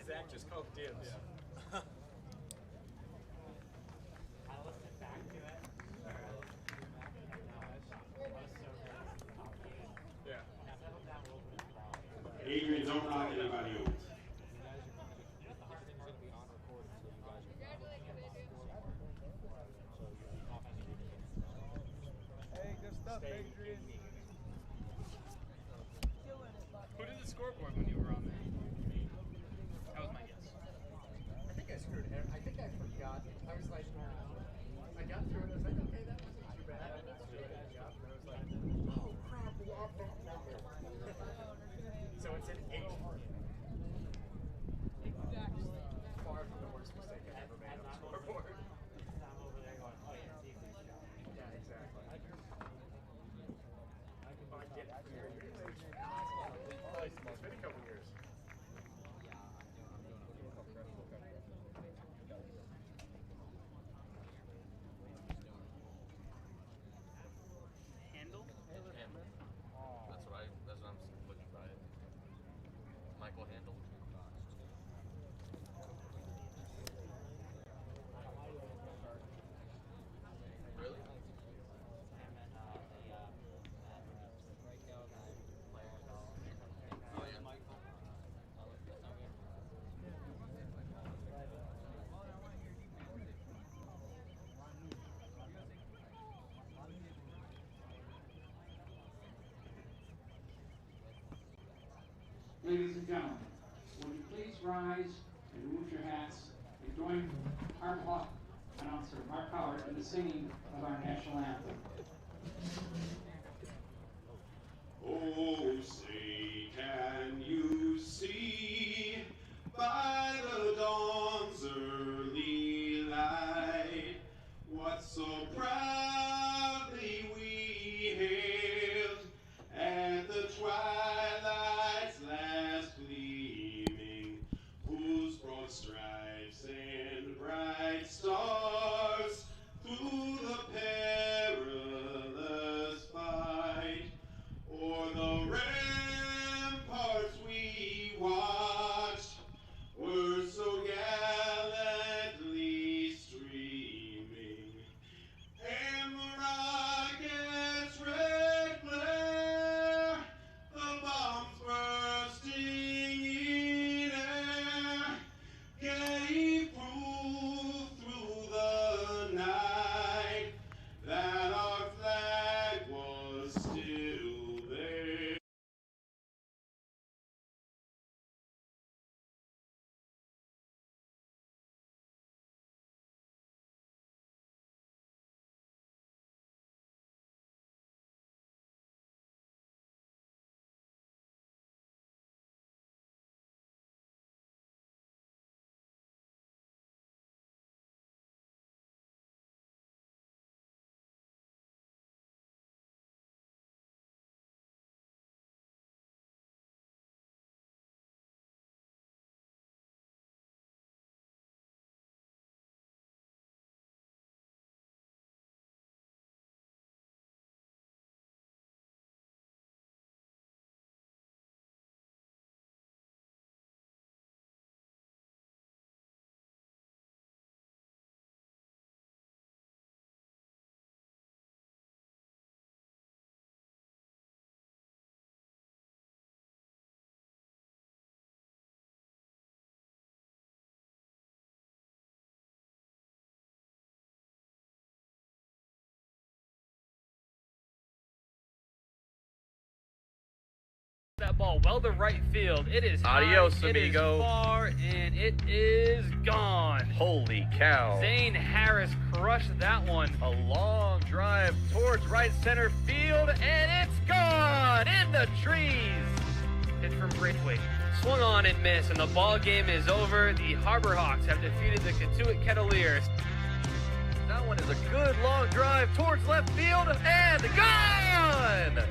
Zach just called dibs. Yeah. Adrian, don't knock anybody over. Hey, good stuff, Adrian. Who did the scoreboard when you were on there? That was my guess. I think I screwed it. I think I forgot. I was like, I got through it. I was like, okay, that wasn't too bad. I got through it. And I was like, oh crap, we have that number. So it's an 8. Far from the worst mistake I've ever made on the scoreboard. I'm over there going, oh yeah, see this shot. Yeah, exactly. I get it. It's been a couple years. Handle? That's what I'm looking by it. Michael Handel. Really? Oh yeah. Ladies and gentlemen, would you please rise and remove your hats and join Harbor Hawk announcer Marc in the singing of our national anthem. Oh, say, can you see by the dawn's early light what so proudly we hailed at the twilight's last gleaming, whose broad stripes and bright stars through the perilous fight o'er the ramparts we watched were so gallantly streaming, and the rocket's red glare, the bombs bursting in air, gave proof through the night that our flag was still there. That ball well to right field. It is Adios, high, amigo. It is far, and it is gone. Holy cow. Zane Harris crushed that one. A long drive towards right center field, and it's gone in the trees. Hit from Braithwaite. Swung on and missed, and the ball game is over. The Harbor Hawks have defeated the DeCouta Cavaliers. That one is a good long drive towards left field, and gone!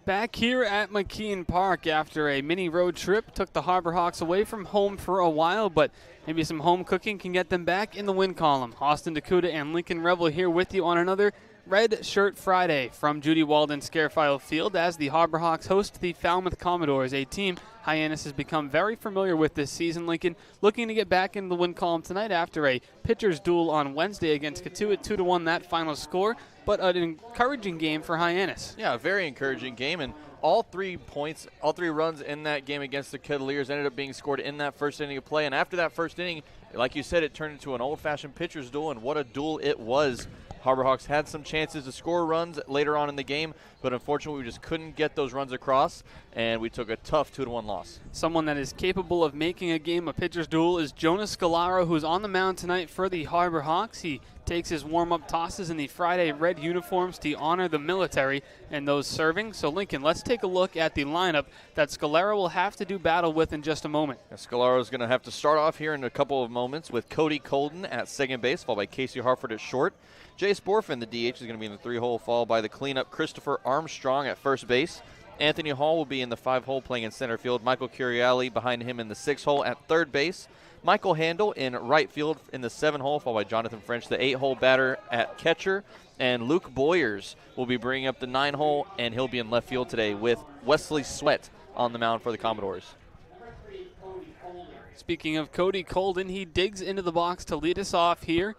Back here at McKeon Park after a mini road trip, took the Harbor Hawks away from home for a while, but maybe some home cooking can get them back in the win column. Austin DeCouta and Lincoln Revill here with you on another Red Shirt Friday from Judy Walden Scarafile Field as the Harbor Hawks host the Falmouth Commodores, a team Hyannis has become very familiar with this season. Lincoln looking to get back into the win column tonight after a pitcher's duel on Wednesday against DeCouta, 2-1 that final score, but an encouraging game for Hyannis. Yeah, a very encouraging game, and all 3 points, all 3 runs in that game against the Cavaliers ended up being scored in that first inning of play, and after that first inning, like you said, it turned into an old-fashioned pitcher's duel, and what a duel it was. Harbor Hawks had some chances to score runs later on in the game, but unfortunately we just couldn't get those runs across, and we took a tough 2-1 loss. Someone that is capable of making a game a pitcher's duel is Jonas Scalaro, who's on the mound tonight for the Harbor Hawks. He takes his warm-up tosses in the Friday red uniforms to honor the military and those serving. So, Lincoln, let's take a look at the lineup that Scalaro will have to do battle with in just a moment. Scalaro is going to have to start off here in a couple of moments with Cody Colden at second base, followed by Casey Harford at short. Jace Borfin, the DH, is going to be in the 3-hole, followed by the cleanup Christopher Armstrong at first base. Anthony Hall will be in the 5-hole playing in center field. Michael Curiali behind him in the 6-hole at third base. Michael Handel in right field in the 7-hole, followed by Jonathan French, the 8-hole batter at catcher. And Luke Boyers will be bringing up the 9-hole, and he'll be in left field today with Wesley Sweat on the mound for the Commodores. Speaking of Cody Colden, he digs into the box to lead us off here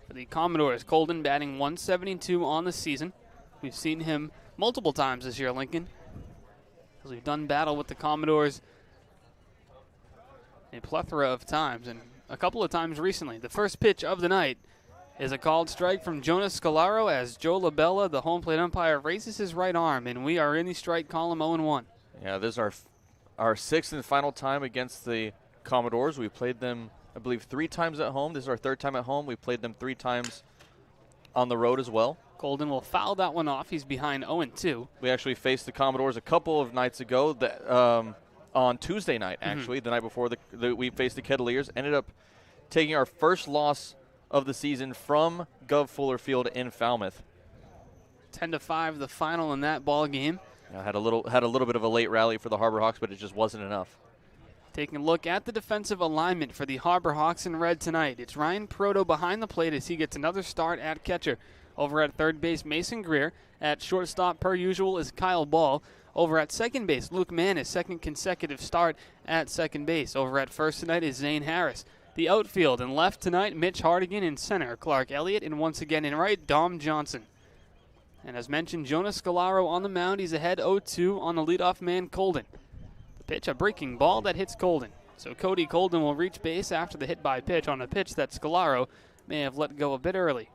for the Commodores. Colden batting 172 on the season. We've seen him multiple times this year, Lincoln, as we've done battle with the Commodores a plethora of times, and a couple of times recently. The first pitch of the night is a called strike from Jonas Scalaro as Joe LaBella, the home plate umpire, raises his right arm, and we are in the strike column 0-1. Yeah, this is our sixth and final time against the Commodores. We played them, I believe, 3 times at home. This is our 3rd time at home. We played them 3 times on the road as well. Colden will foul that one off. He's behind 0-2. We actually faced the Commodores a couple of nights ago, on Tuesday night, actually, the night before we faced the Cavaliers. Ended up taking our first loss of the season from Gov Fuller Field in Falmouth. 10-5 the final in that ball game. Yeah, had a little bit of a late rally for the Harbor Hawks, but it just wasn't enough. Taking a look at the defensive alignment for the Harbor Hawks in red tonight. It's Ryan Proto behind the plate as he gets another start at catcher. Over at third base, Mason Greer. At shortstop, per usual, is Kyle Ball. Over at second base, Luke Mann, his second consecutive start at second base. Over at first tonight is Zane Harris. The outfield and left tonight, Mitch Hardigan. In center, Clark Elliott. And once again in right, Dom Johnson. And as mentioned, Jonas Scalaro on the mound. He's ahead 0-2 on the leadoff man, Colden. The pitch, a breaking ball that hits Colden. So Cody Colden will reach base after the hit by pitch on a pitch that Scalaro may have let go a bit early.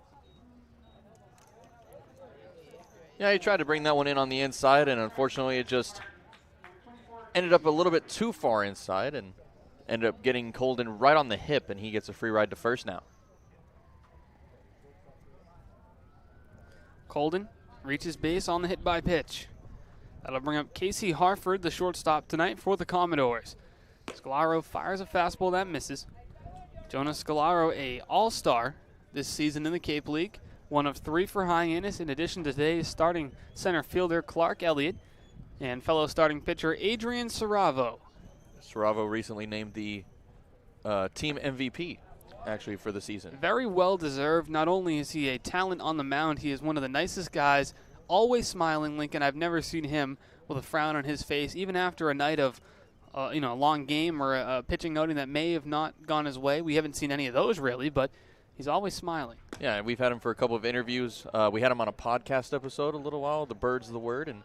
Yeah, he tried to bring that one in on the inside, and unfortunately it just ended up a little bit too far inside and ended up getting Colden right on the hip, and he gets a free ride to first now. Colden reaches base on the hit by pitch. That'll bring up Casey Harford, the shortstop tonight for the Commodores. Scalaro fires a fastball that misses. Jonas Scalaro, a all-star this season in the Cape League. One of 3 for Hyannis, in addition to today's starting center fielder Clark Elliott and fellow starting pitcher Adrian Saravo. Saravo recently named the team MVP, actually, for the season. Very well deserved. Not only is he a talent on the mound, he is one of the nicest guys, always smiling, Lincoln. I've never seen him with a frown on his face, even after a night of a long game or a pitching outing that may have not gone his way. We haven't seen any of those, really, but he's always smiling. Yeah, and we've had him for a couple of interviews. We had him on a podcast episode a little while, The Bird's the Word, and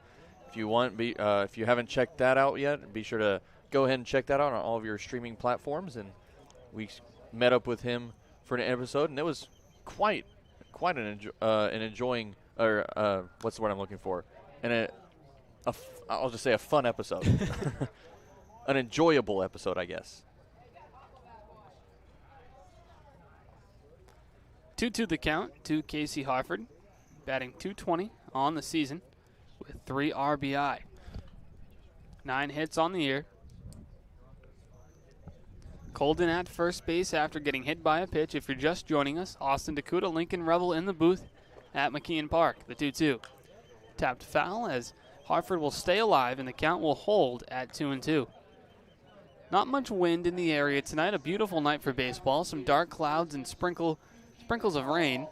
if you haven't checked that out yet, be sure to go ahead and check that out on all of your streaming platforms. And we met up with him for an episode, and it was quite an enjoying, or what's the word I'm looking for? And I'll just say a fun episode, an enjoyable episode, I guess. 2-2 the count to Casey Harford, batting .220 on the season with 3 RBI. 9 hits on the year. Colden at first base after getting hit by a pitch. If you're just joining us, Austin DeCouta, Lincoln Revill in the booth at McKeon Park, the 2-2. Tapped foul as Harford will stay alive and the count will hold at 2-2. Not much wind in the area tonight. A beautiful night for baseball. Some dark clouds and sprinkles of rain.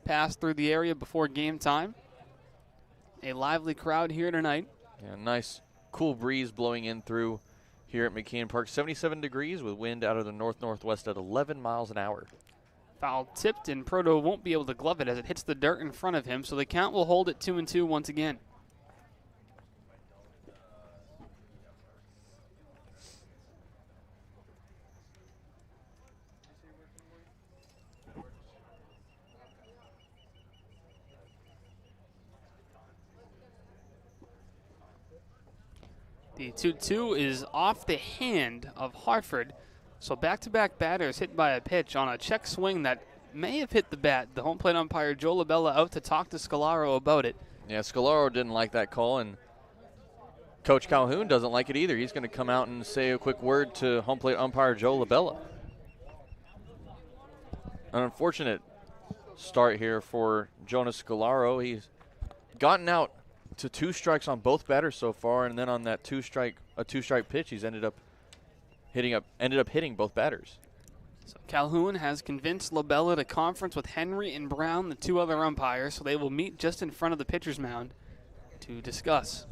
pass through the area before game time. A lively crowd here tonight. Yeah, nice cool breeze blowing in through here at McKeon Park. 77 degrees with wind out of the north-northwest at 11 miles an hour. Foul tipped, and Proto won't be able to glove it as it hits the dirt in front of him, so the count will hold at 2-2 once again. The 2-2 is off the hand of Hartford. So back-to-back batters hit by a pitch on a check swing that may have hit the bat. The home plate umpire, Joe LaBella, out to talk to Scalaro about it. Yeah, Scalaro didn't like that call, and Coach Calhoun doesn't like it either. He's going to come out and say a quick word to home plate umpire Joe LaBella. An unfortunate start here for Jonas Scalaro. He's gotten out to 2 strikes on both batters so far, and then on that two-strike pitch, he's ended up hitting both batters. So Calhoun has convinced LaBella to conference with Henry and Brown, the 2 other umpires, so they will meet just in front of the pitcher's mound to discuss.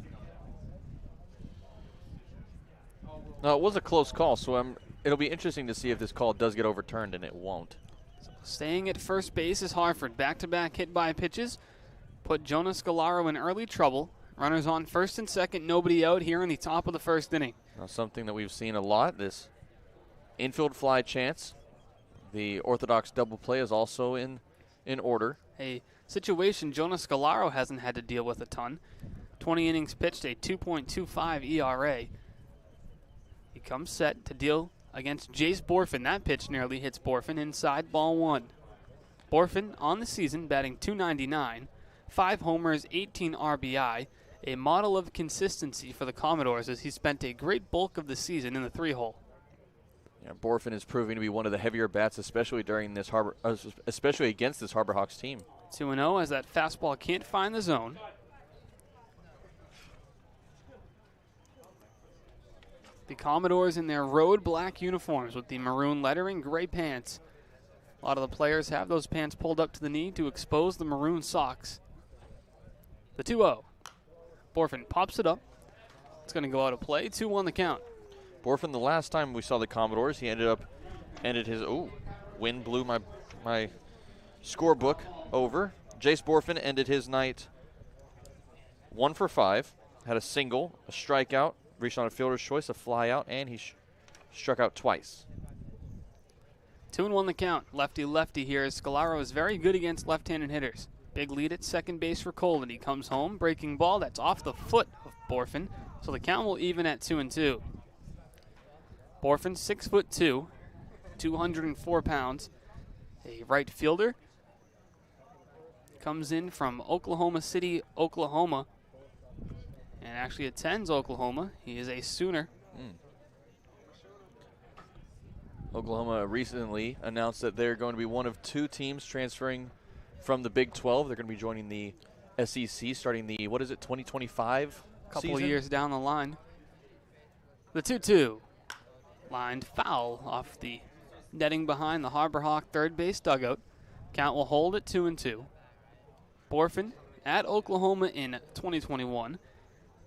No, it was a close call, so it'll be interesting to see if this call does get overturned, and it won't. So staying at first base is Hartford. Back-to-back hit by pitches put Jonas Scalaro in early trouble. Runners on first and second, nobody out here in the top of the first inning. Now, something that we've seen a lot, this infield fly chance. The orthodox double play is also in order. A situation Jonas Scalaro hasn't had to deal with a ton. 20 innings pitched, a 2.25 ERA. He comes set to deal against Jace Borfin. That pitch nearly hits Borfin inside, ball 1. Borfin on the season batting .299, 5 homers, 18 RBI. A model of consistency for the Commodores as he spent a great bulk of the season in the 3-hole. Yeah, Borfin is proving to be one of the heavier bats, especially during this especially against this Harbor Hawks team. 2-0 as that fastball can't find the zone. The Commodores in their road black uniforms with the maroon lettering, gray pants. A lot of the players have those pants pulled up to the knee to expose the maroon socks. The 2-0. Borfin pops it up. It's going to go out of play. 2-1 the count. Borfin, the last time we saw the Commodores, he ended his, wind blew my scorebook over. Jace Borfin ended his night 1 for 5, had a single, a strikeout, reached on a fielder's choice, a fly out, and he struck out twice. 2-1 the count. Lefty-lefty here as Scalaro is very good against left-handed hitters. Big lead at second base for Colvin. He comes home, breaking ball. That's off the foot of Borfin, so the count will even at 2-2. Borfin, 6'2", 204 pounds, a right fielder. Comes in from Oklahoma City, Oklahoma, and actually attends Oklahoma. He is a Sooner. Oklahoma recently announced that they're going to be one of 2 teams transferring from the Big 12. They're going to be joining the SEC starting the, 2025 Couple season? years down the line. The 2-2. Lined foul off the netting behind the Harbor Hawk third base dugout. Count will hold at 2-2. Borfin at Oklahoma in 2021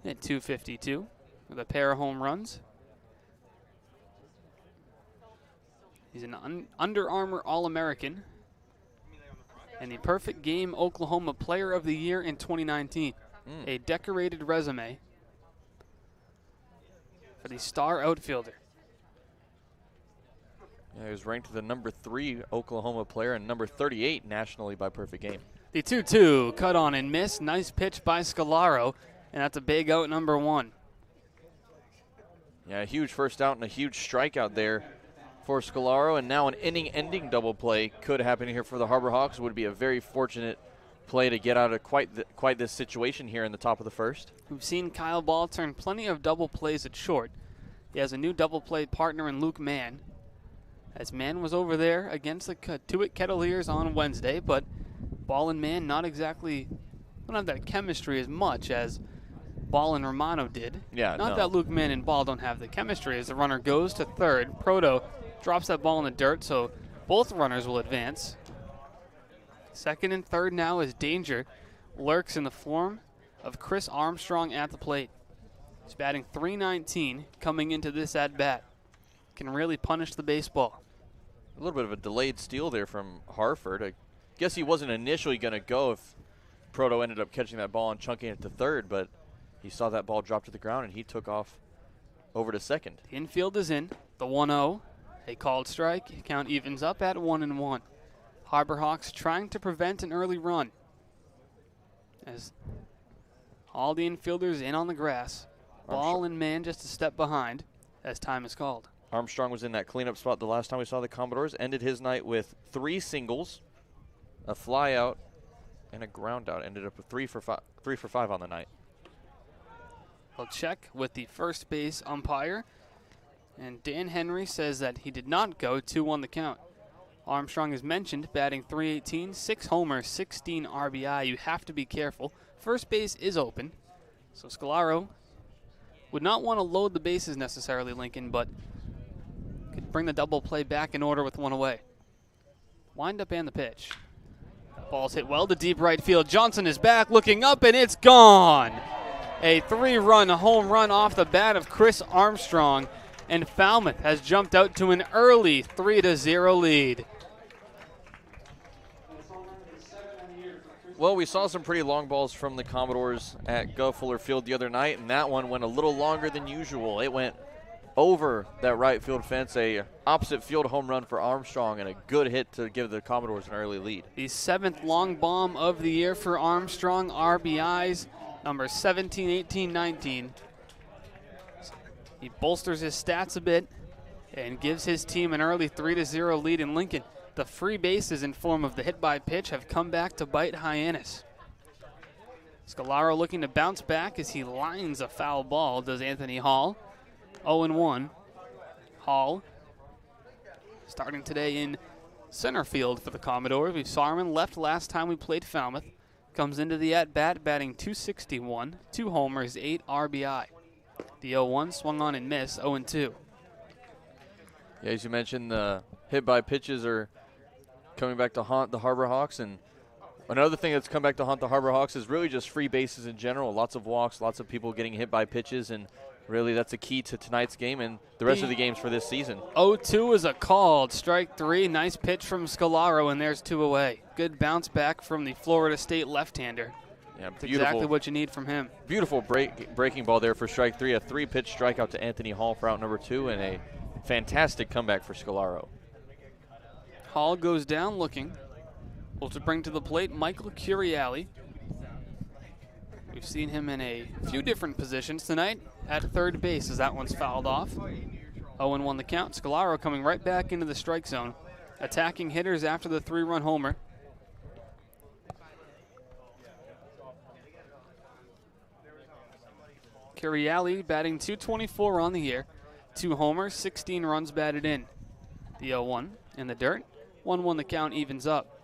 at .252 with a pair of home runs. He's an Under Armour All-American and the Perfect Game Oklahoma Player of the Year in 2019. A decorated resume for the star outfielder. Yeah, he was ranked the number 3 Oklahoma player and number 38 nationally by Perfect Game. The 2-2, cut on and miss. Nice pitch by Scalaro, and that's a big out, number 1. Yeah, a huge first out and a huge strikeout there for Scalaro, and now an inning-ending double play could happen here for the Harbor Hawks. It would be a very fortunate play to get out of quite this situation here in the top of the first. We've seen Kyle Ball turn plenty of double plays at short. He has a new double play partner in Luke Mann, as Mann was over there against the Decoute Kettleers on Wednesday, but Ball and Mann don't have that chemistry as much as Ball and Romano did. Yeah, Not that Luke Mann and Ball don't have the chemistry. As the runner goes to third, Proto drops that ball in the dirt, so both runners will advance. Second and third now as danger lurks in the form of Chris Armstrong at the plate. He's batting .319 coming into this at-bat. Can really punish the baseball. A little bit of a delayed steal there from Harford. I guess he wasn't initially going to go if Proto ended up catching that ball and chunking it to third, but he saw that ball drop to the ground and he took off over to second. The infield is in. The 1-0. A called strike. Count evens up at 1-1. Harbor Hawks trying to prevent an early run. As all the infielders in on the grass. Ball and man just a step behind as time is called. Armstrong was in that cleanup spot the last time we saw the Commodores. Ended his night with 3 singles, a fly out, and a ground out. Ended up with 3 for 5 on the night. He'll check with the first base umpire. And Dan Henry says that he did not go 2-1 the count. Armstrong is mentioned, batting .318, 6 homers, 16 RBI. You have to be careful. First base is open. So Scalaro would not want to load the bases necessarily, Lincoln, but could bring the double play back in order with 1 away. Wind up and the pitch. Ball's hit well to deep right field. Johnson is back, looking up, and it's gone. A 3-run home run off the bat of Chris Armstrong, and Falmouth has jumped out to an early 3-0 lead. Well, we saw some pretty long balls from the Commodores at Fuller Field the other night, and that one went a little longer than usual. It went over that right field fence, a opposite field home run for Armstrong, and a good hit to give the Commodores an early lead. The 7th long bomb of the year for Armstrong, RBIs, numbers 17, 18, 19. He bolsters his stats a bit and gives his team an early 3-0 lead in Lincoln. The free bases in form of the hit by pitch have come back to bite Hyannis. Scalaro looking to bounce back as he lines a foul ball, does Anthony Hall. 0-1. Hall starting today in center field for the Commodores. We saw him and left last time we played Falmouth. Comes into the at-bat batting .261, 2 homers, 8 RBI. The 0-1 swung on and missed, 0-2. Yeah, as you mentioned, the hit by pitches are coming back to haunt the Harbor Hawks, and another thing that's come back to haunt the Harbor Hawks is really just free bases in general. Lots of walks, lots of people getting hit by pitches, and really that's a key to tonight's game and the rest of the games for this season. 0-2 is a called. Strike 3. Nice pitch from Scalaro, and there's 2 away. Good bounce back from the Florida State left-hander. Yeah, that's exactly what you need from him. Beautiful breaking ball there for strike 3. A 3-pitch strikeout to Anthony Hall for out number 2, and a fantastic comeback for Scalaro. Hall goes down looking. Will to bring to the plate Michael Curiali. We've seen him in a few different positions tonight at third base as that one's fouled off. 0-1 the count. Scalaro coming right back into the strike zone. Attacking hitters after the 3-run homer. Curiali batting .224 on the year. 2 homers, 16 runs batted in. The 0-1 in the dirt. 1-1 the count evens up.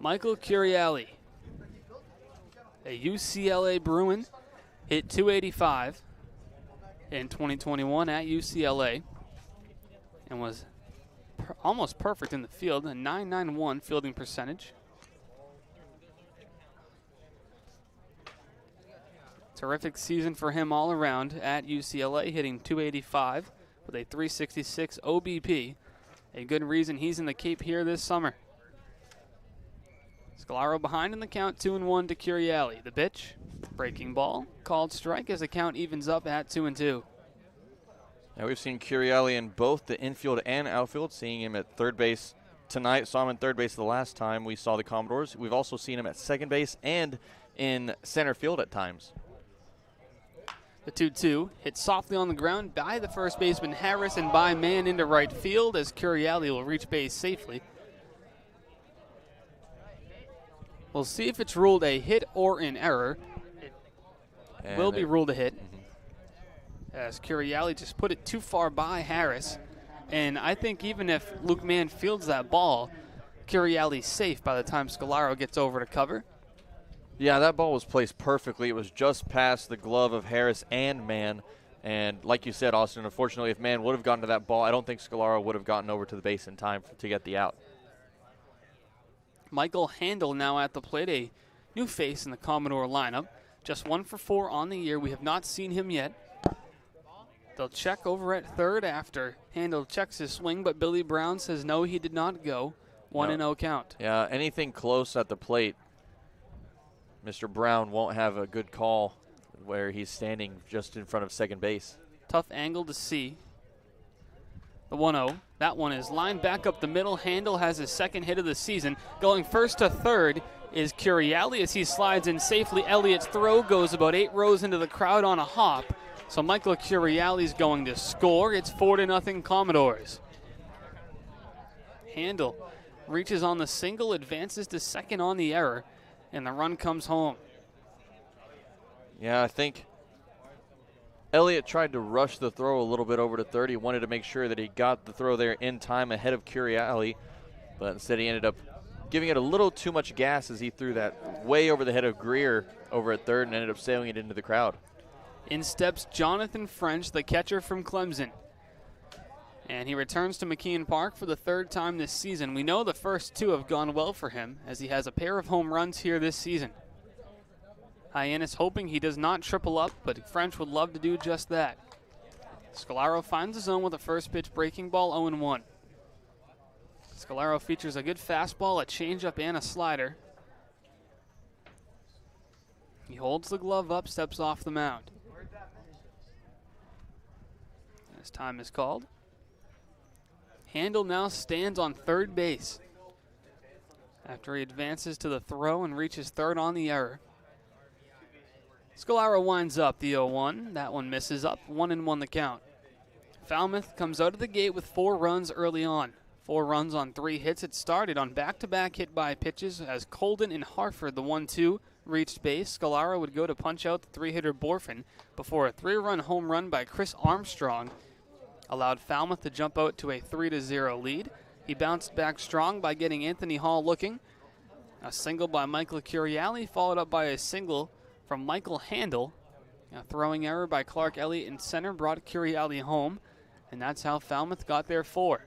Michael Curiali, a UCLA Bruin, hit .285 in 2021 at UCLA and was almost perfect in the field, a .991 fielding percentage. Terrific season for him all around at UCLA, hitting .285 with a .366 OBP. A good reason he's in the Cape here this summer. Scalaro behind in the count, 2-1 to Curiali. The pitch, breaking ball, called strike as the count evens up at 2-2. Now we've seen Curiali in both the infield and outfield, seeing him at third base tonight. Saw him in third base the last time we saw the Commodores. We've also seen him at second base and in center field at times. The 2-2 hit softly on the ground by the first baseman Harris and by man into right field as Curiali will reach base safely. We'll see if it's ruled a hit or an error. It will be ruled a hit. As Curiali just put it too far by Harris. And I think even if Luke Mann fields that ball, Curiali's safe by the time Scalaro gets over to cover. Yeah, that ball was placed perfectly. It was just past the glove of Harris and Mann. And like you said, Austin, unfortunately, if Mann would have gotten to that ball, I don't think Scalaro would have gotten over to the base in time to get the out. Michael Handel now at the plate, a new face in the Commodore lineup. Just 1 for 4 on the year. We have not seen him yet. They'll check over at third after Handel checks his swing, but Billy Brown says no, he did not go. 1-0 count. Yeah, anything close at the plate, Mr. Brown won't have a good call where he's standing just in front of second base. Tough angle to see. The 1-0. That one is lined back up the middle. Handel has his second hit of the season. Going first to third is Curiali as he slides in safely. Elliott's throw goes about 8 rows into the crowd on a hop. So Michael Curiali's going to score. It's 4-0 Commodores. Handel reaches on the single, advances to second on the error, and the run comes home. Yeah, I think Elliott tried to rush the throw a little bit over to third. He wanted to make sure that he got the throw there in time ahead of Curiali, but instead he ended up giving it a little too much gas as he threw that way over the head of Greer over at third and ended up sailing it into the crowd. In steps Jonathan French, the catcher from Clemson. And he returns to McKeon Park for the 3rd time this season. We know the first 2 have gone well for him as he has a pair of home runs here this season. Hyannis hoping he does not triple up, but French would love to do just that. Scalaro finds the zone with a first pitch breaking ball, 0-1. Scalaro features a good fastball, a changeup, and a slider. He holds the glove up, steps off the mound. As time is called. Handel now stands on third base after he advances to the throw and reaches third on the error. Scalaro winds up the 0-1. That one misses up. 1-1 the count. Falmouth comes out of the gate with 4 runs early on. 4 runs on 3 hits. It started on back-to-back hit by pitches as Colden and Harford, the 1-2, reached base. Scalaro would go to punch out the 3-hitter Borfin before a 3-run home run by Chris Armstrong allowed Falmouth to jump out to a 3-0 lead. He bounced back strong by getting Anthony Hall looking. A single by Michael Curiali, followed up by a single from Michael Handel. A throwing error by Clark Elliott in center brought Curiali home, and that's how Falmouth got their 4.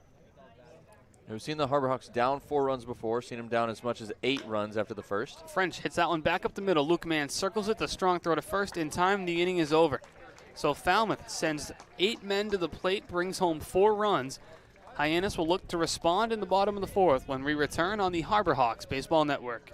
We've seen the Harbor Hawks down 4 runs before, seen them down as much as 8 runs after the first. French hits that one back up the middle. Luke Mann circles it, the strong throw to first. In time, the inning is over. So Falmouth sends 8 men to the plate, brings home 4 runs. Hyannis will look to respond in the bottom of the 4th when we return on the Harbor Hawks Baseball Network.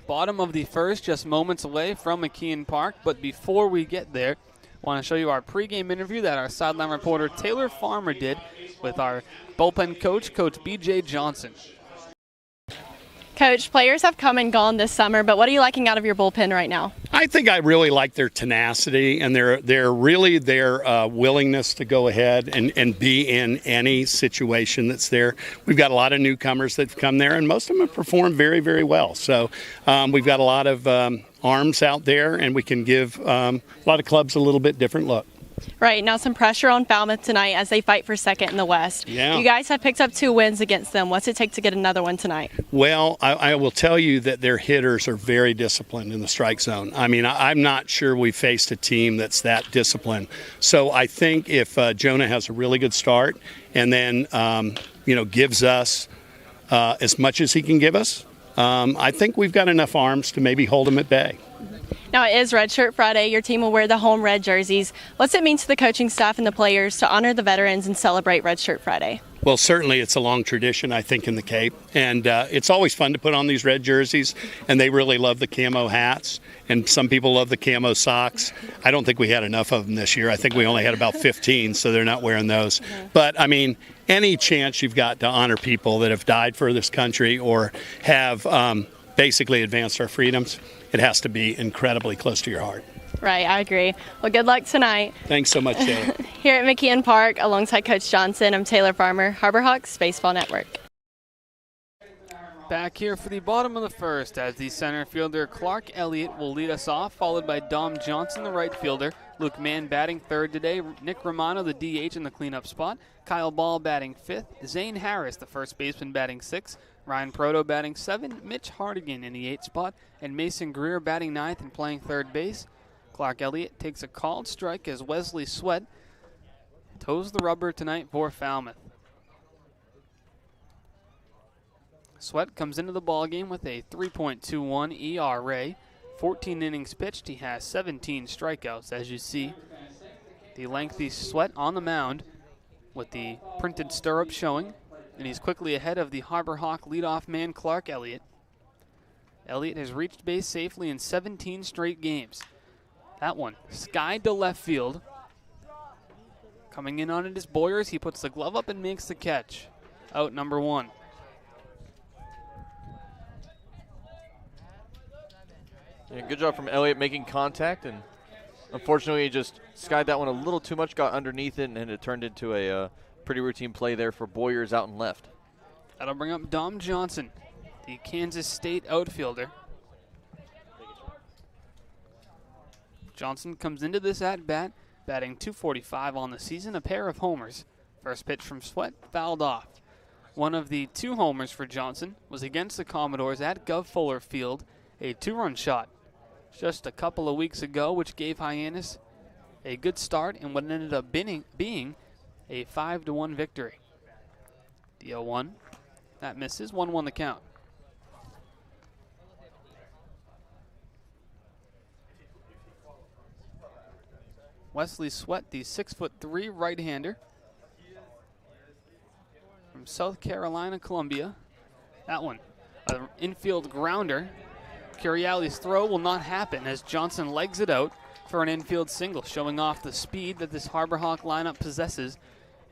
Bottom of the 1st, just moments away from McKeon Park. But before we get there, I want to show you our pregame interview that our sideline reporter Taylor Farmer did with our bullpen coach, Coach B.J. Johnson. Coach, players have come and gone this summer, but what are you liking out of your bullpen right now? I think I really like their tenacity and their willingness to go ahead and be in any situation that's there. We've got a lot of newcomers that have come there, and most of them have performed very, very well. So we've got a lot of arms out there, and we can give a lot of clubs a little bit different look. Right, now some pressure on Falmouth tonight as they fight for second in the West. Yeah. You guys have picked up 2 wins against them. What's it take to get another one tonight? Well, I will tell you that their hitters are very disciplined in the strike zone. I mean, I'm not sure we faced a team that's that disciplined. So I think if Jonah has a really good start and then, gives us as much as he can give us, I think we've got enough arms to maybe hold him at bay. Now it is Red Shirt Friday. Your team will wear the home red jerseys. What's it mean to the coaching staff and the players to honor the veterans and celebrate Red Shirt Friday? Well, certainly it's a long tradition, I think, in the Cape. And it's always fun to put on these red jerseys, and they really love the camo hats. And some people love the camo socks. I don't think we had enough of them this year. I think we only had about 15, so they're not wearing those. But, I mean, any chance you've got to honor people that have died for this country or have basically advanced our freedoms, it has to be incredibly close to your heart. Right, I agree. Well, good luck tonight. Thanks so much, Taylor. Here at McKeon Park, alongside Coach Johnson, I'm Taylor Farmer, Harbor Hawks Baseball Network. Back here for the bottom of the first as the center fielder Clark Elliott will lead us off, followed by Dom Johnson, the right fielder. Luke Mann batting third today. Nick Romano, the DH in the cleanup spot. Kyle Ball batting fifth. Zane Harris, the first baseman, batting sixth. Ryan Proto batting seventh. Mitch Hardigan in the eighth spot. And Mason Greer batting ninth and playing third base. Clark Elliott takes a called strike as Wesley Sweat toes the rubber tonight for Falmouth. Sweat comes into the ballgame with a 3.21 ERA. 14 innings pitched. He has 17 strikeouts, as you see. The lengthy Sweat on the mound with the printed stirrup showing, and he's quickly ahead of the Harbor Hawk leadoff man Clark Elliott. Elliott has reached base safely in 17 straight games. That one skied to left field. Coming in on it is Boyers. He puts the glove up and makes the catch. Out number one. Yeah, good job from Elliott making contact, and unfortunately he just skied that one a little too much, got underneath it, and it turned into a pretty routine play there for Boyers out and left. That'll bring up Dom Johnson, the Kansas State outfielder. Johnson comes into this at-bat, batting .245 on the season, a pair of homers. First pitch from Sweat, fouled off. One of the two homers for Johnson was against the Commodores at Gov Fuller Field, a two-run shot just a couple of weeks ago, which gave Hyannis a good start in what ended up being a 5-1 victory. The 0-1, that misses, 1-1 the count. Wesley Sweat, the 6'3" right-hander from South Carolina, Columbia. That one, an infield grounder. Curiali's throw will not happen as Johnson legs it out for an infield single, showing off the speed that this Harbor Hawk lineup possesses,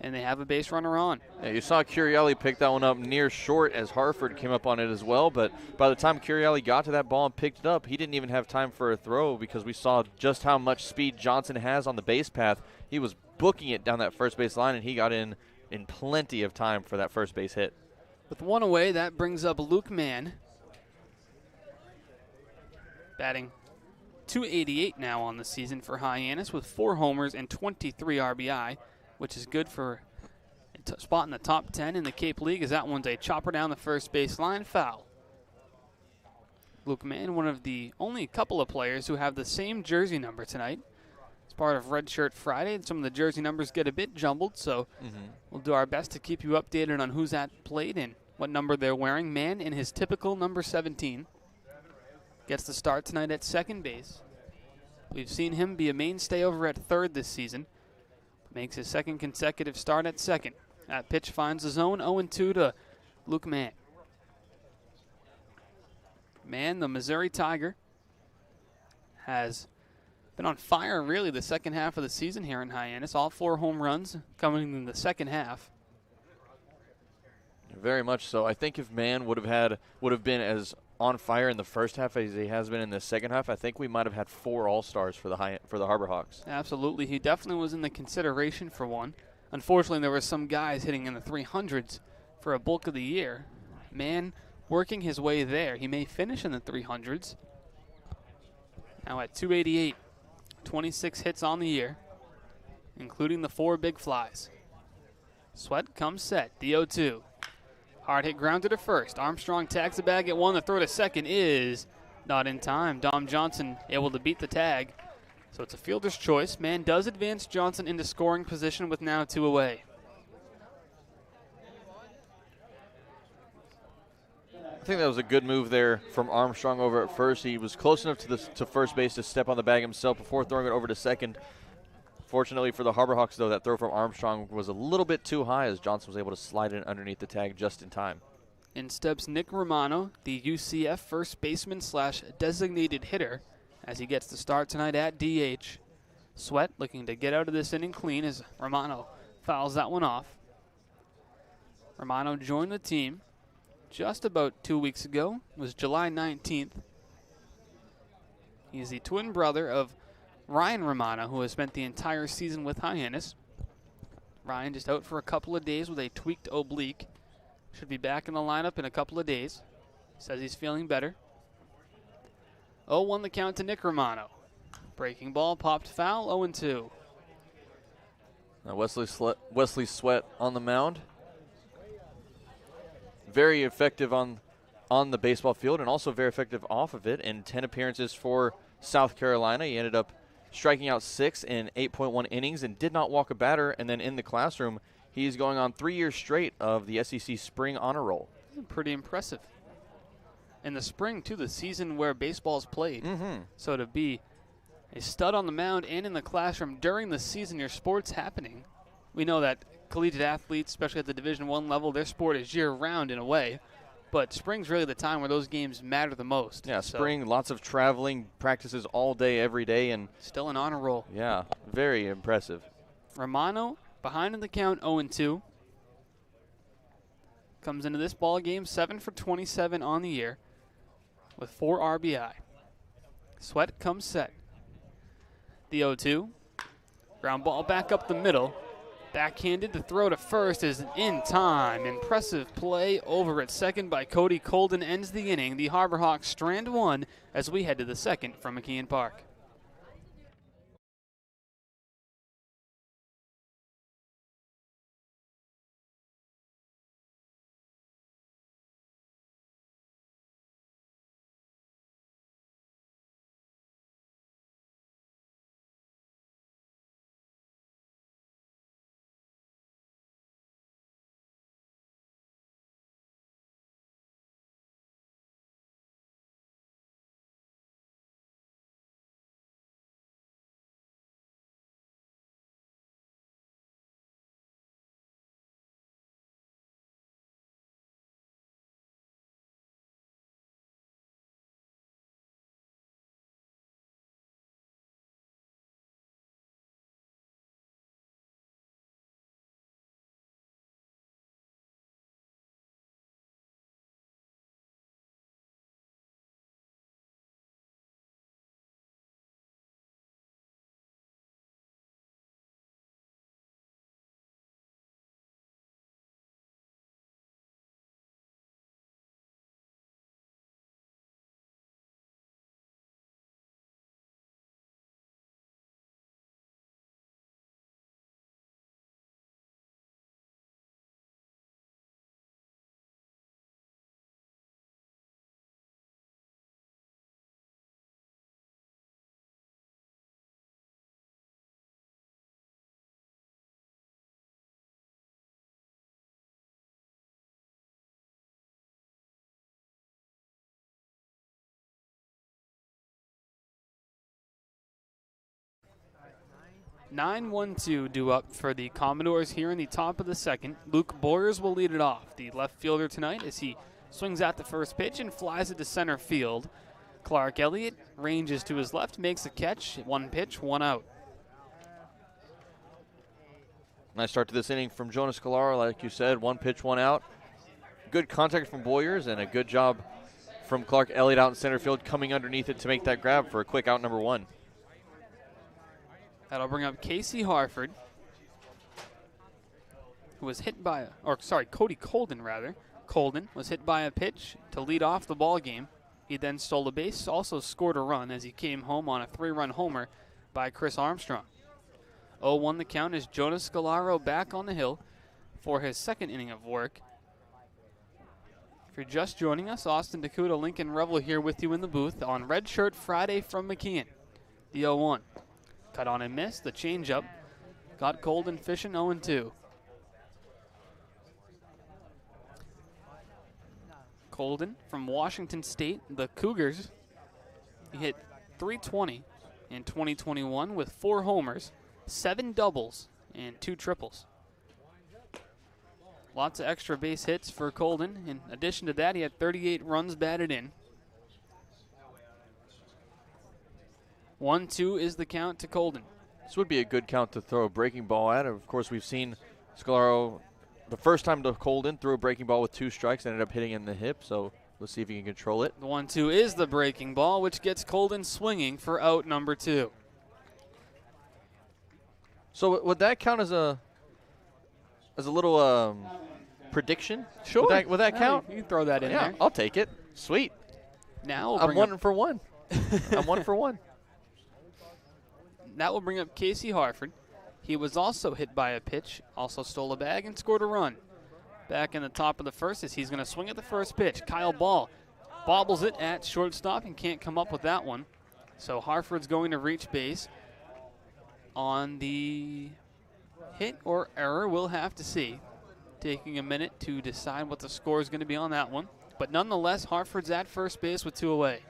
and they have a base runner on. Yeah, you saw Curiali pick that one up near short as Harford came up on it as well, but by the time Curiali got to that ball and picked it up, he didn't even have time for a throw because we saw just how much speed Johnson has on the base path. He was booking it down that first base line, and he got in plenty of time for that first base hit. With one away, that brings up Luke Mann, batting .288 now on the season for Hyannis with 4 homers and 23 RBI, which is good for a spot in the top 10 in the Cape League, as that one's a chopper down the first base line, foul. Luke Mann, one of the only couple of players who have the same jersey number tonight. It's part of Red Shirt Friday, and some of the jersey numbers get a bit jumbled, so we'll do our best to keep you updated on who's at plate and what number they're wearing. Mann in his typical number 17 gets the start tonight at second base. We've seen him be a mainstay over at third this season. Makes his second consecutive start at second. That pitch finds the zone, 0-2 to Luke Mann. Mann, the Missouri Tiger, has been on fire really the second half of the season here in Hyannis. All 4 home runs coming in the second half. Very much so. I think if Mann would have been as on fire in the first half as he has been in the second half, I think we might have had 4 All-Stars for the Harbor Hawks. Absolutely. He definitely was in the consideration for one. Unfortunately, there were some guys hitting in the 300s for a bulk of the year. Mann working his way there. He may finish in the 300s. Now at .288, 26 hits on the year, including the 4 big flies. Sweat comes set, the 0-2. Hard hit grounded to first. Armstrong tags the bag at 1. The throw to second is not in time. Dom Johnson able to beat the tag. So it's a fielder's choice. Mann does advance Johnson into scoring position with now 2 away. I think that was a good move there from Armstrong over at first. He was close enough to first base to step on the bag himself before throwing it over to second Fortunately for the Harbor Hawks, though, that throw from Armstrong was a little bit too high as Johnson was able to slide it underneath the tag just in time. In steps Nick Romano, the UCF first baseman / designated hitter, as he gets the start tonight at DH. Sweat looking to get out of this inning clean as Romano fouls that one off. Romano joined the team just about 2 weeks ago. It was July 19th. He's the twin brother of Ryan Romano, who has spent the entire season with Hyannis. Ryan just out for a couple of days with a tweaked oblique. Should be back in the lineup in a couple of days. Says he's feeling better. 0-1 the count to Nick Romano. Breaking ball, popped foul, 0-2. Now Wesley Sweat on the mound. Very effective on the baseball field and also very effective off of it. In 10 appearances for South Carolina, he ended up striking out 6 in 8.1 innings and did not walk a batter. And then in the classroom, he's going on 3 years straight of the SEC Spring Honor Roll. Pretty impressive. In the spring, too, the season where baseball's played. So to be a stud on the mound and in the classroom during the season your sport's happening. We know that collegiate athletes, especially at the Division I level, their sport is year-round in a way. But spring's really the time where those games matter the most. Yeah, spring, lots of traveling, practices all day, every day. And still an honor roll. Yeah, very impressive. Romano behind in the count, 0-2. Comes into this ball game 7 for 27 on the year with 4 RBI. Sweat comes set. The 0-2. Ground ball back up the middle. Backhanded, the throw to first is in time. Impressive play over at second by Cody Colden ends the inning. The Harbor Hawks strand 1 as we head to the second from McKeon Park. (9-1-2) due up for the Commodores here in the top of the second. Luke Boyers will lead it off, the left fielder tonight, as he swings at the first pitch and flies it to center field. Clark Elliott ranges to his left, makes a catch. 1 pitch, 1 out. Nice start to this inning from Jonas Galara, like you said. 1 pitch, 1 out. Good contact from Boyers and a good job from Clark Elliott out in center field, coming underneath it to make that grab for a quick out number 1. That'll bring up Casey Harford, who was hit by, Cody Colden rather. Colden was hit by a pitch to lead off the ball game. He then stole a base, also scored a run as he came home on a 3-run homer by Chris Armstrong. 0-1 the count as Jonas Scalaro back on the hill for his second inning of work. If you're just joining us, Austin DeCouta, Lincoln Revill here with you in the booth on Red Shirt Friday from McKeon. The 0-1. Cut on and missed. The changeup got Colden fishing. 0-2. Colden from Washington State, the Cougars. He hit .320 in 2021 with 4 homers. 7 doubles and 2 triples. Lots of extra base hits for Colden. In addition to that, he had 38 runs batted in. 1-2 is the count to Colden. This would be a good count to throw a breaking ball at. Of course, we've seen Scalaro the first time to Colden threw a breaking ball with 2 strikes, ended up hitting in the hip. So let's see if he can control it. The 1-2 is the breaking ball, which gets Colden swinging for out number 2. So would that count as a little prediction? Sure. Would that count? You can throw that in Yeah, there. I'll take it. Sweet. Now I'm 1 for 1. I'm 1 for 1. That will bring up Casey Harford. He was also hit by a pitch, also stole a bag, and scored a run. Back in the top of the first as he's going to swing at the first pitch. Kyle Ball bobbles it at shortstop and can't come up with that one. So Harford's going to reach base on the hit or error. We'll have to see. Taking a minute to decide what the score is going to be on that one. But nonetheless, Harford's at first base with 2 away.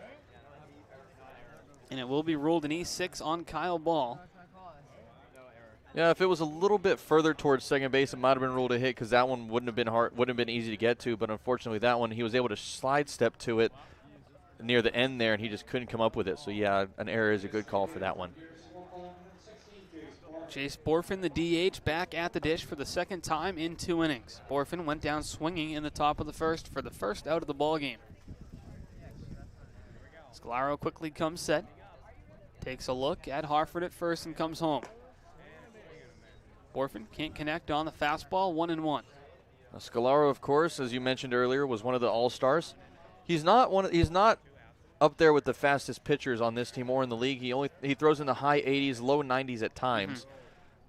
And it will be ruled an E6 on Kyle Ball. Yeah, if it was a little bit further towards second base, it might have been ruled a hit because that one wouldn't have been easy to get to. But unfortunately, that one he was able to slide step to it near the end there, and he just couldn't come up with it. So yeah, an error is a good call for that one. Chase Borfin, the DH, back at the dish for the second time in 2 innings. Borfin went down swinging in the top of the first for the first out of the ball game. Scalaro quickly comes set, takes a look at Harford at first and comes home. Borfin can't connect on the fastball, 1-1. Now, Scalaro, of course, as you mentioned earlier, was one of the all-stars. He's not up there with the fastest pitchers on this team or in the league. He throws in the high 80s, low 90s at times,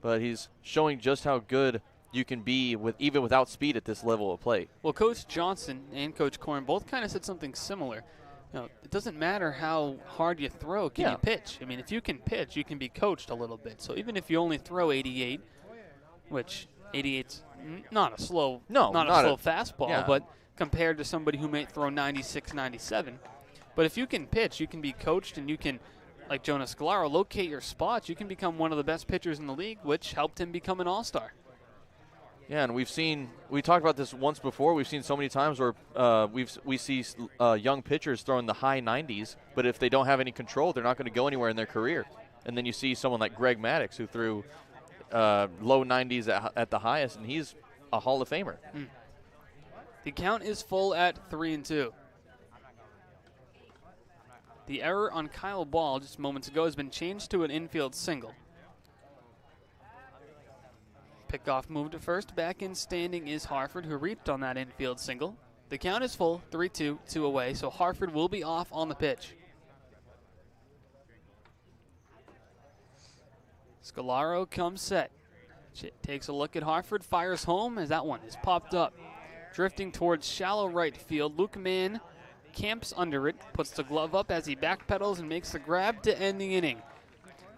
but he's showing just how good you can be even without speed at this level of play. Well, Coach Johnson and Coach Korn both kind of said something similar. You know, it doesn't matter how hard you throw, can you pitch? I mean, if you can pitch, you can be coached a little bit. So even if you only throw 88, which 88's not a slow, not a slow fastball, but compared to somebody who may throw 96, 97. But if you can pitch, you can be coached, and you can, like Jonas Scalaro, locate your spots. You can become one of the best pitchers in the league, which helped him become an all-star. Yeah, and we talked about this once before. We've seen so many times where we see young pitchers throwing the high 90s, but if they don't have any control, they're not going to go anywhere in their career. And then you see someone like Greg Maddux who threw low 90s at the highest, and he's a Hall of Famer. The count is full at 3-2. The error on Kyle Ball just moments ago has been changed to an infield single. Pickoff move to first. Back in standing is Harford, who reached on that infield single. The count is full, 3-2, 2 away, so Harford will be off on the pitch. Scalaro comes set. Takes a look at Harford, fires home as that one is popped up. Drifting towards shallow right field, Luke Mann camps under it, puts the glove up as he backpedals and makes the grab to end the inning.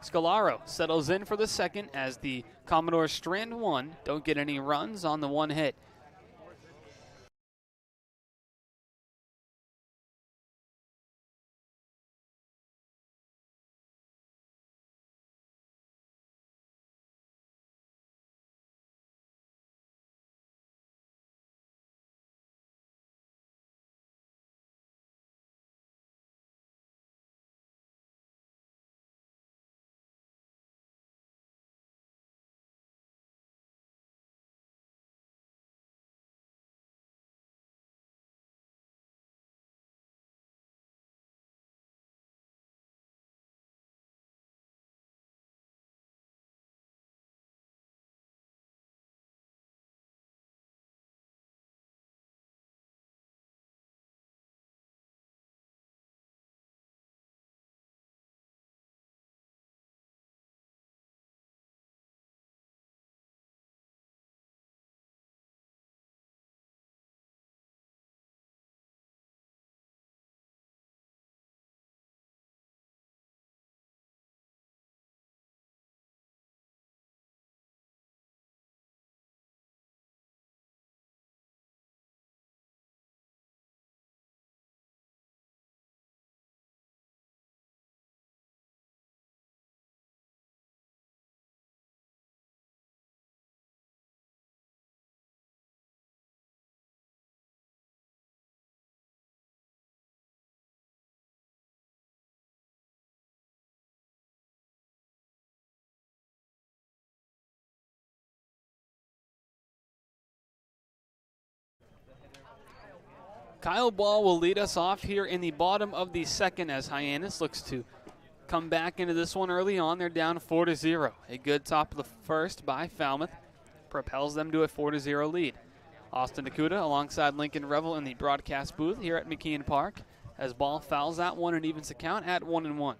Scalaro settles in for the second as the Commodores strand one, don't get any runs on the one hit. Kyle Ball will lead us off here in the bottom of the second as Hyannis looks to come back into this one early on. They're down 4-0. A good top of the first by Falmouth propels them to a 4-0 lead. Austin DeCouta alongside Lincoln Revill in the broadcast booth here at McKeon Park as Ball fouls that one and evens the count at 1-1.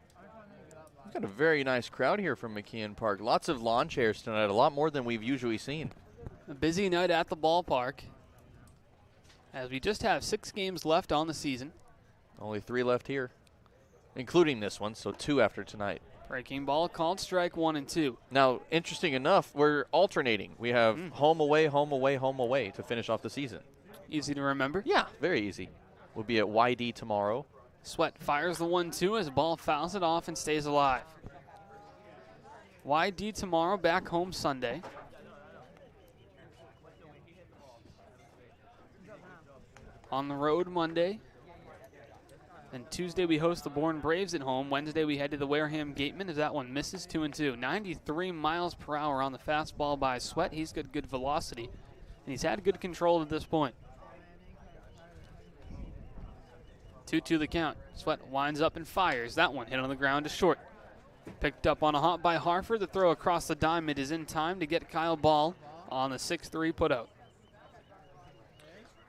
We've got a very nice crowd here from McKeon Park. Lots of lawn chairs tonight, a lot more than we've usually seen. A busy night at the ballpark as we just have 6 games left on the season. Only 3 left here, including this one, so 2 after tonight. Breaking ball called strike 1 and 2. Now, interesting enough, we're alternating. We have home, away, home, away, home, away to finish off the season. Easy to remember? Yeah, very easy. We'll be at YD tomorrow. Sweat fires the 1-2 as Ball fouls it off and stays alive. YD tomorrow, back home Sunday. On the road Monday. And Tuesday we host the Bourne Braves at home. Wednesday we head to the Wareham Gatemen as that one misses 2-2. 93 miles per hour on the fastball by Sweat. He's got good velocity, and he's had good control at this point. 2-2 the count. Sweat winds up and fires. That one hit on the ground to short. Picked up on a hop by Harford. The throw across the diamond is in time to get Kyle Ball on the 6-3 putout.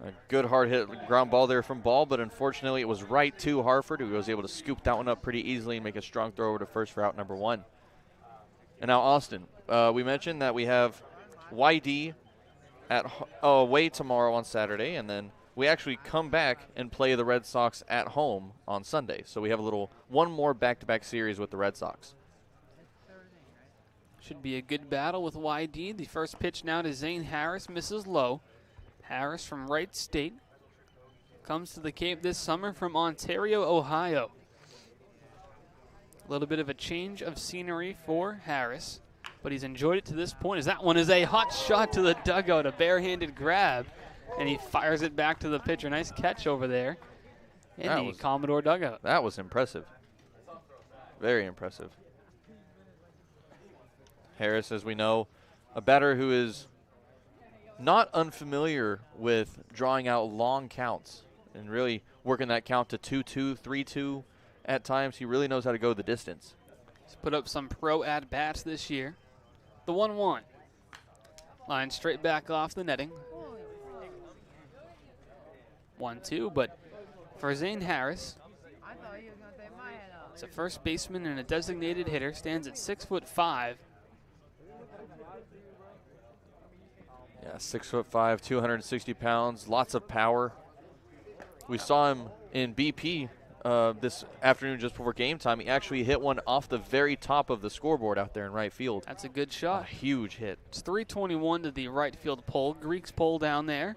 A good hard hit ground ball there from Ball, but unfortunately it was right to Harford, who was able to scoop that one up pretty easily and make a strong throw over to first for out number 1. And now Austin, we mentioned that we have YD at away tomorrow on Saturday, and then we actually come back and play the Red Sox at home on Sunday. So we have one more back-to-back series with the Red Sox. Should be a good battle with YD. The first pitch now to Zane Harris, misses low. Harris from Wright State comes to the Cape this summer from Ontario, Ohio. A little bit of a change of scenery for Harris, but he's enjoyed it to this point as that one is a hot shot to the dugout, a barehanded grab, and he fires it back to the pitcher. Nice catch over there in the Commodore dugout. That was impressive. Very impressive. Harris, as we know, a batter who is not unfamiliar with drawing out long counts and really working that count to 2-2, 3-2 at times. He really knows how to go the distance. He's put up some pro at-bats this year. The 1-1. Line straight back off the netting. 1-2, but for Zane Harris, it's a first baseman and a designated hitter, stands at 6'5". Yeah, 6'5", 260 pounds, lots of power. We saw him in BP this afternoon just before game time. He actually hit one off the very top of the scoreboard out there in right field. That's a good shot. A huge hit. It's 321 to the right field pole. Greek's pole down there.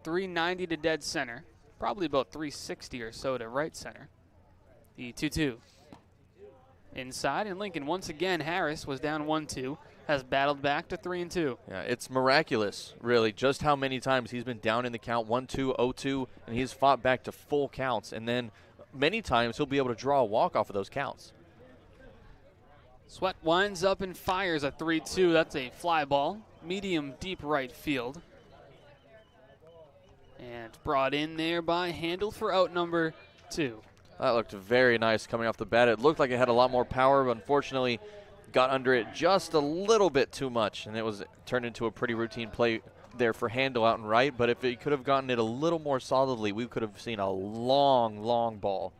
390 to dead center. Probably about 360 or so to right center. The 2-2. Inside, and Lincoln once again, Harris was down 1-2. Has battled back to 3-2. Yeah, it's miraculous, really, just how many times he's been down in the count, 1-2, 0-2, and he's fought back to full counts. And then many times he'll be able to draw a walk off of those counts. Sweat winds up and fires a 3-2. That's a fly ball, medium deep right field. And brought in there by Handel for out number 2. That looked very nice coming off the bat. It looked like it had a lot more power, but unfortunately got under it just a little bit too much, and it was turned into a pretty routine play there for Handel out and right. But if he could have gotten it a little more solidly, we could have seen a long, long ball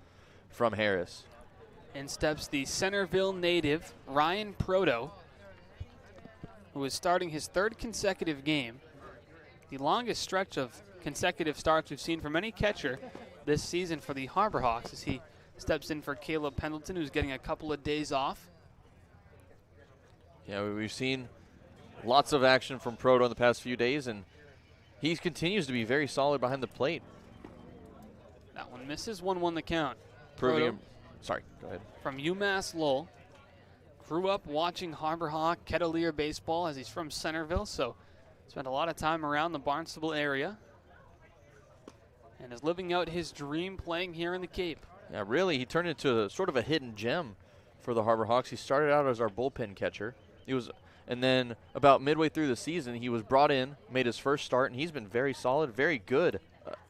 from Harris. In steps the Centerville native, Ryan Proto, who is starting his 3rd consecutive game. The longest stretch of consecutive starts we've seen from any catcher this season for the Harbor Hawks as he steps in for Caleb Pendleton, who's getting a couple of days off. Yeah, we've seen lots of action from Proto in the past few days, and he continues to be very solid behind the plate. That one misses, 1-1 the count. Proving him. Sorry, go ahead. From UMass Lowell. Grew up watching Harbor Hawk Kettleer baseball as he's from Centerville, so spent a lot of time around the Barnstable area and is living out his dream playing here in the Cape. Yeah, really, he turned into sort of a hidden gem for the Harbor Hawks. He started out as our bullpen catcher. And then about midway through the season, he was brought in, made his first start, and he's been very solid, very good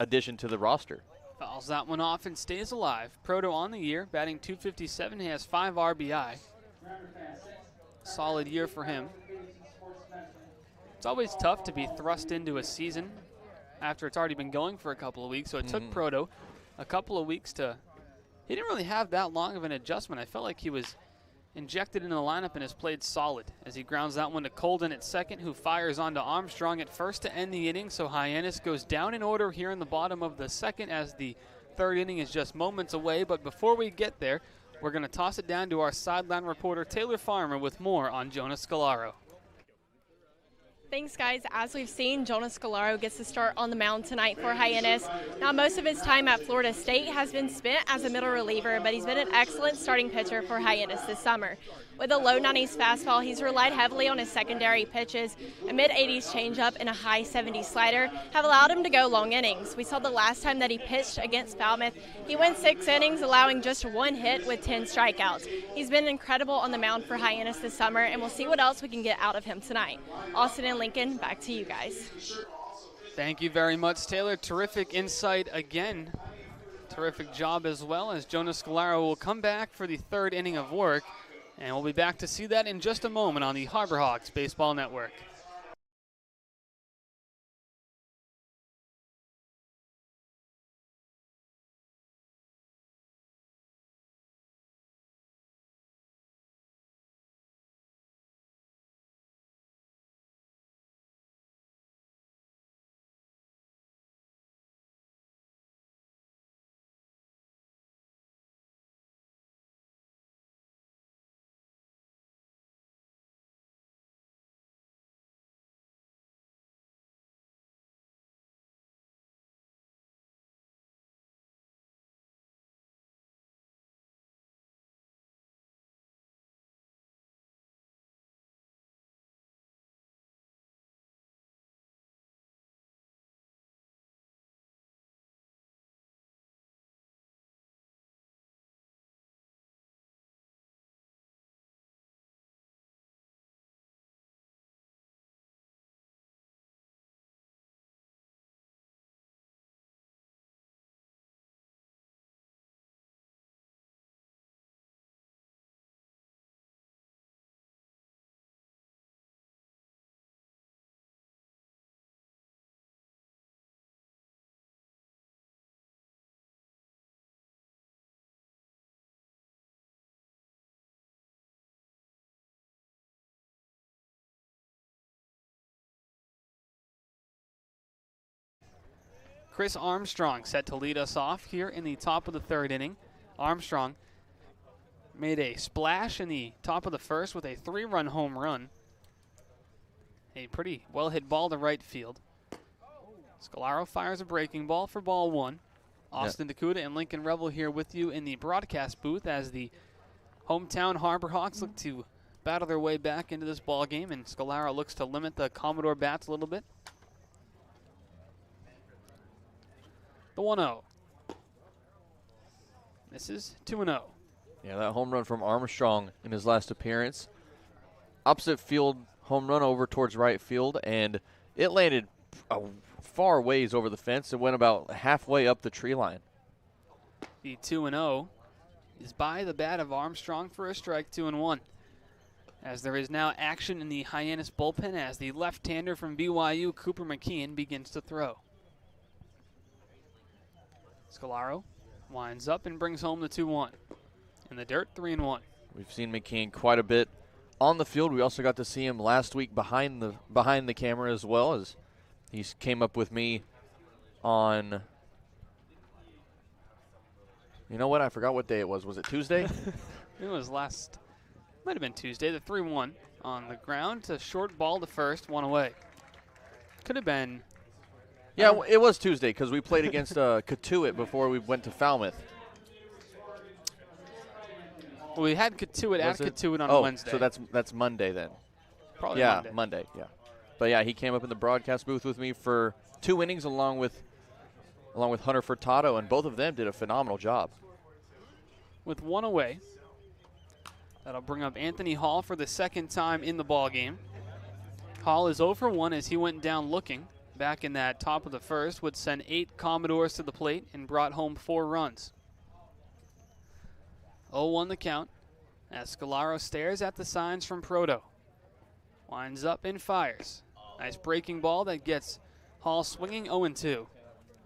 addition to the roster. Fouls that one off and stays alive. Proto on the year, batting .257. He has 5 RBI. Solid year for him. It's always tough to be thrust into a season after it's already been going for a couple of weeks. So it took Proto a couple of weeks to. He didn't really have that long of an adjustment. I felt like he was injected into the lineup and has played solid as he grounds that one to Colden at second, who fires onto Armstrong at first to end the inning. So Hyannis goes down in order here in the bottom of the second as the third inning is just moments away. But before we get there, we're going to toss it down to our sideline reporter Taylor Farmer with more on Jonas Scalaro. Thanks, guys. As we've seen, Jonas Scalaro gets to start on the mound tonight for Hyannis. Now, most of his time at Florida State has been spent as a middle reliever, but he's been an excellent starting pitcher for Hyannis this summer. With a low 90s fastball, he's relied heavily on his secondary pitches. A mid-80s changeup and a high 70s slider have allowed him to go long innings. We saw the last time that he pitched against Falmouth. He went 6 innings, allowing just 1 hit with 10 strikeouts. He's been incredible on the mound for Hyannis this summer, and we'll see what else we can get out of him tonight. Austin and Lincoln, back to you guys. Thank you very much, Taylor. Terrific insight again. Terrific job as well, as Jonas Scalaro will come back for the third inning of work. And we'll be back to see that in just a moment on the Harbor Hawks Baseball Network. Chris Armstrong set to lead us off here in the top of the third inning. Armstrong made a splash in the top of the first with a 3-run home run. A pretty well-hit ball to right field. Scalaro fires a breaking ball for ball 1. Austin DeCouta and Lincoln Revill here with you in the broadcast booth as the hometown Harbor Hawks look to battle their way back into this ball game, and Scalaro looks to limit the Commodore bats a little bit. The 1-0. This is 2-0. Yeah, that home run from Armstrong in his last appearance. Opposite field home run over towards right field, and it landed a far ways over the fence. It went about halfway up the tree line. The 2-0 is by the bat of Armstrong for a strike, 2-1. As there is now action in the Hyannis bullpen as the left-hander from BYU, Cooper McKeon, begins to throw. Scalaro winds up and brings home the 2-1. In the dirt, 3-1. We've seen McKeon quite a bit on the field. We also got to see him last week behind the camera as well, as he came up with me on, you know what, I forgot what day it was. Was it Tuesday? It was might have been Tuesday, the 3-1 on the ground. To short ball to first, 1 away. Could have been. Yeah, it was Tuesday because we played against Catuit before we went to Falmouth. Well, we had Catuit at Catuit on Wednesday. So that's Monday then. Probably Monday, yeah. But yeah, he came up in the broadcast booth with me for 2 innings along with Hunter Furtado, and both of them did a phenomenal job. With 1 away, that'll bring up Anthony Hall for the second time in the ball game. Hall is 0 for 1 as he went down looking. back in that top of the first would send 8 Commodores to the plate and brought home 4 runs. 0-1 the count as Scalaro stares at the signs from Proto. Winds up and fires. Nice breaking ball that gets Hall swinging 0-2.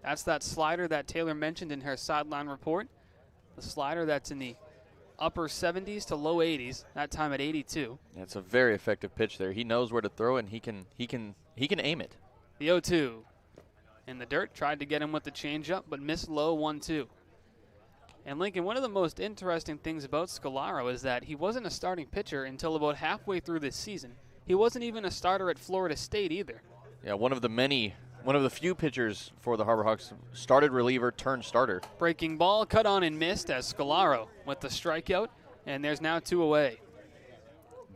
That's that slider that Taylor mentioned in her sideline report. The slider that's in the upper 70s to low 80s, that time at 82. It's a very effective pitch there. He knows where to throw it, and he can aim it. The 0-2 in the dirt, tried to get him with the changeup, but missed low 1-2. And Lincoln, one of the most interesting things about Scalaro is that he wasn't a starting pitcher until about halfway through this season. He wasn't even a starter at Florida State either. Yeah, one of the few pitchers for the Harborhawks, started reliever turned starter. Breaking ball cut on and missed as Scalaro with the strikeout, and there's now 2 away.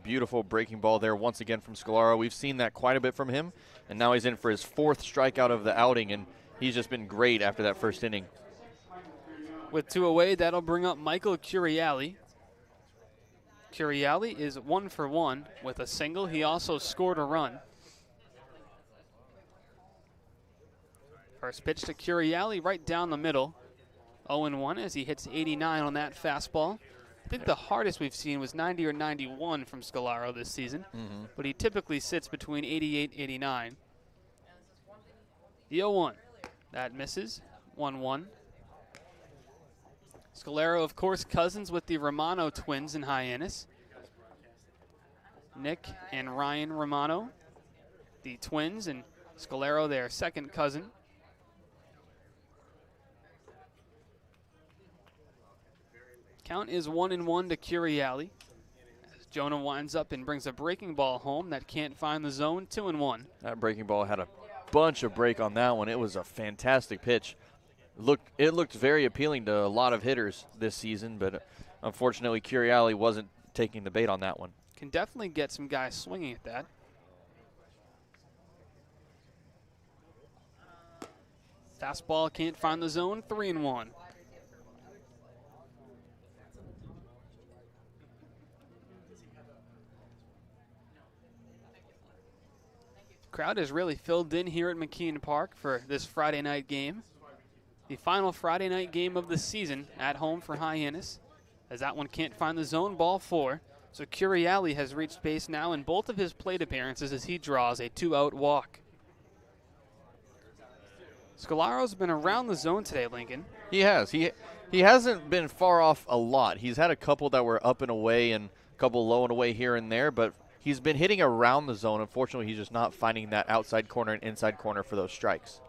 Beautiful breaking ball there once again from Scalaro. We've seen that quite a bit from him, and now he's in for his 4th strikeout of the outing, and he's just been great after that first inning. With 2 away, that'll bring up Michael Curiali. Curiali is 1 for 1 with a single. He also scored a run. First pitch to Curiali right down the middle. 0-1 as he hits 89 on that fastball. I think the hardest we've seen was 90 or 91 from Scalaro this season, but he typically sits between 88 and 89. The 0-1, that misses. 1-1. Scalaro, of course, cousins with the Romano twins in Hyannis. Nick and Ryan Romano, the twins, and Scalaro, their second cousin. Count is 1-1 to Curiali. As Jonah winds up and brings a breaking ball home that can't find the zone, 2-1. That breaking ball had a bunch of break on that one. It was a fantastic pitch. It looked very appealing to a lot of hitters this season, but unfortunately Curiali wasn't taking the bait on that one. Can definitely get some guys swinging at that. Fastball can't find the zone, 3-1. Crowd is really filled in here at McKeon Park for this Friday night game. The final Friday night game of the season at home for Hyannis, as that one can't find the zone, ball 4. So Curiali has reached base now in both of his plate appearances as he draws a 2-out walk. Scalaro's been around the zone today, Lincoln. He has. He hasn't been far off a lot. He's had a couple that were up and away and a couple low and away here and there, but he's been hitting around the zone. Unfortunately, he's just not finding that outside corner and inside corner for those strikes.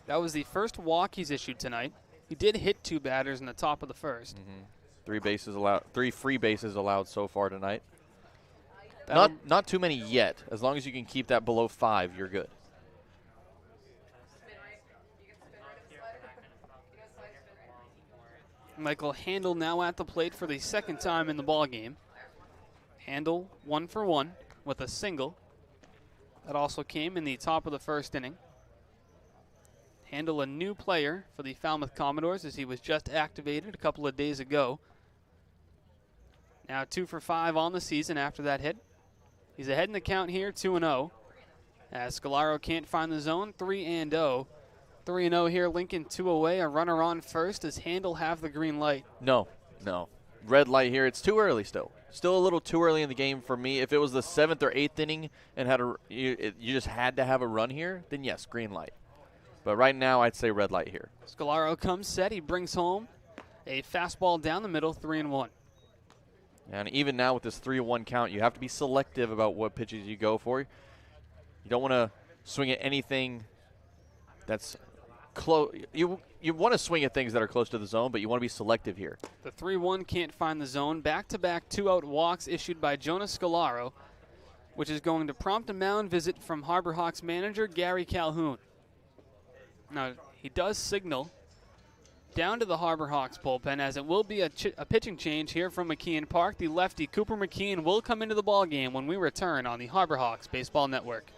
That was the first walk he's issued tonight. He did hit 2 batters in the top of the first. 3 free bases allowed so far tonight. Not too many yet. As long as you can keep that below 5, you're good. Michael Handel now at the plate for the second time in the ball game. Handel 1 for 1 with a single. That also came in the top of the first inning. Handel, a new player for the Falmouth Commodores, as he was just activated a couple of days ago. Now 2 for 5 on the season after that hit. He's ahead in the count here, 2-0. As Scalaro can't find the zone, 3-0. 3-0 here, Lincoln 2 away. A runner on first. Does Handel have the green light? No. Red light here. It's too early still. Still a little too early in the game for me. If it was the 7th or 8th inning and you just had to have a run here, then yes, green light. But right now, I'd say red light here. Scalaro comes set. He brings home a fastball down the middle, 3-1. And even now with this 3-1 count, you have to be selective about what pitches you go for. You don't want to swing at anything that's close. You want to swing at things that are close to the zone, but you want to be selective here. The 3-1 can't find the zone. Back-to-back 2-out walks issued by Jonah Scalaro, which is going to prompt a mound visit from Harborhawks manager Gary Calhoun. Now, he does signal down to the Harborhawks bullpen, as it will be a pitching change here from McKeon Park. The lefty Cooper McKeon will come into the ballgame when we return on the Harborhawks Baseball Network.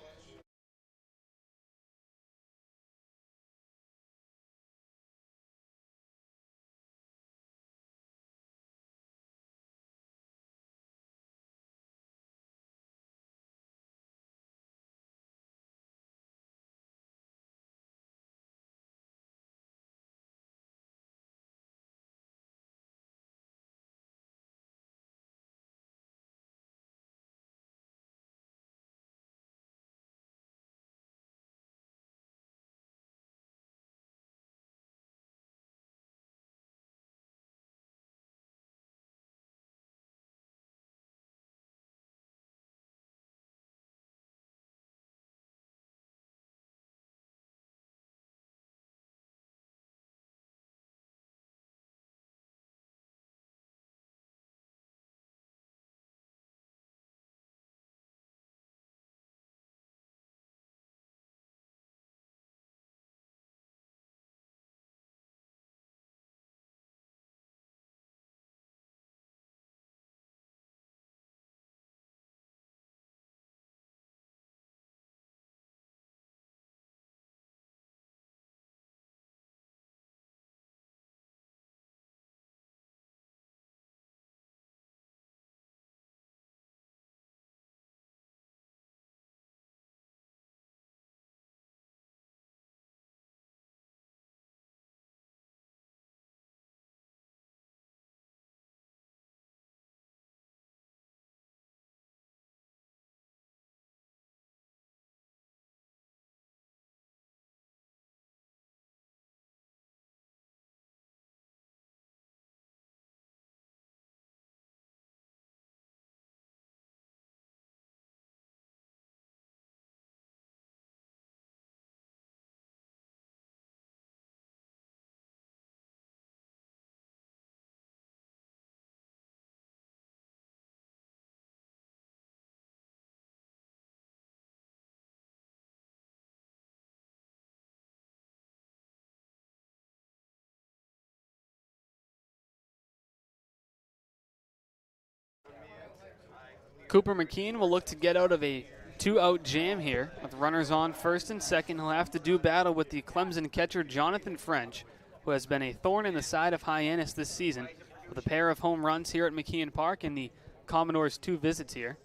Cooper McKeon will look to get out of a 2-out jam here. With runners on first and second, he'll have to do battle with the Clemson catcher Jonathan French, who has been a thorn in the side of Hyannis this season, with a pair of home runs here at McKeon Park and the Commodores' 2 visits here.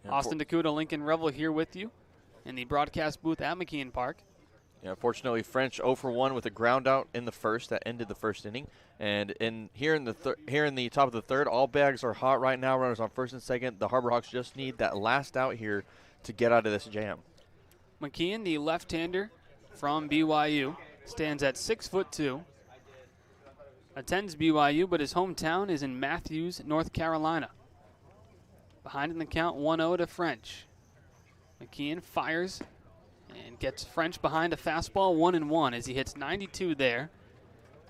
Austin DeCouta, Lincoln Revill here with you in the broadcast booth at McKeon Park. Yeah, fortunately, French 0 for 1 with a ground out in the first that ended the first inning. And here in the top of the third, all bags are hot right now. Runners on first and second. The Harbor Hawks just need that last out here to get out of this jam. McKeon, the left-hander from BYU, stands at 6'2". Attends BYU, but his hometown is in Matthews, North Carolina. Behind in the count, 1-0 to French. McKeon fires and gets French behind a fastball 1-1 as he hits 92 there.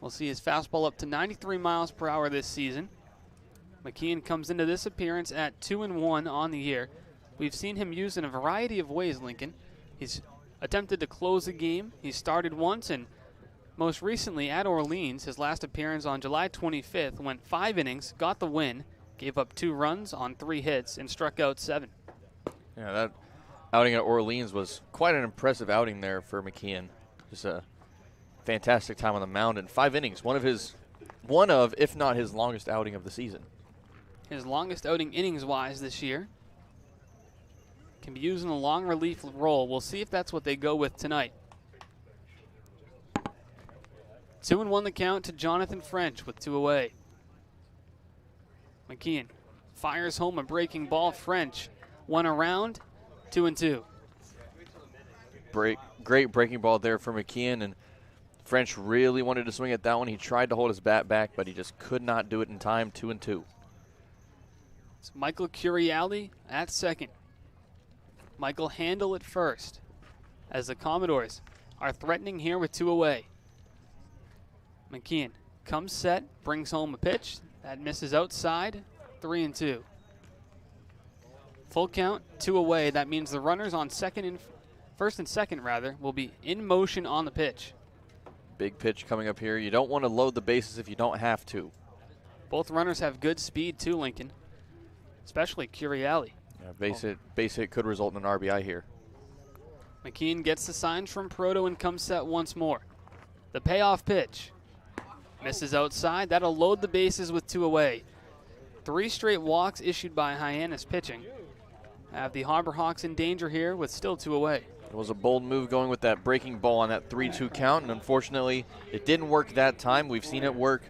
We'll see his fastball up to 93 miles per hour this season. McKeon comes into this appearance at 2-1 on the year. We've seen him used in a variety of ways, Lincoln. He's attempted to close the game. He started once, and most recently at Orleans, his last appearance on July 25th, went 5 innings, got the win, gave up 2 runs on 3 hits, and struck out 7. Yeah, that outing at Orleans was quite an impressive outing there for McKeon. Just a fantastic time on the mound in 5 innings. One of, if not his longest outing of the season. His longest outing innings-wise this year. Can be used in a long relief role. We'll see if that's what they go with tonight. 2-1 the count to Jonathan French with 2 away. McKeon fires home a breaking ball. French, 1 around, 2-2. Great breaking ball there for McKeon, and French really wanted to swing at that one. He tried to hold his bat back, but he just could not do it in time. 2-2. It's Michael Curiali at second. Michael Handel at first, as the Commodores are threatening here with 2 away. McKeon comes set, brings home a pitch. That misses outside, 3-2. Full count, 2 away. That means the runners on first and second will be in motion on the pitch. Big pitch coming up here. You don't want to load the bases if you don't have to. Both runners have good speed too, Lincoln, especially Curiali. Yeah, base hit could result in an RBI here. McKeon gets the signs from Proto and comes set once more. The payoff pitch. Misses outside. That'll load the bases with 2 away. 3 straight walks issued by Hyannis pitching. Have the Harbor Hawks in danger here with still 2 away. It was a bold move going with that breaking ball on that 3-2 count, and unfortunately, it didn't work that time. We've seen it work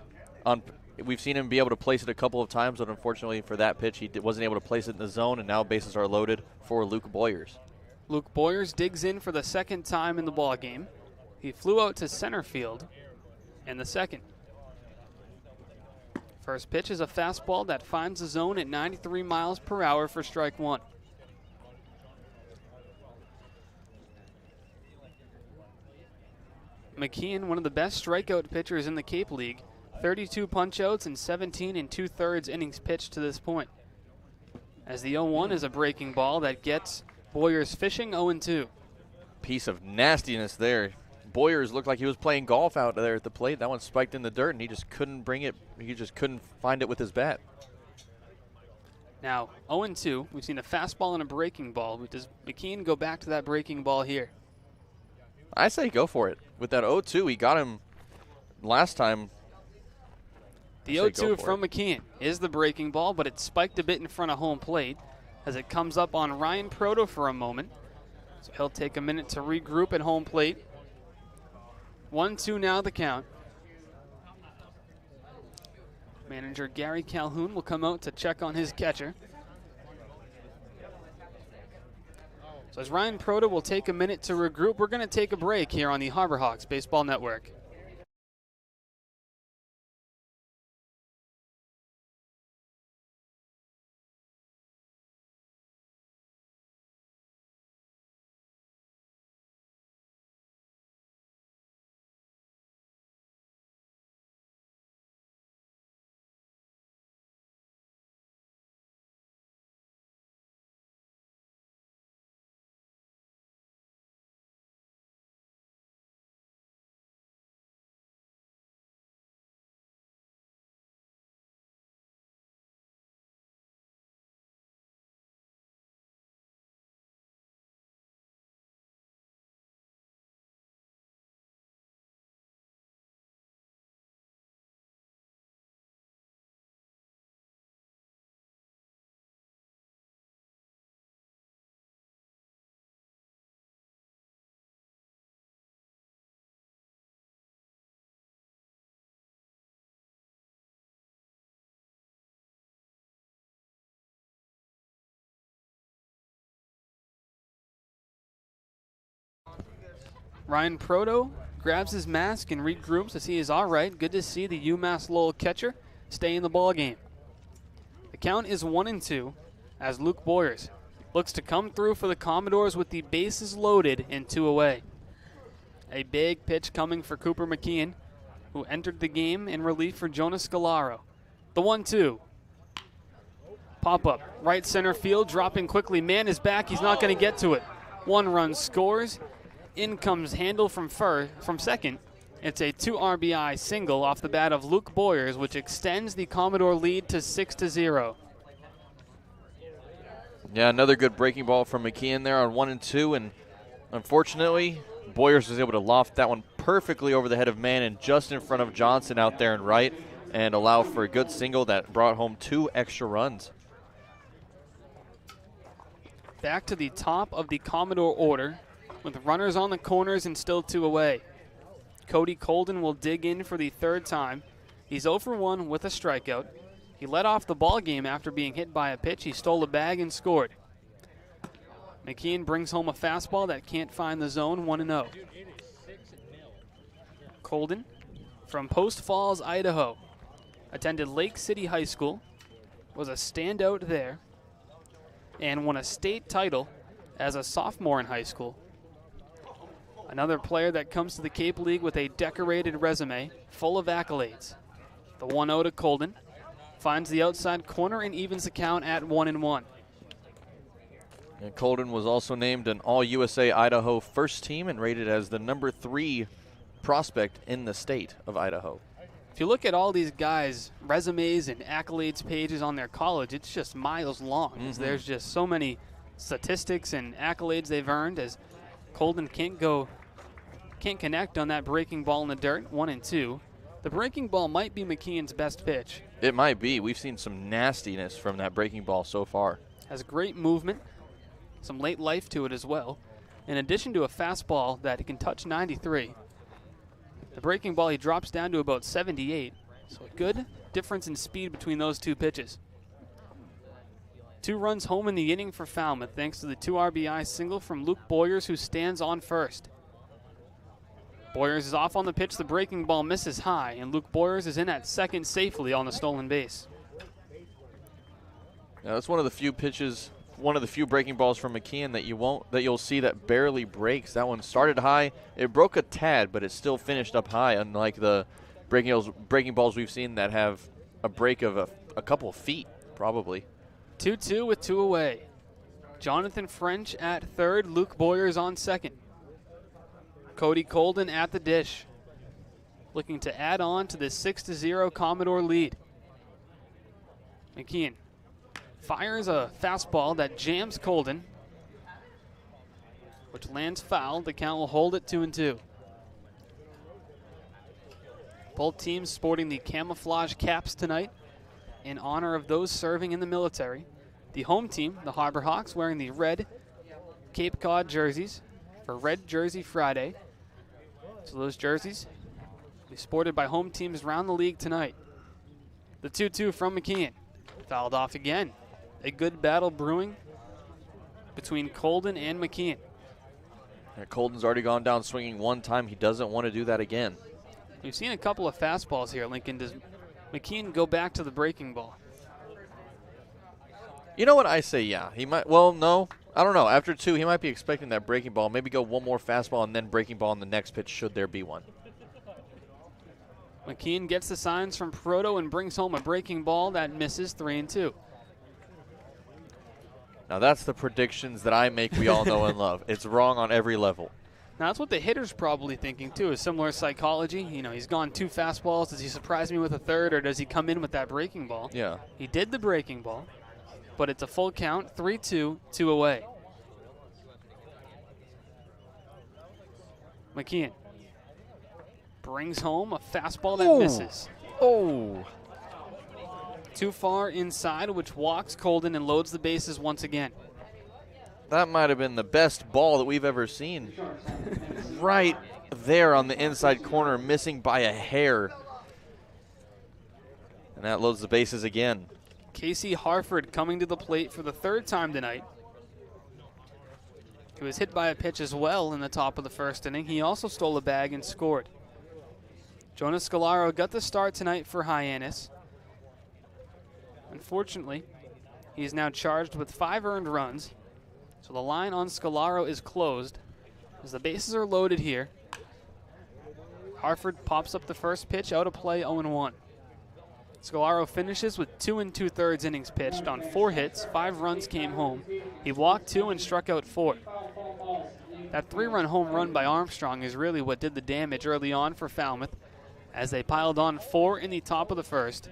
we've seen him be able to place it a couple of times, but unfortunately for that pitch, he wasn't able to place it in the zone, and now bases are loaded for Luke Boyers. Luke Boyers digs in for the 2nd time in the ballgame. He flew out to center field in the 2nd. First pitch is a fastball that finds the zone at 93 miles per hour for strike 1. McKeon, one of the best strikeout pitchers in the Cape League. 32 punchouts and 17 2/3 innings pitched to this point. As the 0-1 is a breaking ball that gets Boyers fishing. 0-2. Piece of nastiness there. Boyers looked like he was playing golf out there at the plate. That one spiked in the dirt, and he just couldn't bring it. He just couldn't find it with his bat. Now, 0-2. We've seen a fastball and a breaking ball. Does McKeon go back to that breaking ball here? I say go for it. With that 0-2, he got him last time. The 0-2 from McKeon is the breaking ball, but it spiked a bit in front of home plate as it comes up on Ryan Proto for a moment. So he'll take a minute to regroup at home plate. 1-2 now the count. Manager Gary Calhoun will come out to check on his catcher. So as Ryan Proto will take a minute to regroup, we're going to take a break here on the Harbor Hawks Baseball Network. Ryan Proto grabs his mask and regroups to see he's all right. Good to see the UMass Lowell catcher stay in the ball game. The count is 1-2 as Luke Boyers looks to come through for the Commodores with the bases loaded and 2 away. A big pitch coming for Cooper McKeon, who entered the game in relief for Jonah Scalaro. The 1-2. Pop-up, right center field, dropping quickly. Man is back, he's not going to get to it. 1 run scores. In comes Handel from second. It's a 2 RBI single off the bat of Luke Boyers, which extends the Commodore lead to 6-0. Yeah, another good breaking ball from McKeon there on 1-2, and unfortunately, Boyers was able to loft that one perfectly over the head of man and just in front of Johnson out there in right, and allow for a good single that brought home 2 extra runs. Back to the top of the Commodore order with runners on the corners and still 2 away. Cody Colden will dig in for the 3rd time. He's 0 for 1 with a strikeout. He led off the ball game after being hit by a pitch. He stole a bag and scored. McKeon brings home a fastball that can't find the zone, 1-0. Colden from Post Falls, Idaho. Attended Lake City High School, was a standout there, and won a state title as a sophomore in high school. Another player that comes to the Cape League with a decorated resume, full of accolades. The 1-0 to Colden. Finds the outside corner and evens the count at 1-1. And Colden was also named an All-USA Idaho first team and rated as the number 3 prospect in the state of Idaho. If you look at all these guys' resumes and accolades pages on their college, it's just miles long. There's just so many statistics and accolades they've earned, as Colden can't connect on that breaking ball in the dirt, 1-2. The breaking ball might be McKeon's best pitch. It might be. We've seen some nastiness from that breaking ball so far. Has great movement, some late life to it as well. In addition to a fastball that can touch 93, the breaking ball he drops down to about 78. So a good difference in speed between those 2 pitches. 2 runs home in the inning for Falmouth thanks to the 2 RBI single from Luke Boyers, who stands on first. Boyers is off on the pitch. The breaking ball misses high, and Luke Boyers is in at second safely on the stolen base. Now, that's one of the few pitches, one of the few breaking balls from McKeon that you'll see that barely breaks. That one started high. It broke a tad, but it still finished up high, unlike the breaking balls we've seen that have a break of a couple of feet, probably. 2-2 with 2 away. Jonathan French at third, Luke Boyers on second. Cody Colden at the dish, looking to add on to the 6-0 Commodore lead. McKeon fires a fastball that jams Colden, which lands foul. The count will hold it 2-2. Both teams sporting the camouflage caps tonight in honor of those serving in the military. The home team, the Harbor Hawks, wearing the red Cape Cod jerseys for Red Jersey Friday. So those jerseys will be sported by home teams around the league tonight. The 2-2 from McKeon. Fouled off again. A good battle brewing between Colden and McKeon. Yeah, Colden's already gone down swinging 1 time. He doesn't want to do that again. We've seen a couple of fastballs here, Lincoln. Does McKeon go back to the breaking ball? You know what I say? Yeah, he might. Well, no, I don't know. After 2, he might be expecting that breaking ball. Maybe go 1 more fastball and then breaking ball on the next pitch, should there be one. McKeon gets the signs from Proto and brings home a breaking ball that misses, 3-2. Now that's the predictions that I make. We all know and love. It's wrong on every level. Now that's what the hitter's probably thinking too. Is similar psychology. You know, he's gone 2 fastballs. Does he surprise me with a third, or does he come in with that breaking ball? Yeah. He did the breaking ball, but it's a full count, 3-2, 2 away. McKeon brings home a fastball that misses. Oh. Too far inside, which walks Colden and loads the bases once again. That might have been the best ball that we've ever seen. Right there on the inside corner, missing by a hair. And that loads the bases again. Casey Harford coming to the plate for the 3rd time tonight. He was hit by a pitch as well in the top of the first inning. He also stole a bag and scored. Jonas Scalaro got the start tonight for Hyannis. Unfortunately, he is now charged with 5 earned runs, so the line on Scalaro is closed as the bases are loaded here. Hartford pops up the first pitch, out of play, 0-1. Scalaro finishes with 2 2/3 innings pitched on 4 hits, 5 runs came home. He walked 2 and struck out 4. That 3-run home run by Armstrong is really what did the damage early on for Falmouth as they piled on 4 in the top of the first.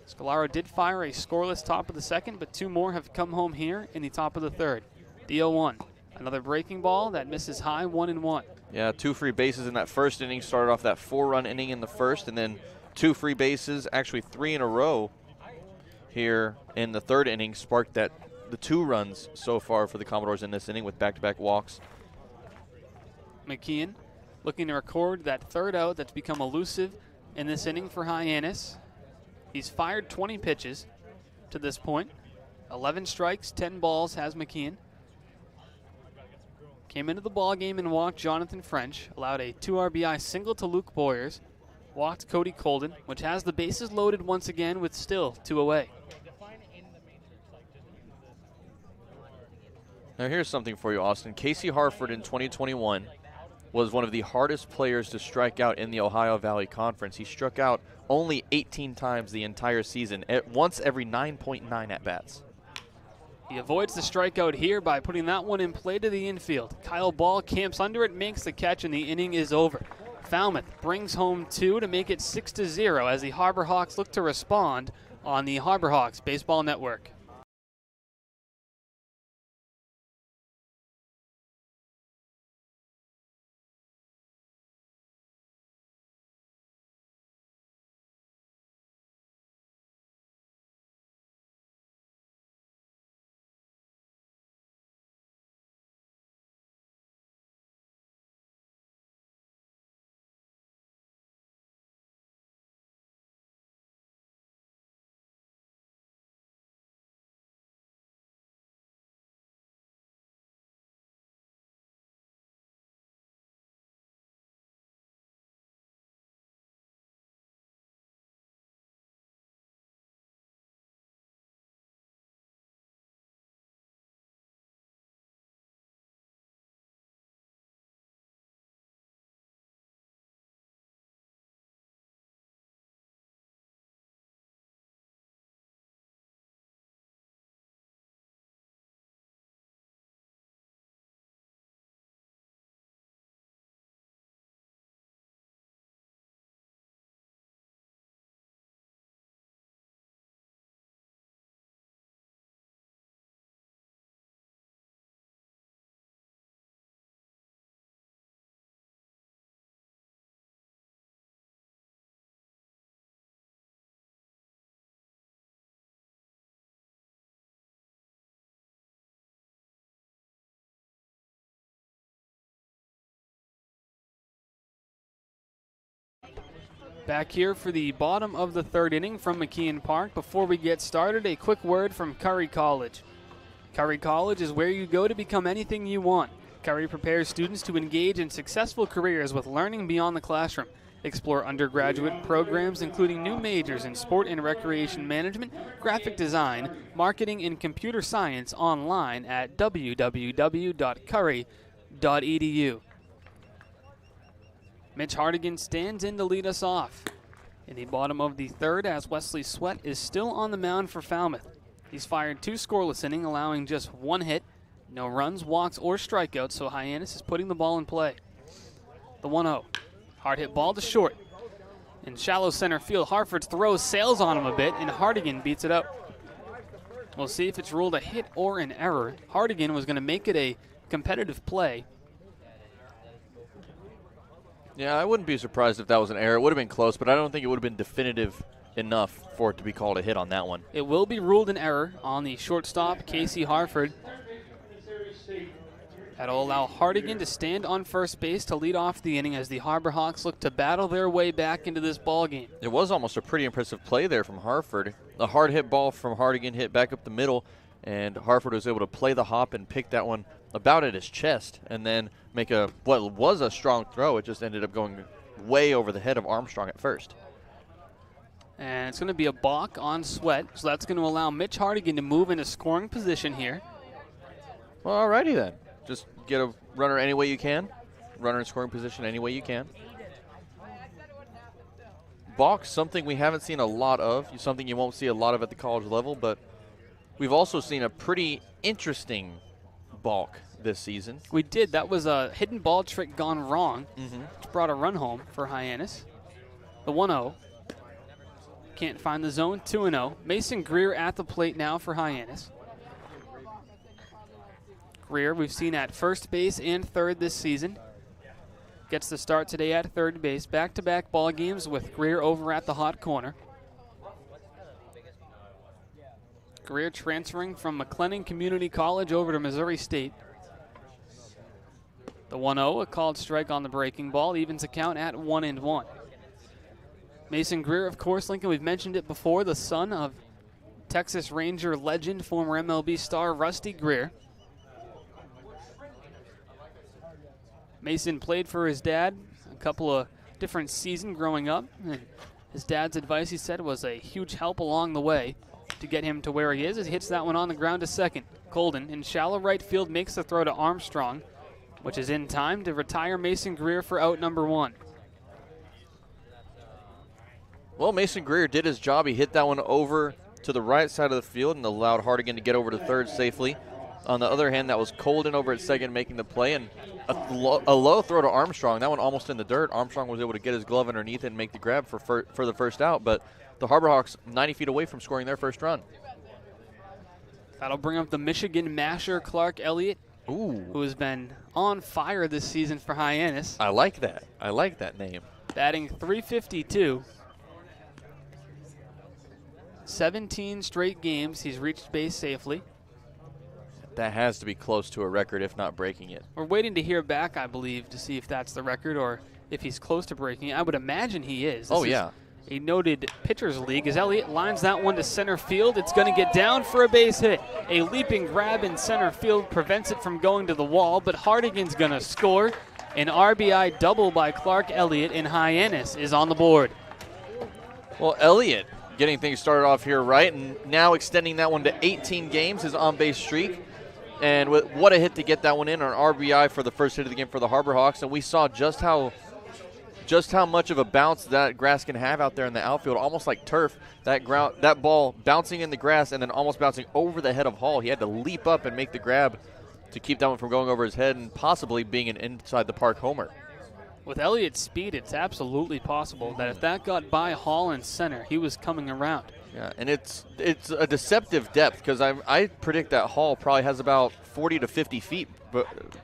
Scalaro did fire a scoreless top of the second, but 2 more have come home here in the top of the third. The 0-1. Another breaking ball that misses high, 1-1. Yeah, 2 free bases in that first inning. Started off that 4-run inning in the first, and then 2 free bases, actually 3 in a row here in the third inning, sparked the 2 runs so far for the Commodores in this inning with back-to-back walks. McKeon looking to record that third out that's become elusive in this inning for Hyannis. He's fired 20 pitches to this point. 11 strikes, 10 balls has McKeon. Came into the ball game and walked Jonathan French, allowed a 2 RBI single to Luke Boyers, walked Cody Colden, which has the bases loaded once again with still 2 away. Now here's something for you, Austin. Casey Hartford in 2021 was one of the hardest players to strike out in the Ohio Valley Conference. He struck out only 18 times the entire season, at once every 9.9 at-bats. He avoids the strikeout here by putting that one in play to the infield. Kyle Ball camps under it, makes the catch, and the inning is over. Falmouth brings home 2 to make it 6-0 as the Harbor Hawks look to respond on the Harbor Hawks Baseball Network. Back here for the bottom of the third inning from McKeon Park. Before we get started, a quick word from Curry College. Curry College is where you go to become anything you want. Curry prepares students to engage in successful careers with learning beyond the classroom. Explore undergraduate programs including new majors in sport and recreation management, graphic design, marketing, and computer science online at www.curry.edu. Mitch Hardigan stands in to lead us off in the bottom of the third as Wesley Sweat is still on the mound for Falmouth. He's fired 2 scoreless innings, allowing just 1 hit, no runs, walks, or strikeouts, so Hyannis is putting the ball in play. The 1-0. Hard hit ball to short. In shallow center field, Hartford's throw sails on him a bit, and Hardigan beats it out. We'll see if it's ruled a hit or an error. Hardigan was going to make it a competitive play. Yeah, I wouldn't be surprised if that was an error. It would have been close, but I don't think it would have been definitive enough for it to be called a hit on that one. It will be ruled an error on the shortstop, Casey Hartford. That'll allow Hardigan to stand on first base to lead off the inning as the Harbor Hawks look to battle their way back into this ball game. It was almost a pretty impressive play there from Hartford. A hard hit ball from Hardigan hit back up the middle, and Hartford was able to play the hop and pick that one about at his chest and then make what was a strong throw. It just ended up going way over the head of Armstrong at first. And it's going to be a balk on Sweat, so that's going to allow Mitch Hardigan to move into scoring position here. Well, all righty then. Just get a runner any way you can. Runner in scoring position any way you can. Balk, something we haven't seen a lot of, something you won't see a lot of at the college level, but we've also seen a pretty interesting balk this season. We did. That was a hidden ball trick gone wrong, which brought a run home for Hyannis. The 1-0. Can't find the zone, 2-0. Mason Greer at the plate now for Hyannis. Greer, we've seen at first base and third this season. Gets the start today at third base. Back-to-back ball games with Greer over at the hot corner. Greer transferring from McLennan Community College over to Missouri State. The 1-0, a called strike on the breaking ball, evens the count at 1-1. Mason Greer, of course, Lincoln, we've mentioned it before, the son of Texas Ranger legend, former MLB star Rusty Greer. Mason played for his dad a couple of different seasons growing up, and his dad's advice, he said, was a huge help along the way to get him to where he is. He hits that one on the ground to second. Colden in shallow right field makes the throw to Armstrong, which is in time to retire Mason Greer for out number 1. Well, Mason Greer did his job. He hit that one over to the right side of the field and allowed Hardigan to get over to third safely. On the other hand, that was Colden over at second making the play, and a low throw to Armstrong. That one almost in the dirt. Armstrong was able to get his glove underneath it and make the grab for the first out, but the Harbor Hawks 90 feet away from scoring their first run. That'll bring up the Michigan masher Clark Elliott, who has been on fire this season for Hyannis. I like that. I like that name. Batting .352. 17 straight games he's reached base safely. That has to be close to a record, if not breaking it. We're waiting to hear back, I believe, to see if that's the record or if he's close to breaking it. I would imagine he is. This is a noted pitchers league as Elliott lines that one to center field. It's going to get down for a base hit. A leaping grab in center field prevents it from going to the wall, but Hardigan's going to score. An RBI double by Clark Elliott, and Hyannis is on the board. Well, Elliott getting things started off here right, and now extending that one to 18 games, his on-base streak. And what a hit to get that one in, on RBI for the first hit of the game for the Harbor Hawks. And we saw just how much of a bounce that grass can have out there in the outfield, almost like turf. That ball bouncing in the grass and then almost bouncing over the head of Hall. He had to leap up and make the grab to keep that one from going over his head and possibly being an inside the park homer. With Elliott's speed, it's absolutely possible that if that got by Hall in center, he was coming around. Yeah, and it's a deceptive depth because I predict that Hall probably has about 40 to 50 feet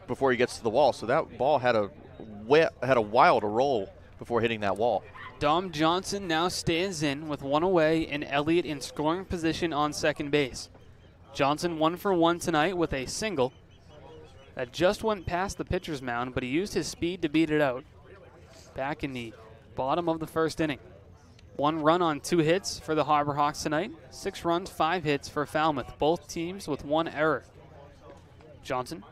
before he gets to the wall. So that ball had a while to roll before hitting that wall. Dom Johnson now stands in with one away and Elliott in scoring position on second base. Johnson 1 for 1 tonight with a single that just went past the pitcher's mound, but he used his speed to beat it out back in the bottom of the first inning. 1 run on 2 hits for the Harbor Hawks tonight. 6 runs, 5 hits for Falmouth. Both teams with 1 error. Johnson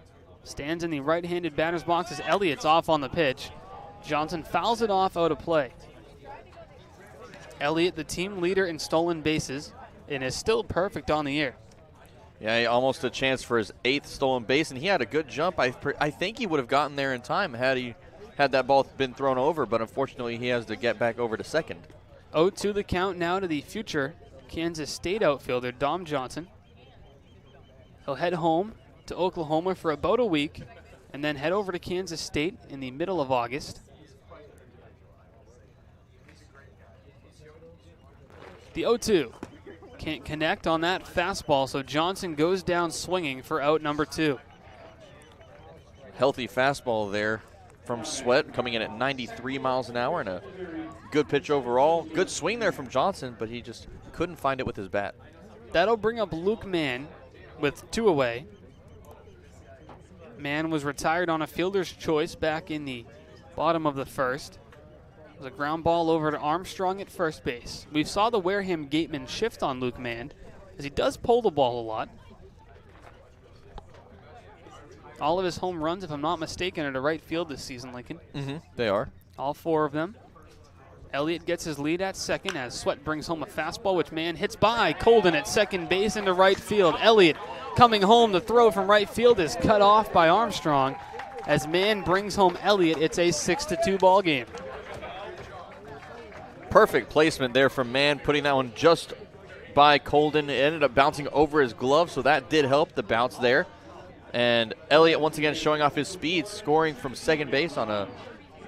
stands in the right-handed batter's box as Elliott's off on the pitch. Johnson fouls it off out of play. Elliott, the team leader in stolen bases, and is still perfect on the year. Yeah, almost a chance for his 8th stolen base, and he had a good jump. I think he would have gotten there in time had that ball been thrown over, but unfortunately he has to get back over to second. 0-2 the count now to the future Kansas State outfielder, Dom Johnson. He'll head home to Oklahoma for about a week and then head over to Kansas State in the middle of August. The 0-2 can't connect on that fastball, so Johnson goes down swinging for out number 2. Healthy fastball there from Sweat, coming in at 93 miles an hour, and a good pitch overall. Good swing there from Johnson, but he just couldn't find it with his bat. That'll bring up Luke Mann with 2 away. Mann was retired on a fielder's choice back in the bottom of the first. It was a ground ball over to Armstrong at first base. We saw the Wareham Gateman shift on Luke Mann, as he does pull the ball a lot. All of his home runs, if I'm not mistaken, are to right field this season, Lincoln. They are. All 4 of them. Elliott gets his lead at second as Sweat brings home a fastball, which Mann hits by Colden at second base into right field. Elliott coming home. The throw from right field is cut off by Armstrong. As Mann brings home Elliott, it's a 6-2 ball game. Perfect placement there from Mann, putting that one just by Colden. It ended up bouncing over his glove, so that did help the bounce there. And Elliott once again showing off his speed, scoring from second base on a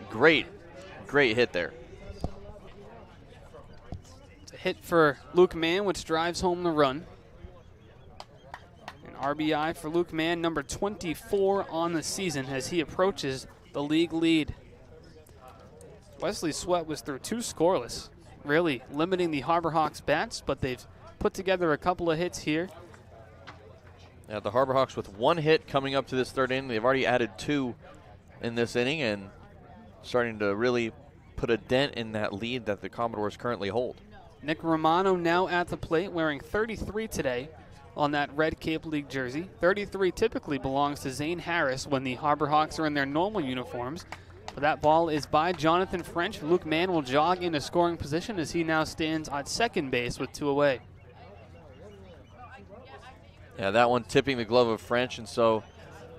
great hit there. It's a hit for Luke Mann, which drives home the run. An RBI for Luke Mann, number 24 on the season as he approaches the league lead. Wesley Sweat was through 2 scoreless, really limiting the Harbor Hawks bats, but they've put together a couple of hits here. Yeah, the Harbor Hawks with 1 hit coming up to this 3rd inning. They've already added 2 in this inning and starting to really put a dent in that lead that the Commodores currently hold. Nick Romano now at the plate, wearing 33 today on that red Cape League jersey. 33 typically belongs to Zane Harris when the Harbor Hawks are in their normal uniforms. But that ball is by Jonathan French. Luke Mann will jog into scoring position as he now stands at second base with 2 away. Yeah, that one tipping the glove of French, and so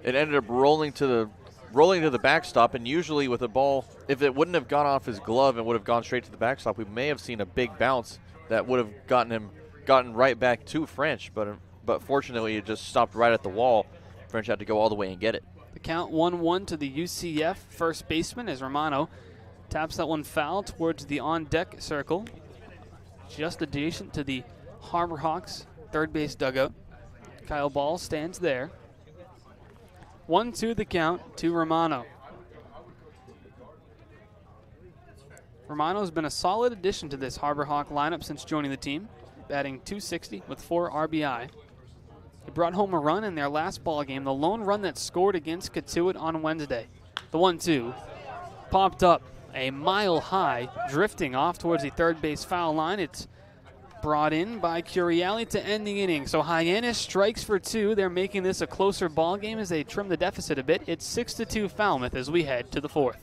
it ended up rolling to the backstop. And usually with a ball, if it wouldn't have gone off his glove and would have gone straight to the backstop, we may have seen a big bounce that would have gotten right back to French. But fortunately, it just stopped right at the wall. French had to go all the way and get it. The count 1-1 to the UCF first baseman as Romano taps that one foul towards the on-deck circle, just adjacent to the Harbor Hawks third base dugout. Kyle Ball stands there. 1-2 the count to Romano. Romano's been a solid addition to this Harbor Hawk lineup since joining the team, batting .260 with 4 RBI. He brought home a run in their last ball game, the lone run that scored against Catuit on Wednesday. The 1-2 popped up a mile high, drifting off towards the third base foul line. It's brought in by Curiali to end the inning. So Hyannis strikes for 2. They're making this a closer ball game as they trim the deficit a bit. It's 6-2 Falmouth as we head to the 4th.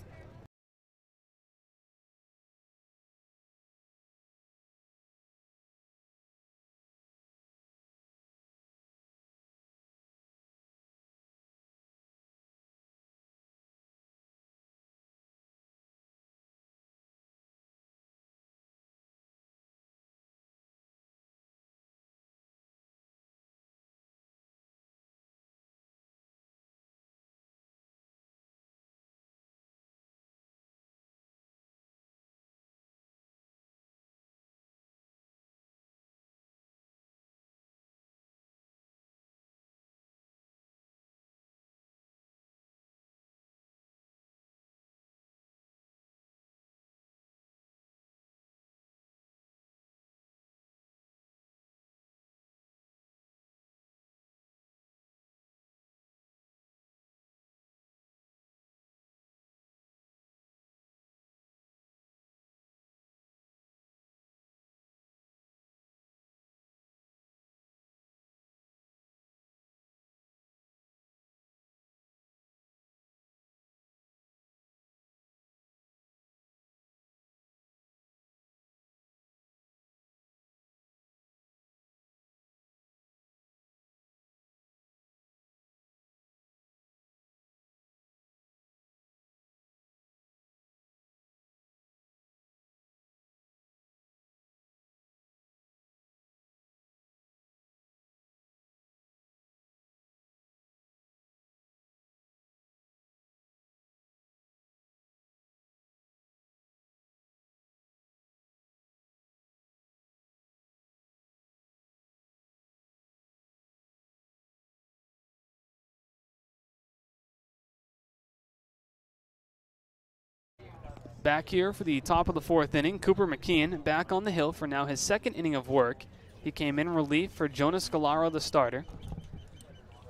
Back here for the top of the 4th inning, Cooper McKeon back on the hill for now his 2nd inning of work. He came in relief for Jonas Scalaro, the starter.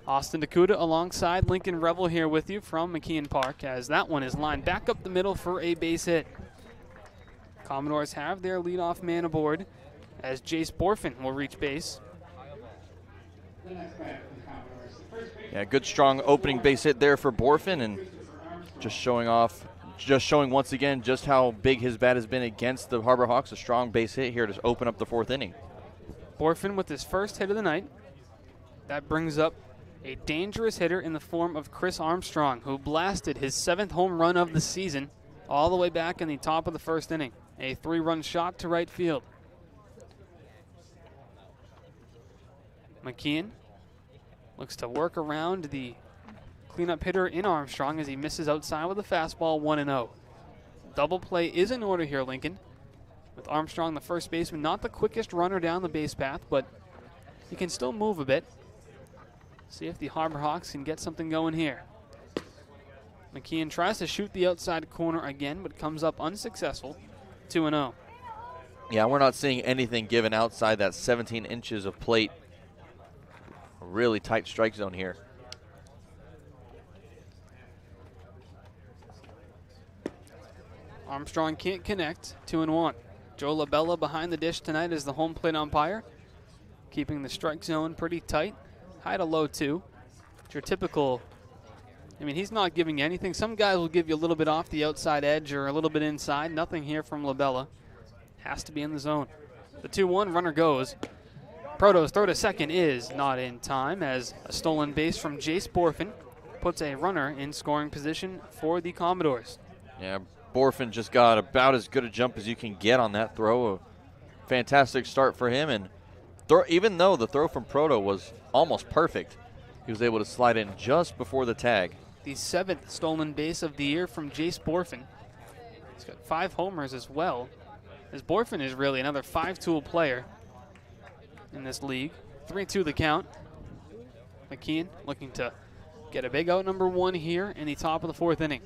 Austin DeCouta alongside Lincoln Revill here with you from McKeon Park as that one is lined back up the middle for a base hit. Commodores have their leadoff man aboard as Jace Borfin will reach base. The next batter for the Commodores, the first baseman, Yeah, good strong opening base hit there for Borfin, and just showing once again just how big his bat has been against the Harbor Hawks. A strong base hit here to open up the 4th inning. Borfin with his first hit of the night. That brings up a dangerous hitter in the form of Chris Armstrong, who blasted his 7th home run of the season all the way back in the top of the 1st inning. A 3-run shot to right field. McKeon looks to work around the cleanup hitter in Armstrong as he misses outside with a fastball, 1-0. Double play is in order here, Lincoln. With Armstrong, the first baseman, not the quickest runner down the base path, but he can still move a bit. See if the Harbor Hawks can get something going here. McKeon tries to shoot the outside corner again, but comes up unsuccessful, 2-0. Yeah, we're not seeing anything given outside that 17 inches of plate. A really tight strike zone here. Armstrong can't connect, 2-1. Joe LaBella behind the dish tonight as the home plate umpire, keeping the strike zone pretty tight. High to low 2. It's your typical, I mean, he's not giving you anything. Some guys will give you a little bit off the outside edge or a little bit inside. Nothing here from LaBella. Has to be in the zone. The 2-1 runner goes. Proto's throw to second is not in time as a stolen base from Jace Borfin puts a runner in scoring position for the Commodores. Yeah, Borfin just got about as good a jump as you can get on that throw. A fantastic start for him, and even though the throw from Proto was almost perfect, he was able to slide in just before the tag. The 7th stolen base of the year from Jace Borfin. He's got 5 homers as well, as Borfin is really another 5-tool player in this league. 3-2 the count. McKeon looking to get a big out number 1 here in the top of the 4th inning.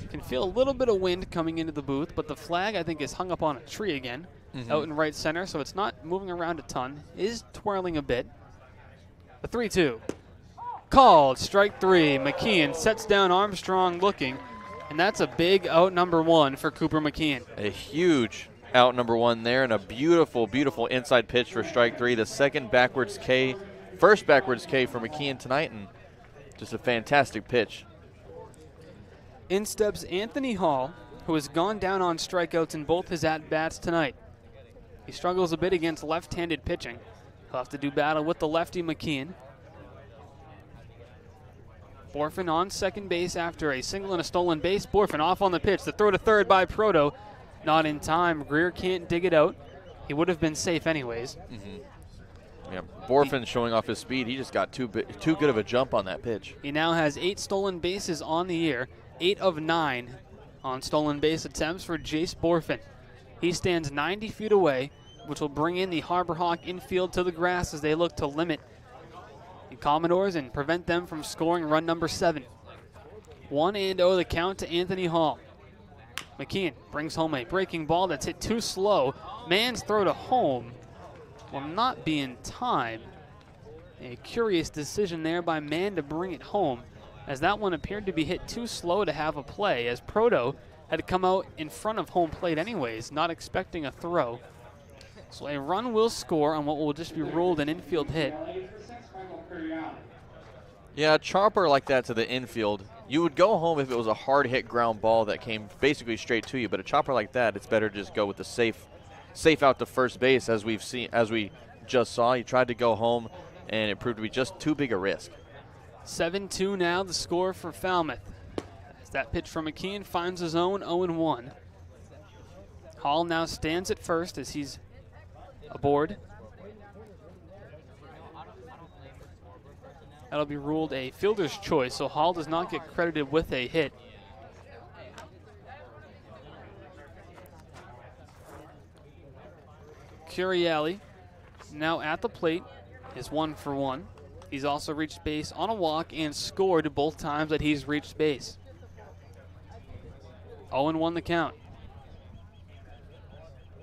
You can feel a little bit of wind coming into the booth, but the flag, I think, is hung up on a tree again, out in right center, so it's not moving around a ton. Is twirling a bit. The 3-2. Called, strike 3. McKeon sets down Armstrong looking, and that's a big out number 1 for Cooper McKeon. A huge out number 1 there, and a beautiful, beautiful inside pitch for strike 3. The first backwards K for McKeon tonight, and just a fantastic pitch. In steps Anthony Hall, who has gone down on strikeouts in both his at-bats tonight. He struggles a bit against left-handed pitching. He'll have to do battle with the lefty McKeon. Borfin on second base after a single and a stolen base. Borfin off on the pitch. The throw to third by Proto. Not in time. Greer can't dig it out. He would have been safe anyways. Yeah, Borfin showing off his speed. He just got too good of a jump on that pitch. He now has 8 stolen bases on the year. 8 of 9 on stolen base attempts for Jace Borfin. He stands 90 feet away, which will bring in the Harbor Hawk infield to the grass as they look to limit the Commodores and prevent them from scoring run number 7. 1-0 the count to Anthony Hall. McKeon brings home a breaking ball that's hit too slow. Mann's throw to home will not be in time. A curious decision there by Mann to bring it home, as that one appeared to be hit too slow to have a play, as Proto had come out in front of home plate anyways, not expecting a throw. So a run will score on what will just be ruled an infield hit. Yeah, a chopper like that to the infield, you would go home if it was a hard hit ground ball that came basically straight to you, but a chopper like that, it's better to just go with the safe out to first base, as we just saw. He tried to go home, and it proved to be just too big a risk. 7-2 now the score for Falmouth. As that pitch from McKeon finds his own 0-1. Hall now stands at first as he's aboard. That'll be ruled a fielder's choice, so Hall does not get credited with a hit. Curielli now at the plate is 1 for 1. He's also reached base on a walk and scored both times that he's reached base. 0-1 the count.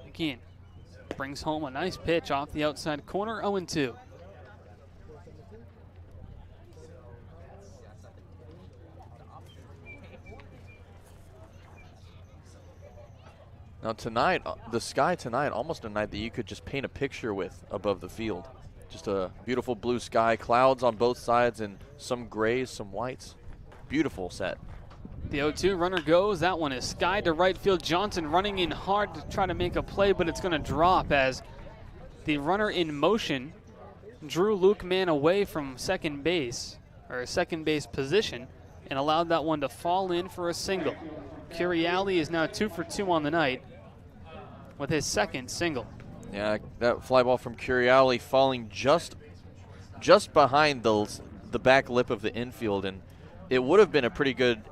McKeon brings home a nice pitch off the outside corner, 0-2. Now tonight, the sky tonight, almost a night that you could just paint a picture with above the field. Just a beautiful blue sky, clouds on both sides, and some grays, some whites. Beautiful set. The 0-2 runner goes. That one is skied to right field. Johnson running in hard to try to make a play, but it's going to drop as the runner in motion drew Luke Mann away from second base position and allowed that one to fall in for a single. Curiali is now 2 for 2 on the night with his second single. Yeah, that fly ball from Curiali falling just behind the back lip of the infield, and it would have been a pretty good,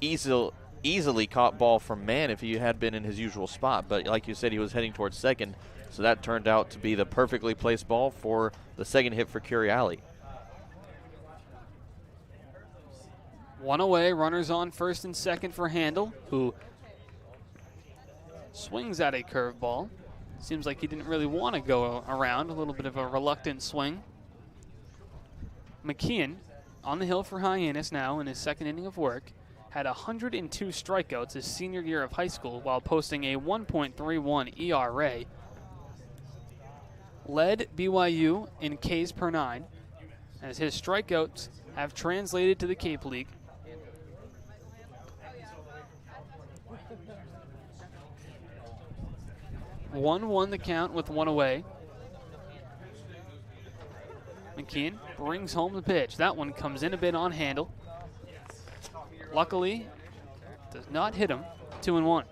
easily caught ball from Mann if he had been in his usual spot. But like you said, he was heading towards second, so that turned out to be the perfectly placed ball for the second hit for Curiali. One away, runners on first and second for Handel, who swings at a curveball. Seems like he didn't really want to go around, a little bit of a reluctant swing. McKeon on the hill for Hyannis now in his second inning of work. Had 102 strikeouts his senior year of high school while posting a 1.31 ERA. Led BYU in Ks per 9 as his strikeouts have translated to the Cape League. Won the count with one away. McKeon brings home the pitch. That one comes in a bit on Handel. Luckily, does not hit him. 2-1.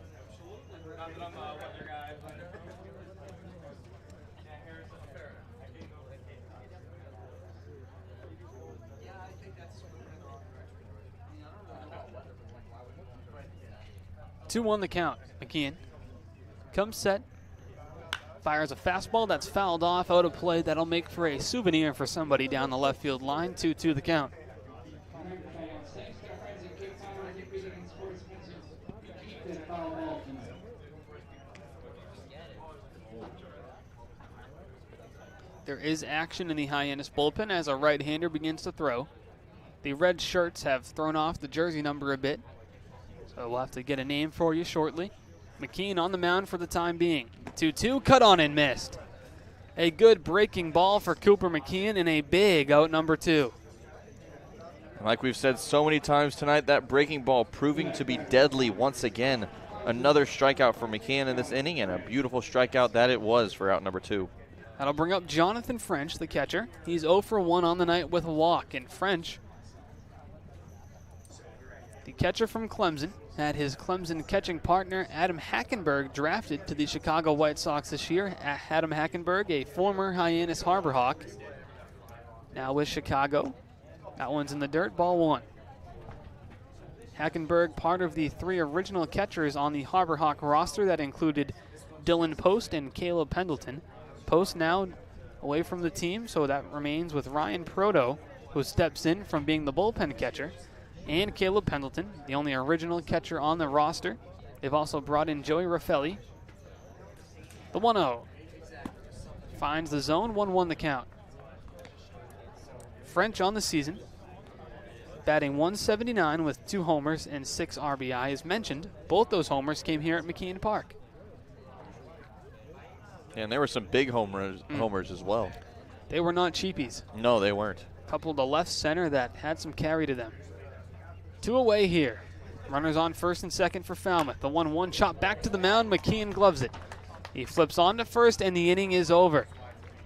The count. McKeon comes set. Fires a fastball that's fouled off out of play. That'll make for a souvenir for somebody down the left field line. 2-2 the count. There is action in the Hyannis bullpen as a right-hander begins to throw. The red shirts have thrown off the jersey number a bit, so we'll have to get a name for you shortly. McKeon on the mound for the time being. 2-2, cut on and missed. A good breaking ball for Cooper McKeon and a big out number 2. Like we've said so many times tonight, that breaking ball proving to be deadly once again. Another strikeout for McKeon in this inning, and a beautiful strikeout that it was for out number 2. That'll bring up Jonathan French, the catcher. He's 0 for 1 on the night with a walk, and French, the catcher from Clemson, had his Clemson catching partner Adam Hackenberg drafted to the Chicago White Sox this year. Adam Hackenberg, a former Hyannis Harbor Hawk, now with Chicago. That one's in the dirt, ball 1. Hackenberg, part of the 3 original catchers on the Harbor Hawk roster that included Dylan Post and Caleb Pendleton. Post now away from the team, so that remains with Ryan Proto, who steps in from being the bullpen catcher, and Caleb Pendleton, the only original catcher on the roster. They've also brought in Joey Raffelli. The 1-0 finds the zone, 1-1 the count. French on the season, batting .179 with 2 homers and 6 RBI. As mentioned, both those homers came here at McKeon Park. And there were some big homers as well. They were not cheapies. No, they weren't. Couple to left center that had some carry to them. 2 away here. Runners on first and second for Falmouth. The 1-1 chop back to the mound. McKeon gloves it. He flips on to first, and the inning is over.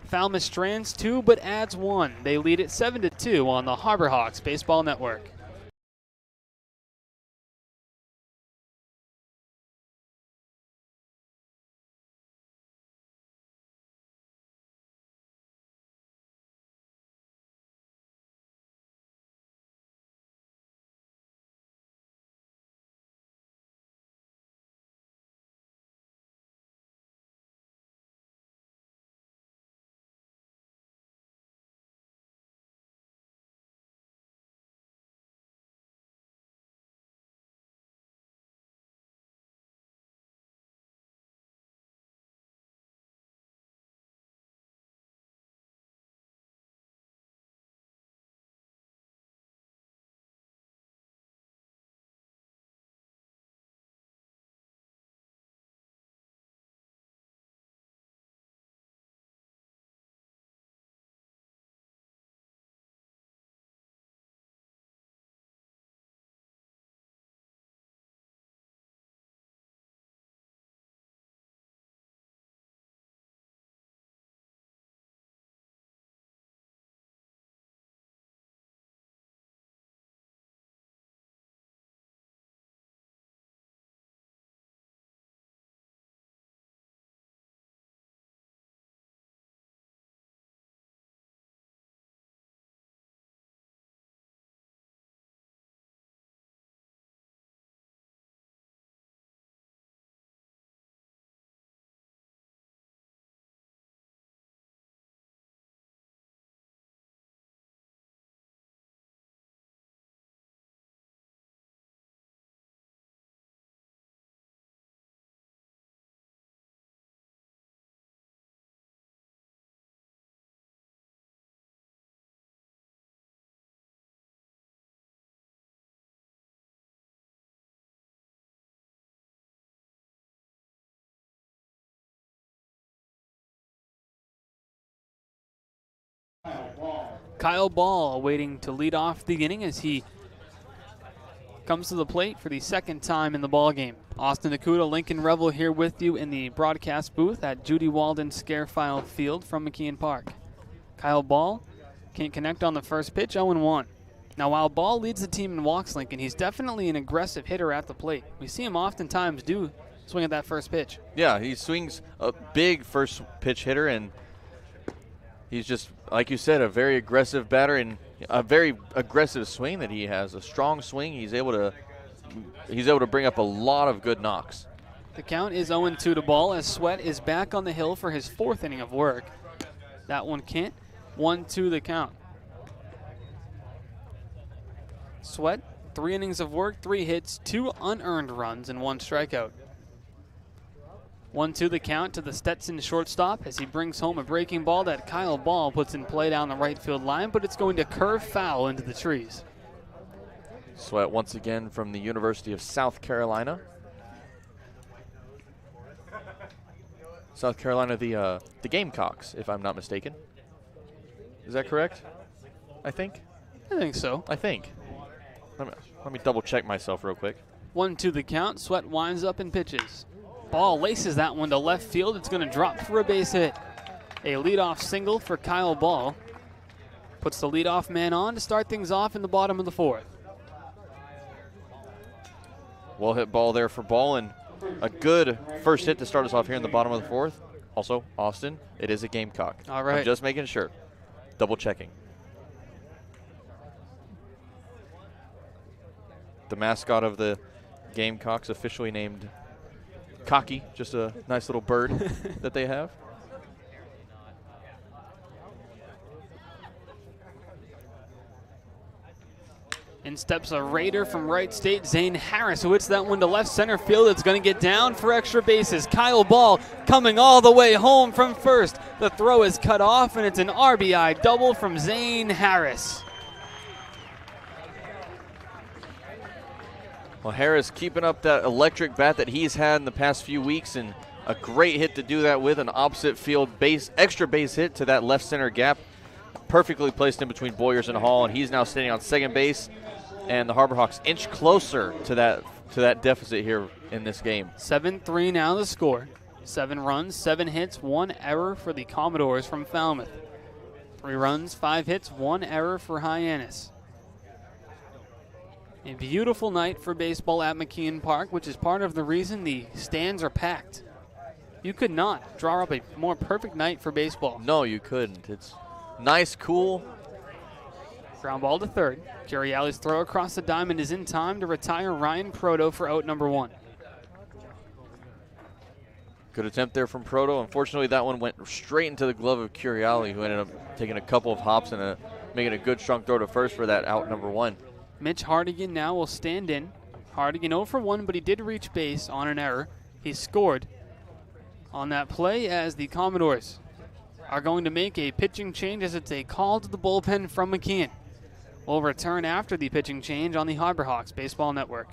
Falmouth strands 2 but adds 1. They lead it 7-2 on the Harbor Hawks Baseball Network. Kyle Ball waiting to lead off the inning as he comes to the plate for the second time in the ball game. Austin DeCouta, Lincoln Revill here with you in the broadcast booth at Judy Walden Scarafile Field from McKeon Park. Kyle Ball can't connect on the first pitch, 0-1. Now, while Ball leads the team in walks, Lincoln, he's definitely an aggressive hitter at the plate. We see him oftentimes do swing at that first pitch. Yeah, he swings a big first pitch hitter, and he's just, like you said, a very aggressive batter and a very aggressive swing that he has. A strong swing. He's able to bring up a lot of good knocks. The count is 0-2 to Ball as Sweat is back on the hill for his fourth inning of work. That one can't. 1-2 the count. Sweat, 3 innings of work, 3 hits, 2 unearned runs, and 1 strikeout. 1-2 the count to the Stetson shortstop as he brings home a breaking ball that Kyle Ball puts in play down the right field line, but it's going to curve foul into the trees. Sweat once again from the University of South Carolina. South Carolina, the Gamecocks, if I'm not mistaken. Is that correct? I think so. I think. Let me double check myself real quick. 1-2 the count. Sweat winds up and pitches. Ball laces that one to left field. It's going to drop for a base hit. A leadoff single for Kyle Ball. Puts the leadoff man on to start things off in the bottom of the fourth. Well hit ball there for Ball, and a good first hit to start us off here in the bottom of the fourth. Also, Austin, it is a Gamecock. All right. I'm just making sure. Double checking. The mascot of the Gamecocks officially named Cocky, just a nice little bird that they have. In steps a Raider from Wright State, Zane Harris, who hits that one to left center field. It's going to get down for extra bases. Kyle Ball coming all the way home from first. The throw is cut off, and it's an RBI double from Zane Harris. Well, Harris keeping up that electric bat that he's had in the past few weeks, and a great hit to do that with, an opposite field extra base hit to that left center gap. Perfectly placed in between Boyers and Hall, and he's now standing on second base, and the Harbor Hawks inch closer to that deficit here in this game. 7-3 now the score. 7 runs, 7 hits, 1 error for the Commodores from Falmouth. 3 runs, 5 hits, 1 error for Hyannis. A beautiful night for baseball at McKeon Park, which is part of the reason the stands are packed. You could not draw up a more perfect night for baseball. No, you couldn't. It's nice, cool. Ground ball to third. Curiali's throw across the diamond is in time to retire Ryan Proto for out number 1. Good attempt there from Proto. Unfortunately, that one went straight into the glove of Curiali, who ended up taking a couple of hops and making a good strong throw to first for that out number 1. Mitch Hardigan now will stand in. Hardigan 0 for 1, but he did reach base on an error. He scored on that play as the Commodores are going to make a pitching change as it's a call to the bullpen from McKeon. We'll return after the pitching change on the Harbor Hawks Baseball Network.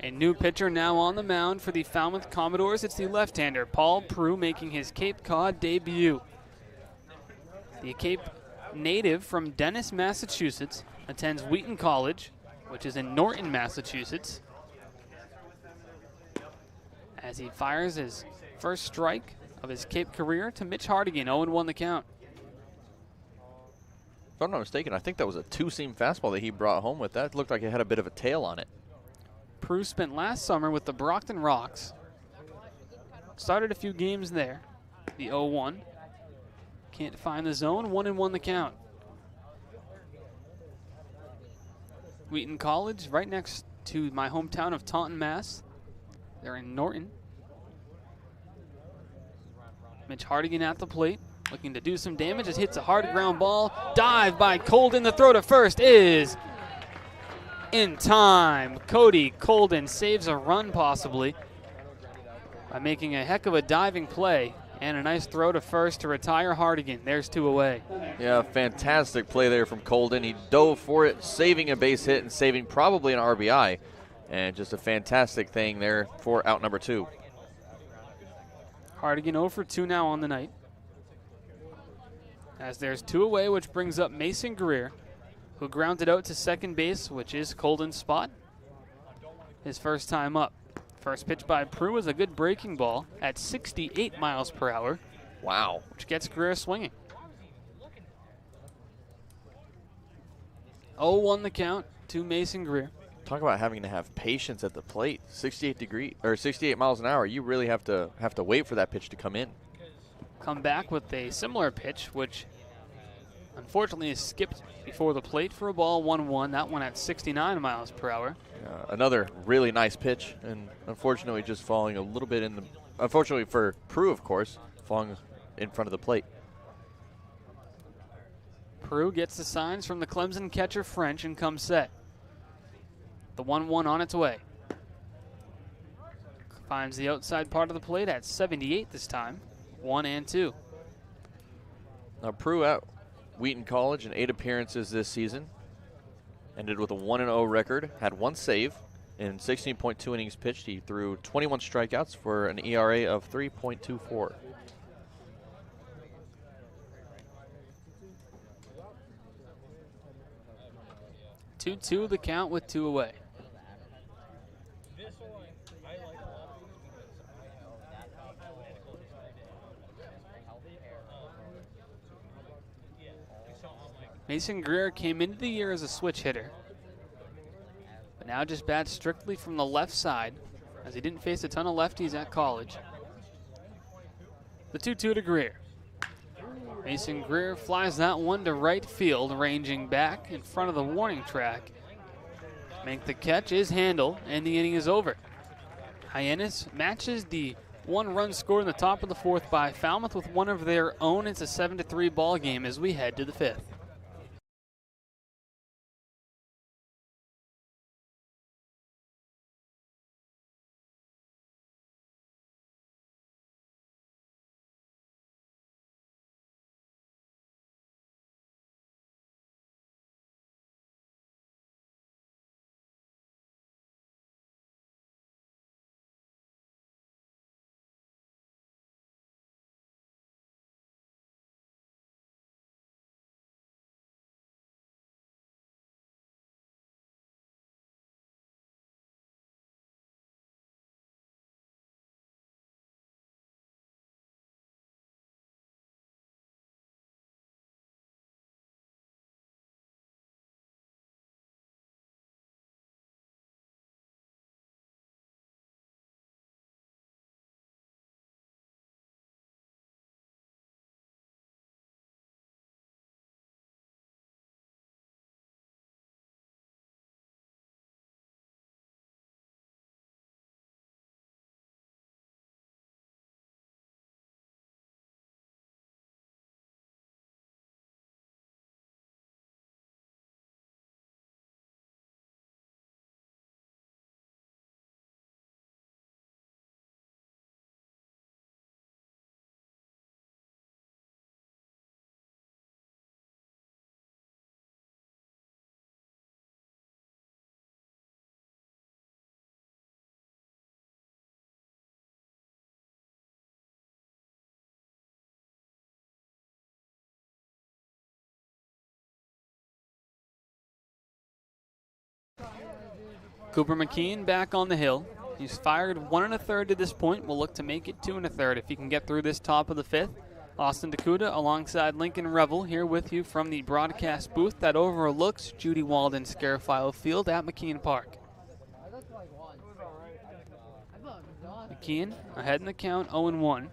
A new pitcher now on the mound for the Falmouth Commodores. It's the left-hander, Paul Prue, making his Cape Cod debut. The Cape native from Dennis, Massachusetts, attends Wheaton College, which is in Norton, Massachusetts, as he fires his first strike of his Cape career to Mitch Hardigan. 0-1 the count. If I'm not mistaken, I think that was a two-seam fastball that he brought home with. That looked like it had a bit of a tail on it. Prue spent last summer with the Brockton Rocks. Started a few games there. The 0-1. Can't find the zone. 1-1 the count. Wheaton College, right next to my hometown of Taunton, Mass. They're in Norton. Mitch Hardigan at the plate, looking to do some damage. Just hits a hard ground ball. Dive by Colden. The throw to first is in time. Cody Colden saves a run possibly by making a heck of a diving play and a nice throw to first to retire Hardigan. There's 2 away. Yeah, fantastic play there from Colden. He dove for it, saving a base hit and saving probably an RBI. And just a fantastic thing there for out number 2. Hardigan 0 for 2 now on the night. As there's 2 away, which brings up Mason Greer, who grounded out to second base, which is Colden's spot. His first time up. First pitch by Prue is a good breaking ball at 68 miles per hour. Wow. Which gets Greer swinging. 0-1 the count to Mason Greer. Talk about having to have patience at the plate. 68 miles an hour. You really have to wait for that pitch to come in. Come back with a similar pitch, which unfortunately is skipped before the plate for a ball. 1-1. That one at 69 miles per hour. Another really nice pitch, and unfortunately just falling a little bit in the. Unfortunately for Prue, of course, falling in front of the plate. Prue gets the signs from the Clemson catcher French and comes set. The 1-1 on its way. Finds the outside part of the plate at 78 this time. 1-2. Now Prue at Wheaton College in 8 appearances this season. Ended with a 1-0 record. Had 1 save in 16.2 innings pitched. He threw 21 strikeouts for an ERA of 3.24. Two the count with 2 away. Mason Greer came into the year as a switch hitter, but now just bats strictly from the left side, as he didn't face a ton of lefties at college. The 2-2 to Greer. Mason Greer flies that one to right field, ranging back in front of the warning track. Make the catch is Handel, and the inning is over. Hyannis matches the 1-run score in the top of the 4th by Falmouth with one of their own. It's a 7-3 ball game as we head to the 5th. Cooper McKeon back on the hill. He's fired 1 1/3 to this point. We'll look to make it 2 1/3 if he can get through this top of the 5th. Austin DeCouta alongside Lincoln Revill here with you from the broadcast booth that overlooks Judy Walden Scarafile Field at McKeon Park. McKeon ahead in the count, 0-1.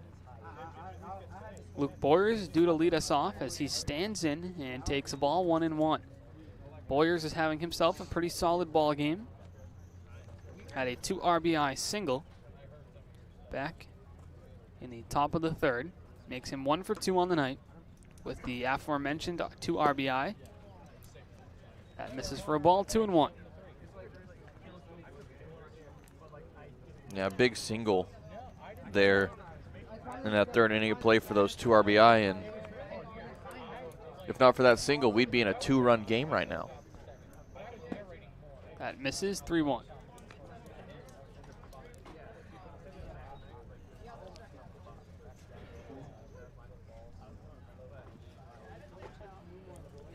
Luke Boyers is due to lead us off as he stands in and takes a ball 1-1. Boyers is having himself a pretty solid ball game. Had a 2 RBI single back in the top of the 3rd. Makes him 1 for 2 on the night with the aforementioned 2 RBI. That misses for a ball, 2-1. Yeah, big single there in that 3rd inning of play for those 2 RBI, and if not for that single, we'd be in a 2-run game right now. That misses, 3-1.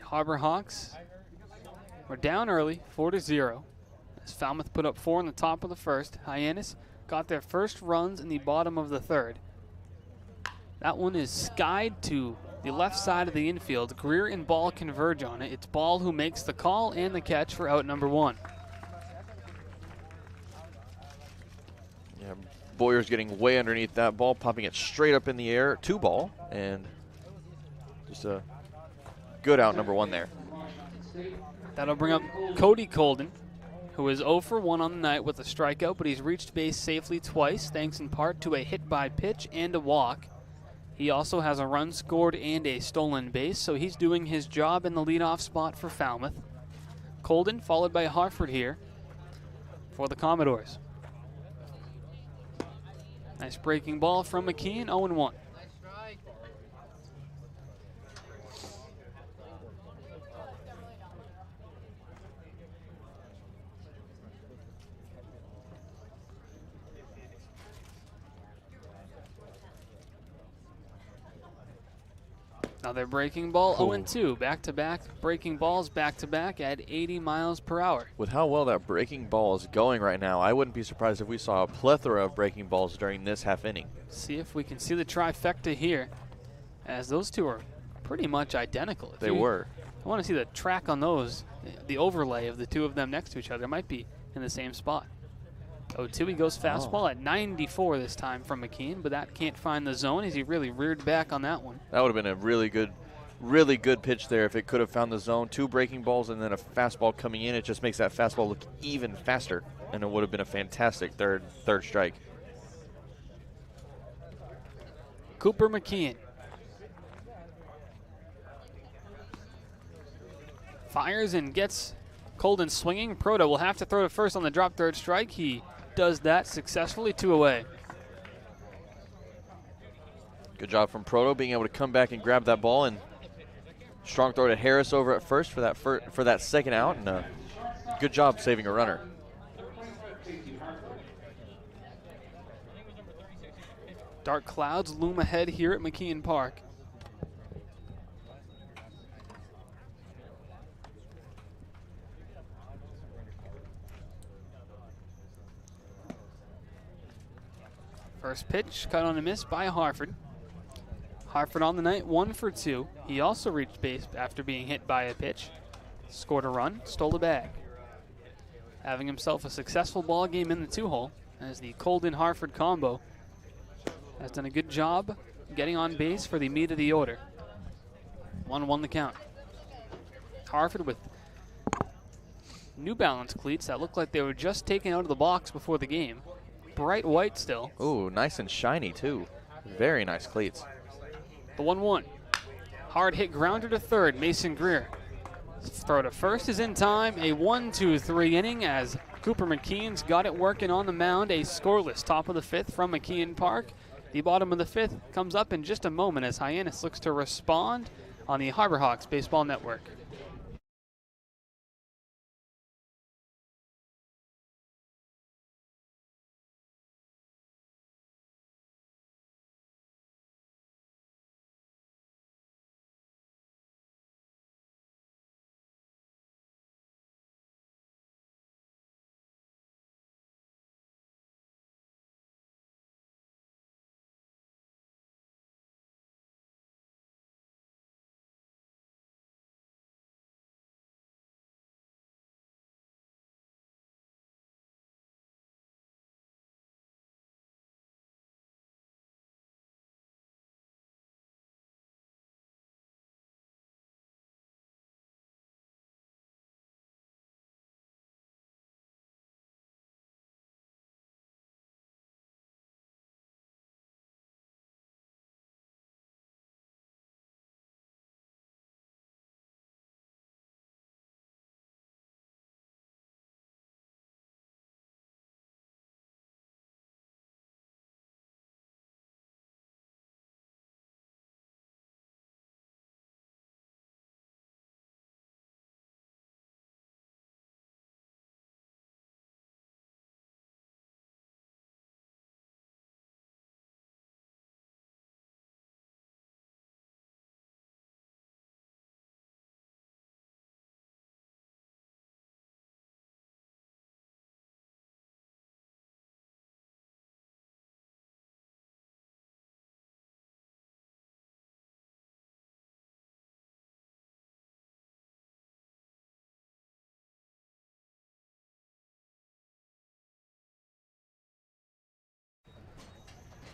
Harbor Hawks were down early, 4-0. As Falmouth put up 4 in the top of the 1st. Hyannis got their first runs in the bottom of the 3rd. That one is skied to the left side of the infield. Greer and Ball converge on it. It's Ball who makes the call and the catch for out number 1. Yeah, Boyer's getting way underneath that ball, popping it straight up in the air, 2 ball, and just a good out number 1 there. That'll bring up Cody Colden, who is 0 for 1 on the night with a strikeout, but he's reached base safely twice, thanks in part to a hit by pitch and a walk. He also has a run scored and a stolen base, so he's doing his job in the leadoff spot for Falmouth. Colden followed by Harford here for the Commodores. Nice breaking ball from McKeon, 0-1. Another breaking ball, 0-2. Back-to-back breaking balls, back-to-back at 80 miles per hour. With how well that breaking ball is going right now, I wouldn't be surprised if we saw a plethora of breaking balls during this half inning. See if we can see the trifecta here, as those two are pretty much identical. They were. I want to see the track on those, the overlay of the two of them next to each other. Might be in the same spot. 0-2, he goes fastball at 94 this time from McKeon, but that can't find the zone as he really reared back on that one. That would have been a really good pitch there if it could have found the zone. 2 breaking balls and then a fastball coming in. It just makes that fastball look even faster, and it would have been a fantastic third strike. Cooper McKeon fires and gets Colden swinging. Proto will have to throw to first on the drop 3rd strike. He does that successfully, 2 away. Good job from Proto being able to come back and grab that ball, and strong throw to Harris over at first for that second out, and good job saving a runner. Dark clouds loom ahead here at McKeon Park. First pitch, cut on a miss by Harford. Harford on the night, 1 for 2. He also reached base after being hit by a pitch. Scored a run, stole a bag. Having himself a successful ball game in the 2-hole, as the Colden-Harford combo has done a good job getting on base for the meat of the order. 1-1 the count. Harford with New Balance cleats that look like they were just taken out of the box before the game. Bright white still. Ooh, nice and shiny too. Very nice cleats. The 1-1. Hard hit grounder to 3rd, Mason Greer. Throw to first is in time. A 1-2-3 inning as Cooper McKeon's got it working on the mound. A scoreless top of the 5th from McKeon Park. The bottom of the 5th comes up in just a moment as Hyannis looks to respond on the Harbor Hawks Baseball Network.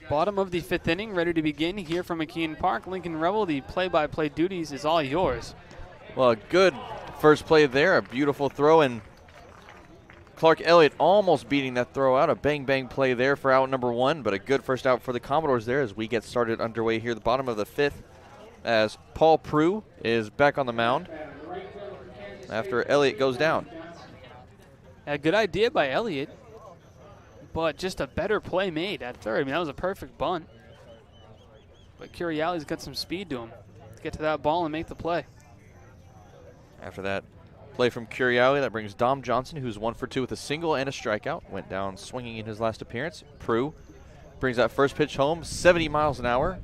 Bottom of the 5th inning, ready to begin here from McKeon Park. Lincoln Revill, the play-by-play duties is all yours. Well, a good first play there, a beautiful throw, and Clark Elliott almost beating that throw out. A bang-bang play there for out number 1, but a good first out for the Commodores there as we get started underway here at the bottom of the 5th as Paul Prue is back on the mound after Elliott goes down. A good idea by Elliott, but just a better play made at third. I mean, that was a perfect bunt. But Curiali's got some speed to him to get to that ball and make the play. After that play from Curiali, that brings Dom Johnson, who's 1 for 2 with a single and a strikeout. Went down swinging in his last appearance. Prue brings that first pitch home, 70 miles an hour.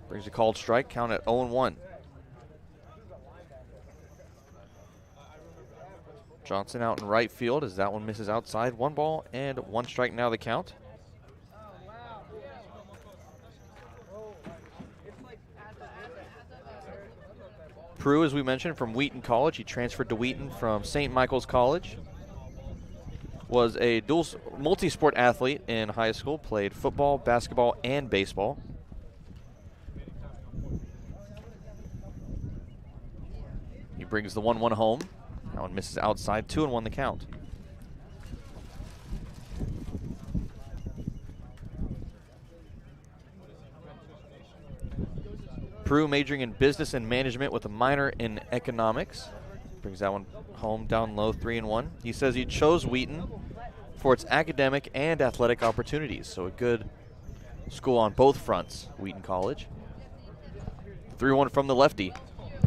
Brings a called strike, count at 0-1. Johnson out in right field as that one misses outside. 1 ball and 1 strike now the count. Prue, as we mentioned, from Wheaton College. He transferred to Wheaton from St. Michael's College. Was a dual multi-sport athlete in high school. Played football, basketball, and baseball. He brings the 1-1 home. That one misses outside. 2-1 the count. Prue majoring in business and management with a minor in economics. Brings that one home down low, 3-1. He says he chose Wheaton for its academic and athletic opportunities. So a good school on both fronts, Wheaton College. 3-1 from the lefty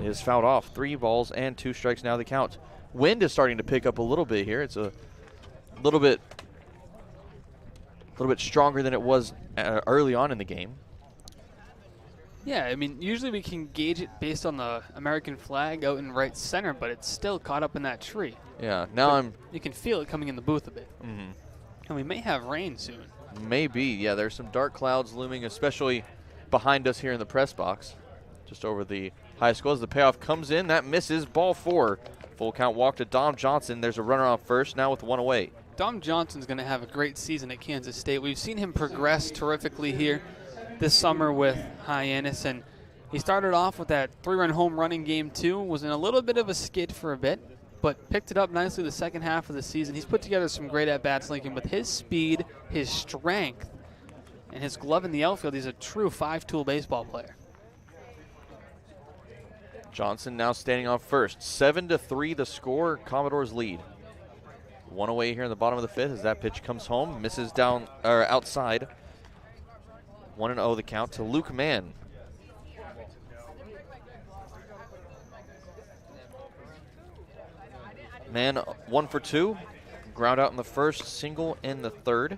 is fouled off. 3 balls and 2 strikes now the count. Wind is starting to pick up a little bit here. It's a little bit stronger than it was early on in the game. Yeah, I mean, usually we can gauge it based on the American flag out in right center, but it's still caught up in that tree. Yeah, now you can feel it coming in the booth a bit. Mm-hmm. And we may have rain soon. Maybe, yeah. There's some dark clouds looming, especially behind us here in the press box, just over the high school. As the payoff comes in, that misses. Ball 4. Full count walk to Dom Johnson. There's a runner on first, now with 1 away. Dom Johnson's going to have a great season at Kansas State. We've seen him progress terrifically here this summer with Hyannis, and he started off with that 3-run home run in game 2, was in a little bit of a skid for a bit, but picked it up nicely the second half of the season. He's put together some great at-bats, Lincoln, with his speed, his strength, and his glove in the outfield. He's a true 5-tool baseball player. Johnson now standing on first. 7-3 the score, Commodores lead. 1 away here in the bottom of the 5th as that pitch comes home, misses down or outside. 1-0 the count to Luke Mann. Mann 1 for 2. Ground out in the first, single in the third.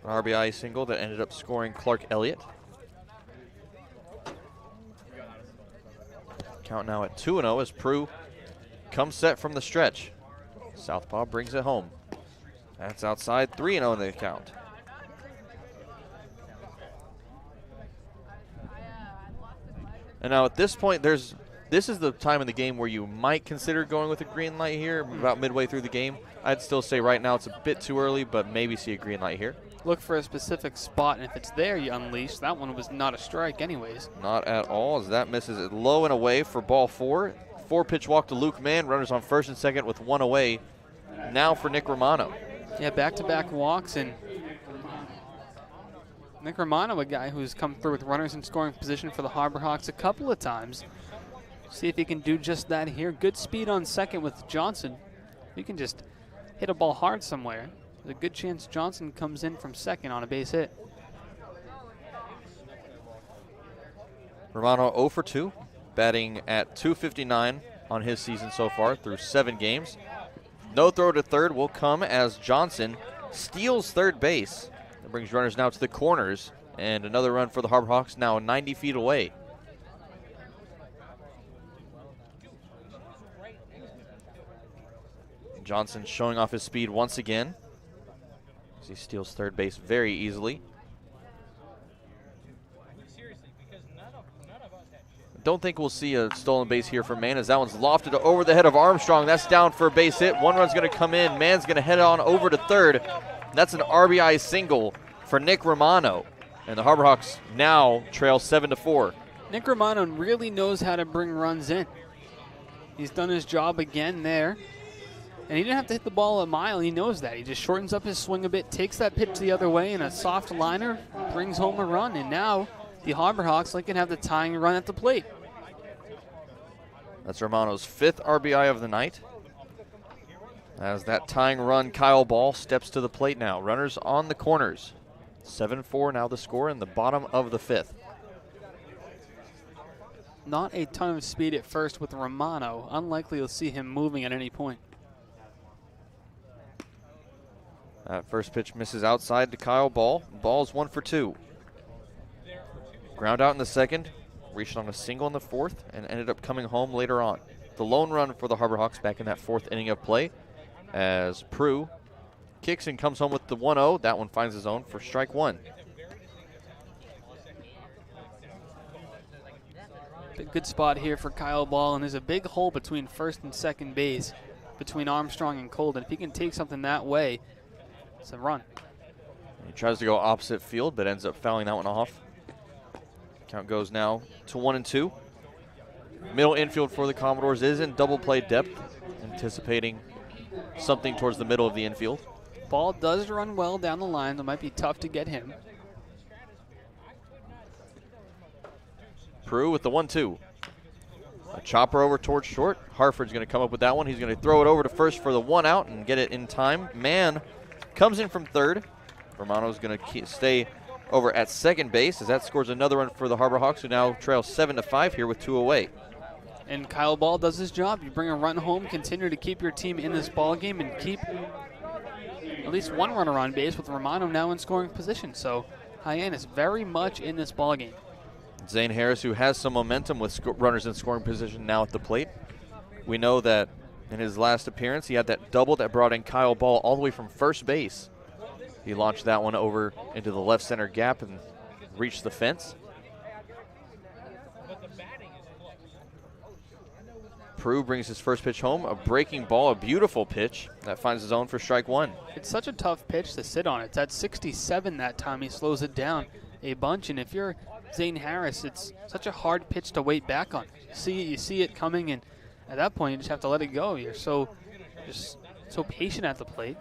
An RBI single that ended up scoring Clark Elliott. Count now at 2-0 as Prue comes set from the stretch. Southpaw brings it home. That's outside, 3-0 in the count. And now at this point, this is the time in the game where you might consider going with a green light here, about midway through the game. I'd still say right now it's a bit too early, but maybe see a green light here. Look for a specific spot, and if it's there, you unleash. That one was not a strike anyways. Not at all, as that misses it low and away for ball 4. 4-pitch walk to Luke Mann. Runners on first and second with 1 away. Now for Nick Romano. Yeah, back-to-back walks, and Nick Romano, a guy who's come through with runners in scoring position for the Harbor Hawks a couple of times. See if he can do just that here. Good speed on second with Johnson. He can just hit a ball hard somewhere. There's a good chance Johnson comes in from second on a base hit. Romano 0 for 2, batting at .259 on his season so far through 7 games. No throw to third will come as Johnson steals third base. That brings runners now to the corners, and another run for the Harbor Hawks now 90 feet away. Johnson showing off his speed once again as he steals third base very easily. don't think we'll see a stolen base here for Mann as that one's lofted over the head of Armstrong. That's down for a base hit. One run's going to come in. Mann's going to head on over to third. That's an RBI single for Nick Romano. And the Harborhawks now trail 7-4. Nick Romano really knows how to bring runs in. He's done his job again there. And he didn't have to hit the ball a mile. He knows that. He just shortens up his swing a bit, takes that pitch the other way, and a soft liner brings home a run. And now the Harborhawks can have the tying run at the plate. That's Romano's 5th RBI of the night. As that tying run, Kyle Ball steps to the plate now. Runners on the corners. 7-4 now the score in the bottom of the 5th. Not a ton of speed at first with Romano. Unlikely you'll see him moving at any point. That first pitch misses outside to Kyle Ball. Ball's 1 for 2. Ground out in the second, reached on a single in the 4th, and ended up coming home later on. The lone run for the Harborhawks back in that 4th inning of play as Prue kicks and comes home with the 1-0. That one finds his own for strike 1. Good spot here for Kyle Ball, and there's a big hole between first and second base between Armstrong and Colden. If he can take something that way, it's a run. He tries to go opposite field, but ends up fouling that one off. Count goes now to 1-2. Middle infield for the Commodores is in double play depth, anticipating something towards the middle of the infield. Ball does run well down the line. It might be tough to get him. Prue with the 1-2. A chopper over towards short. Hartford's going to come up with that one. He's going to throw it over to first for the 1 out and get it in time. Mann comes in from third. Romano's going to stay over at second base as that scores another run for the Harborhawks, who now trail 7-5 here with 2 away. And Kyle Ball does his job. You bring a run home, continue to keep your team in this ball game, and keep at least one runner on base with Romano now in scoring position. So Hyannis very much in this ball game. Zane Harris, who has some momentum with runners in scoring position now at the plate. We know that in his last appearance, he had that double that brought in Kyle Ball all the way from first base. He launched that one over into the left center gap and reached the fence. Prue brings his first pitch home, a breaking ball, a beautiful pitch that finds his own for strike 1. It's such a tough pitch to sit on. It's at 67 that time. He slows it down a bunch, and if you're Zane Harris, it's such a hard pitch to wait back on. You see it coming, and at that point, you just have to let it go. You're so patient at the plate.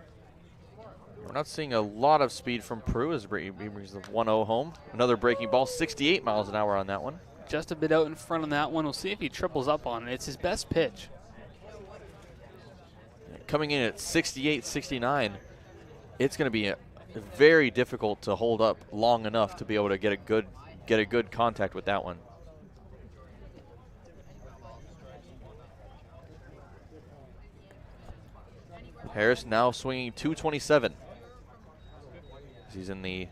We're not seeing a lot of speed from Prue as he brings the 1-0 home. Another breaking ball, 68 miles an hour on that one. Just a bit out in front on that one. We'll see if he triples up on it. It's his best pitch. Coming in at 68, 69, it's going to be very difficult to hold up long enough to be able to get a good contact with that one. Harris now swinging 227. He's in the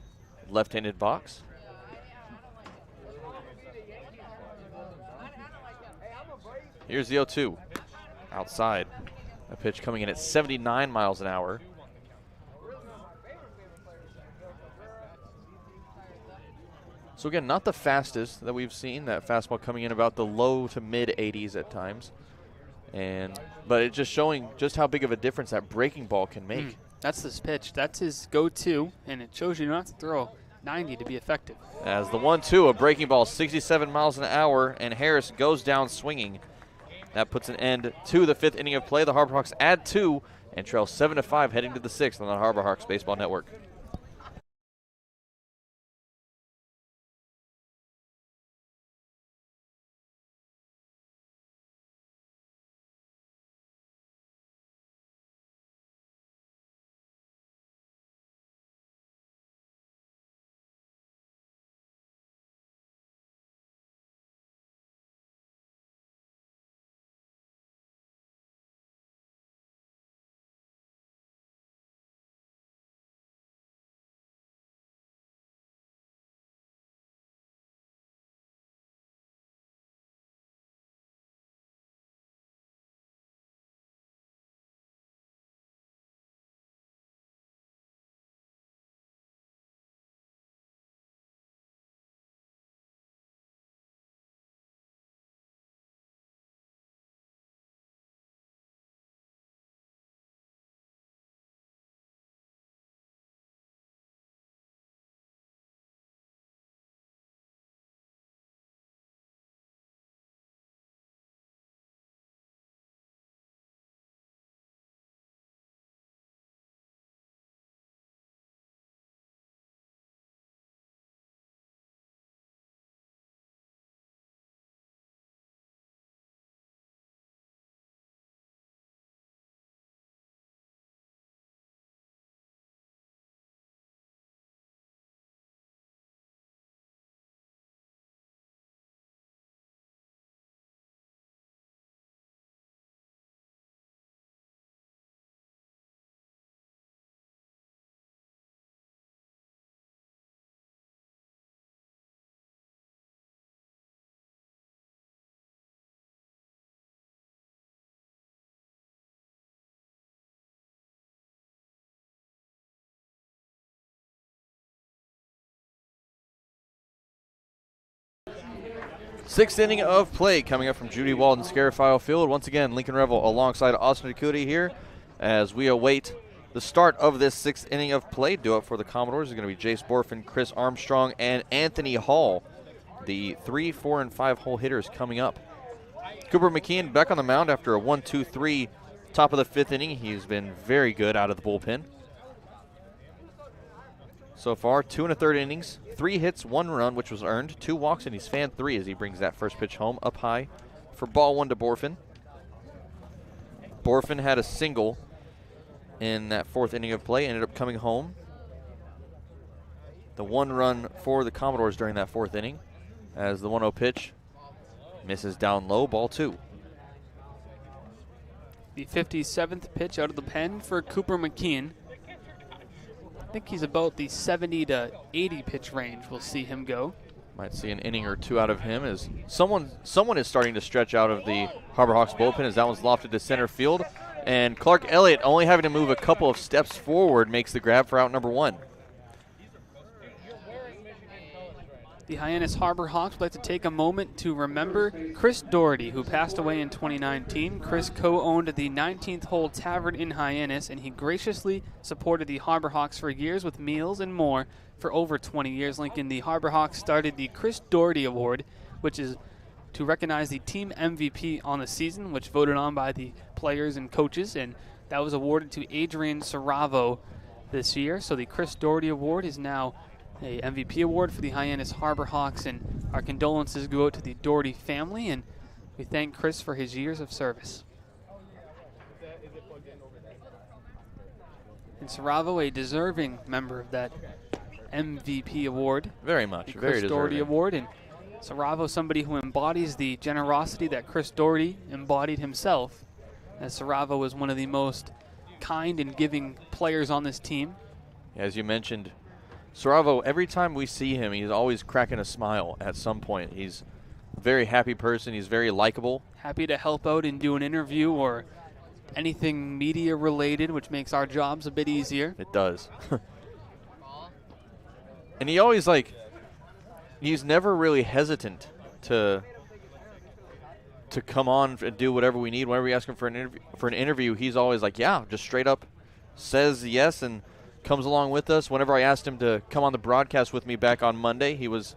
left-handed box. Here's the 0-2. Outside. A pitch coming in at 79 miles an hour. So again, not the fastest that we've seen. That fastball coming in about the low to mid 80s at times. But it's just showing just how big of a difference that breaking ball can make. That's this pitch. That's his go-to, and it shows you don't have to throw 90 to be effective. As the 1-2, a breaking ball, 67 miles an hour, and Harris goes down swinging. That puts an end to the 5th inning of play. The Harborhawks add 2 and trail 7-5 heading to the 6th on the Harborhawks Baseball Network. Sixth inning of play coming up from Judy Walden Scarafile Field. Once again, Lincoln Revill alongside Austin DeCouta here as we await the start of this sixth inning of play. Due up for the Commodores is going to be Jace Borfin, Chris Armstrong, and Anthony Hall. The 3, 4, and 5 hole hitters coming up. Cooper McKeon back on the mound after a 1-2-3 top of the fifth inning. He's been very good out of the bullpen. So far, 2 1/3 innings, 3 hits, 1 run, which was earned, 2 walks, and he's fanned 3 as he brings that first pitch home up high for ball 1 to Borfin. Borfin had a single in that 4th inning of play, ended up coming home. The 1 run for the Commodores during that 4th inning as the 1-0 pitch misses down low, ball 2. The 57th pitch out of the pen for Cooper McKeon. I think he's about the 70 to 80 pitch range. We'll see him go. Might see an inning or 2 out of him as someone is starting to stretch out of the Harbor Hawks bullpen as that one's lofted to center field. And Clark Elliott, only having to move a couple of steps forward, makes the grab for out number 1. The Hyannis Harbor Hawks would like to take a moment to remember Chris Doherty, who passed away in 2019. Chris co-owned the 19th Hole Tavern in Hyannis, and he graciously supported the Harbor Hawks for years with meals and more for over 20 years. Lincoln, the Harbor Hawks started the Chris Doherty Award, which is to recognize the team MVP on the season, which voted on by the players and coaches, and that was awarded to Adrian Saravo this year. So the Chris Doherty Award is now a MVP award for the Hyannis Harbor Hawks, and our condolences go out to the Doherty family, and we thank Chris for his years of service. And Saravo, a deserving member of that MVP award. Very much, the very Chris deserving. Doherty Award, and Saravo, somebody who embodies the generosity that Chris Doherty embodied himself, as Saravo was one of the most kind and giving players on this team. As you mentioned, Saravo, every time we see him, he's always cracking a smile at some point. He's a very happy person. He's very likable. Happy to help out and do an interview or anything media related, which makes our jobs a bit easier. It does. And he always, he's never really hesitant to come on and do whatever we need. Whenever we ask him for an interview, he's always like, yeah, just straight up says yes and comes along with us. Whenever I asked him to come on the broadcast with me back on Monday, he was,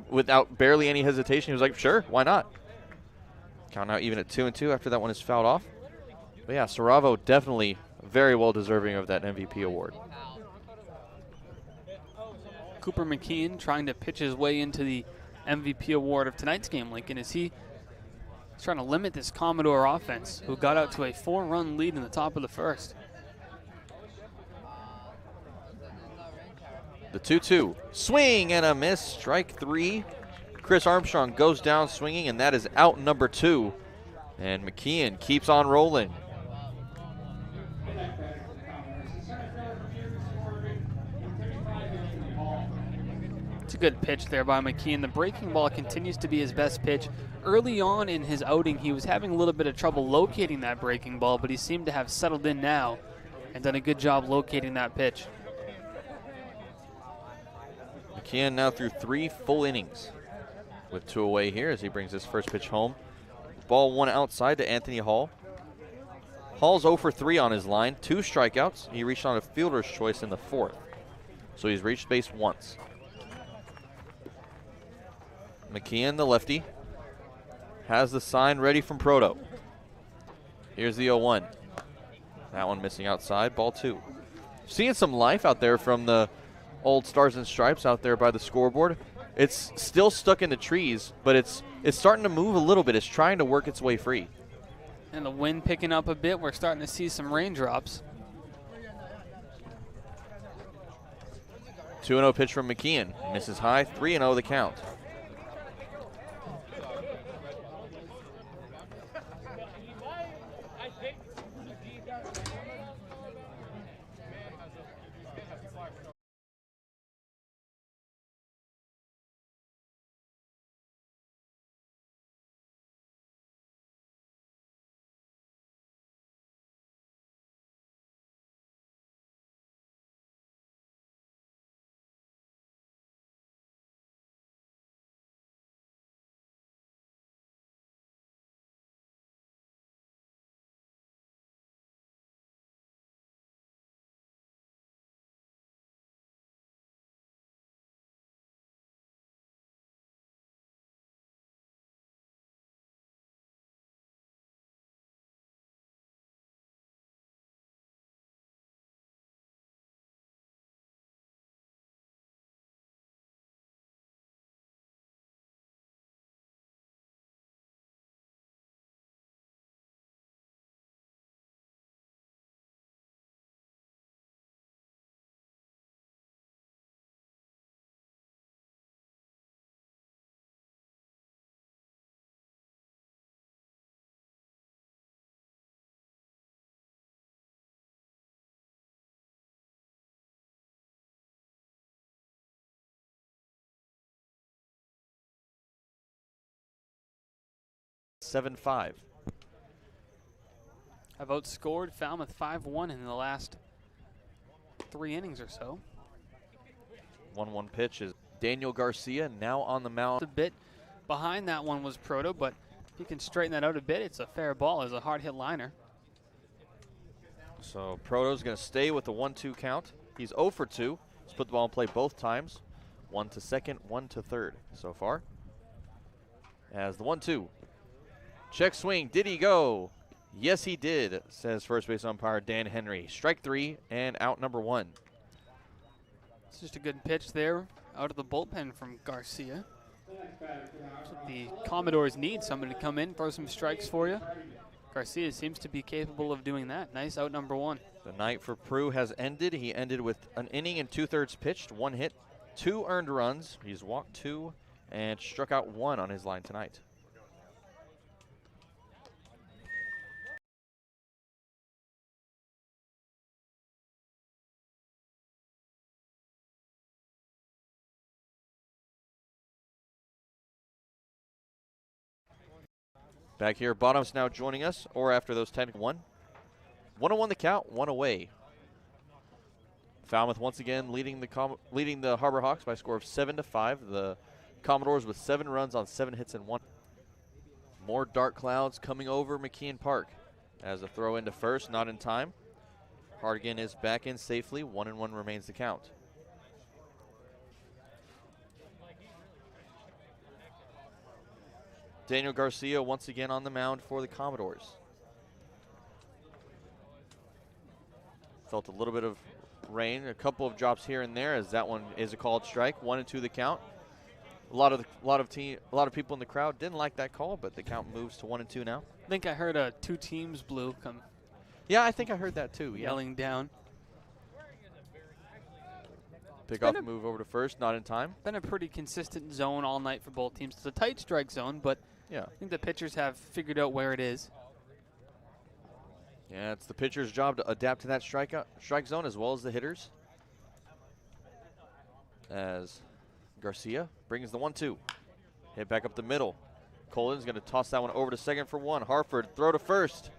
without barely any hesitation, he was like, sure, why not? Count out even at 2-2 after that one is fouled off. But yeah, Saravo definitely very well deserving of that MVP award. Cooper McKeon trying to pitch his way into the MVP award of tonight's game, Lincoln, as he's trying to limit this Commodore offense, who got out to a 4-run lead in the top of the first. The 2-2. Swing and a miss. Strike 3. Chris Armstrong goes down swinging, and that is out number 2. And McKeon keeps on rolling. It's a good pitch there by McKeon. The breaking ball continues to be his best pitch. Early on in his outing, he was having a little bit of trouble locating that breaking ball, but he seemed to have settled in now and done a good job locating that pitch. McKeon now through 3 full innings with 2 away here as he brings his first pitch home. Ball 1 outside to Anthony Hall. Hall's 0 for 3 on his line, 2 strikeouts. He reached on a fielder's choice in the 4th. So he's reached base once. McKeon, the lefty, has the sign ready from Proto. Here's the 0-1. That one missing outside, ball 2. Seeing some life out there from the old Stars and Stripes out there by the scoreboard. It's still stuck in the trees, but it's starting to move a little bit. It's trying to work its way free. And the wind picking up a bit. We're starting to see some raindrops. 2-0 pitch from McKeon. Misses high, 3-0 the count. 7-5. Have outscored Falmouth 5-1 in the last 3 innings or so. 1-1 pitch is Daniel Garcia now on the mound. A bit behind that one was Proto, but if you can straighten that out a bit, it's a fair ball. It's a hard hit liner. So Proto's going to stay with the 1-2 count. He's 0 for 2. He's put the ball in play both times. 1 to second, 1 to third so far. As the 1-2. Check swing. Did he go? Yes, he did, says first base umpire Dan Henry. Strike 3 and out number 1. It's just a good pitch there out of the bullpen from Garcia. That's what the Commodores need, somebody to come in, throw some strikes for you. Garcia seems to be capable of doing that. Nice out number 1. The night for Prue has ended. He ended with an inning and 2/3 pitched, 1 hit, 2 earned runs. He's walked 2 and struck out 1 on his line tonight. Back here, Bottom's now joining us, or after those 10-1. 1-1 the count, 1 away. Falmouth once again leading the Harbor Hawks by a score of 7-5. The Commodores with 7 runs on 7 hits and 1. More dark clouds coming over McKeon Park as a throw into first, not in time. Hardigan is back in safely. 1-1 remains the count. Daniel Garcia once again on the mound for the Commodores. Felt a little bit of rain, a couple of drops here and there, as that one is a called strike. 1-2 the count. A lot of people in the crowd didn't like that call, but the count moves to 1-2 now. I think I heard 2 teams blue come. Yeah, I think I heard that too. Yelling down. Pickoff move over to first, not in time. Been a pretty consistent zone all night for both teams. It's a tight strike zone, but yeah, I think the pitchers have figured out where it is. Yeah, it's the pitcher's job to adapt to that strike zone as well as the hitters. As Garcia brings the 1-2. Hit back up the middle. Colden's going to toss that one over to second for 1. Harford, throw to first,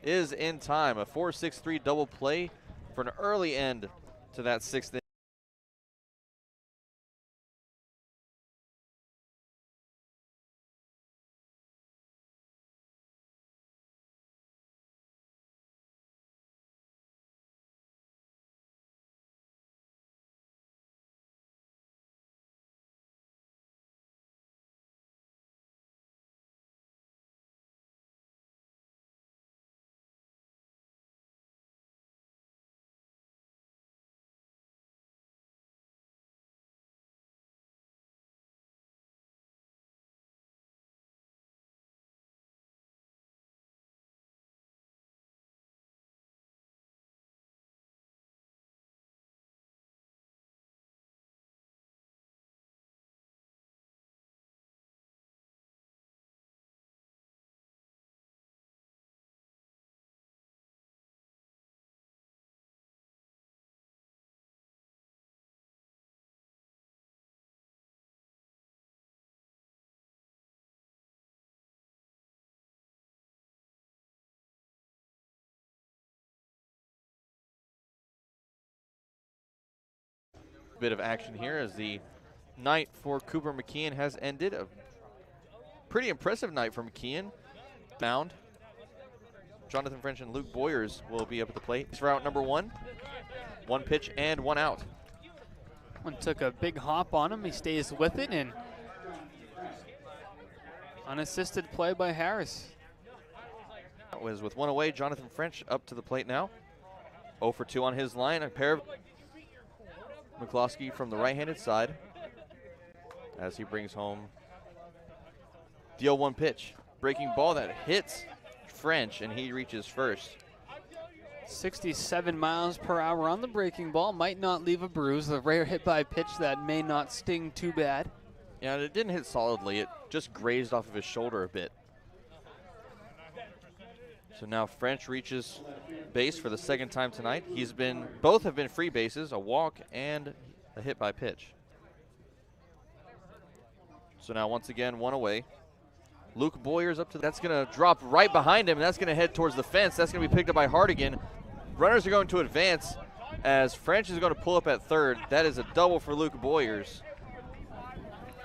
is in time. A 4-6-3 double play for an early end to that 6th inning. Bit of action here as the night for Cooper McKeon has ended. A pretty impressive night for McKeon. Mound. Jonathan French and Luke Boyers will be up at the plate for out number 1. 1 pitch and 1 out. One took a big hop on him. He stays with it, and unassisted play by Harris. That was with 1 away. Jonathan French up to the plate now. 0 for 2 on his line. A pair of McCloskey from the right-handed side as he brings home the 0-1 pitch. Breaking ball that hits French, and he reaches first. 67 miles per hour on the breaking ball. Might not leave a bruise. A rare hit by pitch that may not sting too bad. Yeah, it didn't hit solidly. It just grazed off of his shoulder a bit. So now French reaches base for the 2nd time tonight. Both have been free bases, a walk and a hit by pitch. So now once again, 1 away. Luke Boyers up to that's going to drop right behind him, and that's going to head towards the fence. That's going to be picked up by Hardigan. Runners are going to advance as French is going to pull up at third. That is a double for Luke Boyers.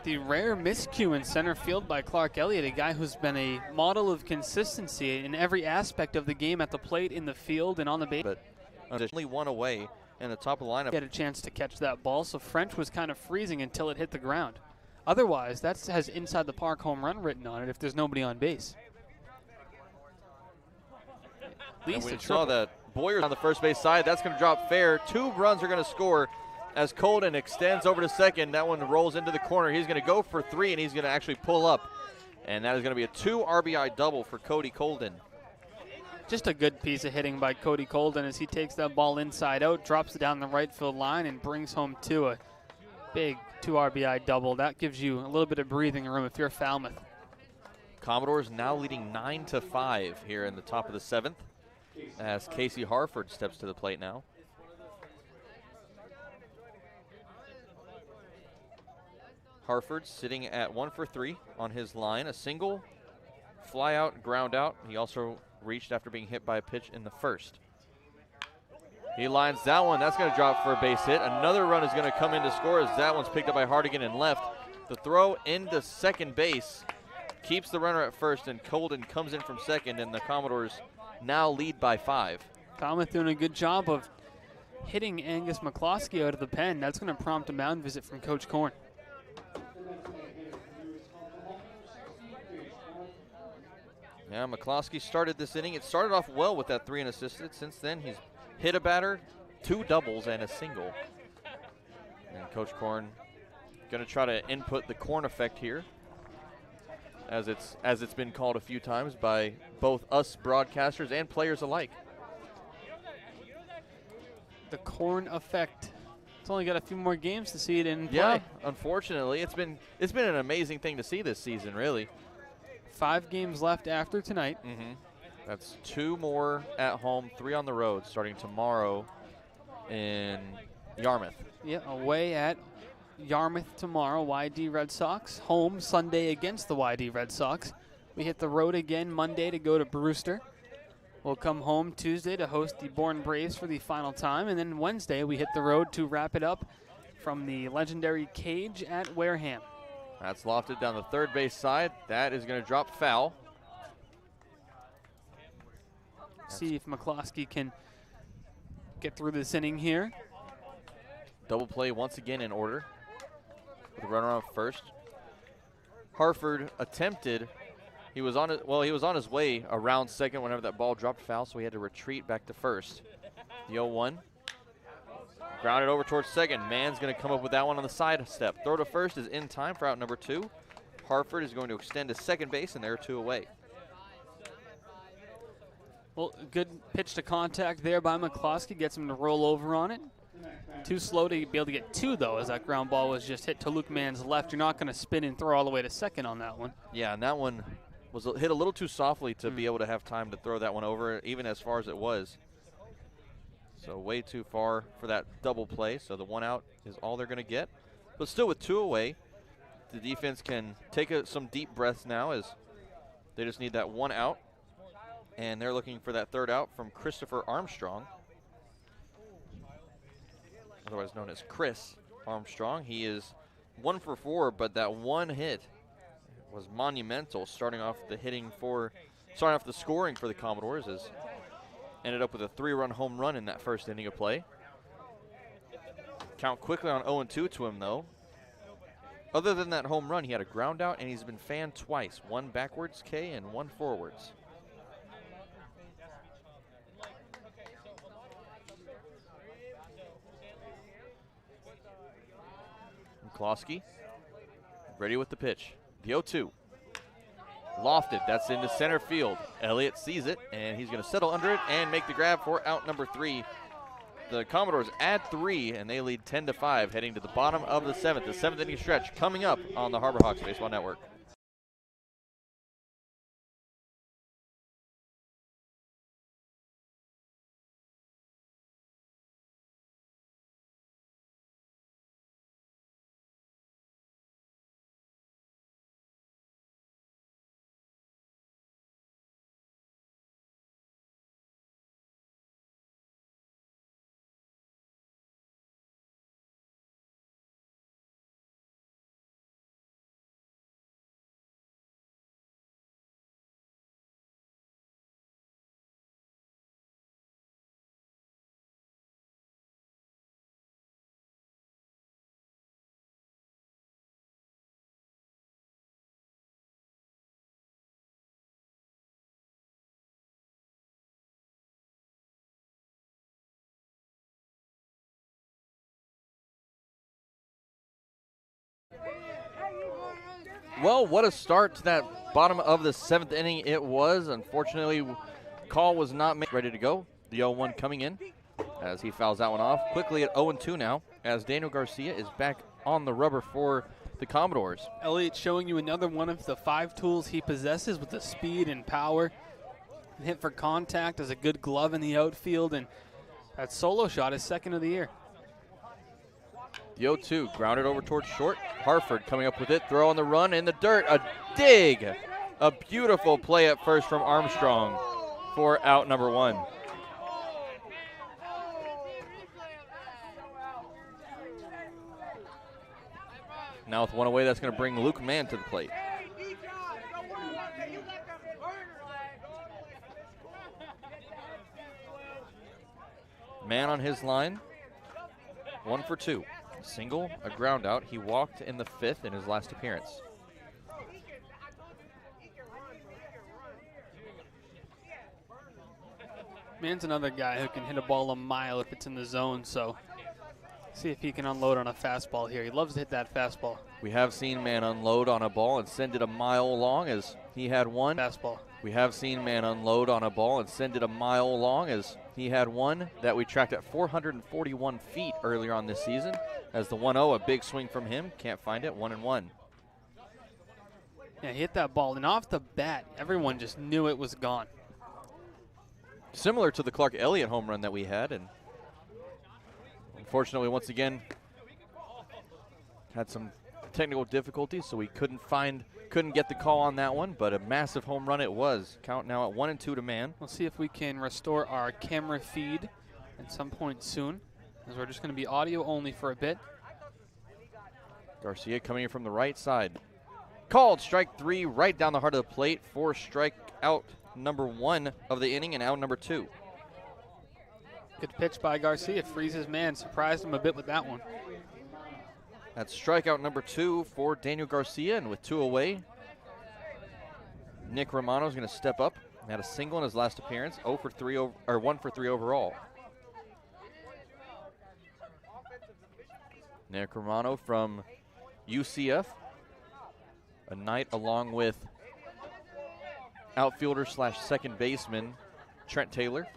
The rare miscue in center field by Clark Elliott, a guy who's been a model of consistency in every aspect of the game at the plate, in the field, and on the base. But only one away in the top of the lineup. He had a chance to catch that ball, so French was kind of freezing until it hit the ground. Otherwise, that has inside the park home run written on it if there's nobody on base. At least we saw that Boyers on the first base side. That's going to drop fair. 2 runs are going to score as Colden extends over to second. That one rolls into the corner. He's going to go for 3, and he's going to actually pull up. And that is going to be a 2 RBI double for Cody Colden. Just a good piece of hitting by Cody Colden as he takes that ball inside out, drops it down the right field line, and brings home 2, a big 2 RBI double. That gives you a little bit of breathing room if you're Falmouth. Commodores now leading 9-5 here in the top of the 7th as Casey Harford steps to the plate now. Harford sitting at 1 for 3 on his line. A single, fly out, ground out. He also reached after being hit by a pitch in the first. He lines that one. That's going to drop for a base hit. Another run is going to come in to score as that one's picked up by Hardigan and left. The throw into second base keeps the runner at first, and Colden comes in from second, and the Commodores now lead by 5. Falmouth doing a good job of hitting Angus McCloskey out of the pen. That's going to prompt a mound visit from Coach Korn. Yeah, McCloskey started this inning. It started off well with that 3 unassisted. Since then, he's hit a batter, 2 doubles, and a single. And Coach Korn going to try to input the Korn effect here, as it's been called a few times by both us broadcasters and players alike. The Korn effect. It's only got a few more games to see it in play. Yeah, unfortunately, it's been an amazing thing to see this season, really. 5 games left after tonight. That's 2 more at home, 3 on the road, starting tomorrow in Yarmouth. Yeah, away at Yarmouth tomorrow, YD Red Sox. Home Sunday against the YD Red Sox. We hit the road again Monday to go to Brewster. We'll come home Tuesday to host the Bourne Braves for the final time. And then Wednesday we hit the road to wrap it up from the legendary cage at Wareham. That's lofted down the third base side. That is going to drop foul. See if McCloskey can get through this inning here. Double play once again in order. With a runner on first. Harford attempted. He was on his way around second whenever that ball dropped foul, so he had to retreat back to first. The 0-1. Grounded over towards second. Mann's going to come up with that one on the side step. Throw to first is in time for out number 2. Harford is going to extend to second base, and they're 2 away. Well, good pitch to contact there by McCloskey. Gets him to roll over on it. Too slow to be able to get 2, though, as that ground ball was just hit to Luke Mann's left. You're not going to spin and throw all the way to second on that one. Yeah, and that one was hit a little too softly to be able to have time to throw that one over, even as far as it was. So way too far for that double play. So the 1 out is all they're going to get. But still with 2 away, the defense can take some deep breaths now as they just need that 1 out. And they're looking for that 3rd out from Christopher Armstrong, otherwise known as Chris Armstrong. He is 1 for 4, but that 1 hit was monumental, starting off the scoring for the Commodores, as ended up with a 3-run home run in that first inning of play. Count quickly on 0-2 to him, though. Other than that home run, he had a ground out, and he's been fanned twice, 1 backwards K and 1 forwards. McCloskey ready with the pitch. The 0-2. Lofted. That's into center field. Elliott sees it, and he's going to settle under it and make the grab for out number 3. The Commodores add 3, and they lead 10-5, heading to the bottom of the 7th. The 7th inning stretch coming up on the Harbor Hawks Baseball Network. Well, what a start to that bottom of the 7th inning it was. Unfortunately, call was not made. Ready to go. The 0-1 coming in as he fouls that one off. Quickly at 0-2 now as Daniel Garcia is back on the rubber for the Commodores. Elliott showing you another one of the 5 tools he possesses with the speed and power. Hit for contact as a good glove in the outfield, and that solo shot is second of the year. The 0-2 grounded over towards short. Harford coming up with it, throw on the run in the dirt, a dig. A beautiful play at first from Armstrong for out number 1. Now with one away, that's going to bring Luke Mann to the plate. Mann on his line, 1 for 2. A single, a ground out. He walked in the 5th in his last appearance. Mann's another guy who can hit a ball a mile if it's in the zone, so see if he can unload on a fastball here. He loves to hit that fastball. We have seen Mann unload on a ball and send it a mile long as he had one. Fastball. We have seen Mann unload on a ball and send it a mile long as he had one that we tracked at 441 feet earlier on this season. As the 1-0, a big swing from him. Can't find it, 1-1. Yeah, he hit that ball, and off the bat, everyone just knew it was gone. Similar to the Clark Elliott home run that we had, and unfortunately, once again, had some technical difficulties, so we couldn't get the call on that one, but a massive home run it was. Count now at 1-2 to Mann. We'll see if we can restore our camera feed at some point soon, as we're just going to be audio only for a bit. Garcia coming in from the right side. Called strike 3 right down the heart of the plate for strike out number 1 of the inning and out number 2. Good pitch by Garcia. Freezes Mann. Surprised him a bit with that one. That's strikeout number 2 for Daniel Garcia, and with 2 away, Nick Romano is going to step up. Had a single in his last appearance, 1 for 3 overall. Nick Romano from UCF, a Knight along with outfielder / second baseman Trent Taylor.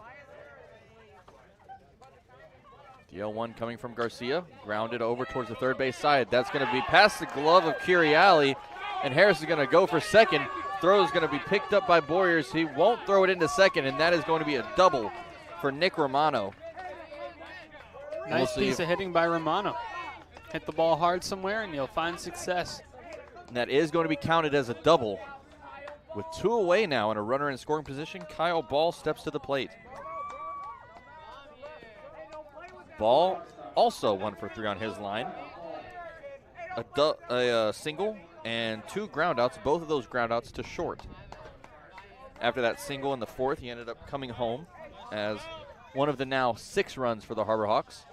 The 0-1 coming from Garcia, grounded over towards the third base side. That's going to be past the glove of Curiali, and Harris is going to go for second. Throw is going to be picked up by Boyers. He won't throw it into second, and that is going to be a double for Nick Romano. Nice piece of hitting by Romano. Hit the ball hard somewhere, and you'll find success. And that is going to be counted as a double. With 2 away now and a runner in scoring position, Kyle Ball steps to the plate. Ball also 1 for 3 on his line. A single and 2 groundouts, both of those groundouts to short. After that single in the 4th, he ended up coming home as one of the now 6 runs for the Harbor Hawks,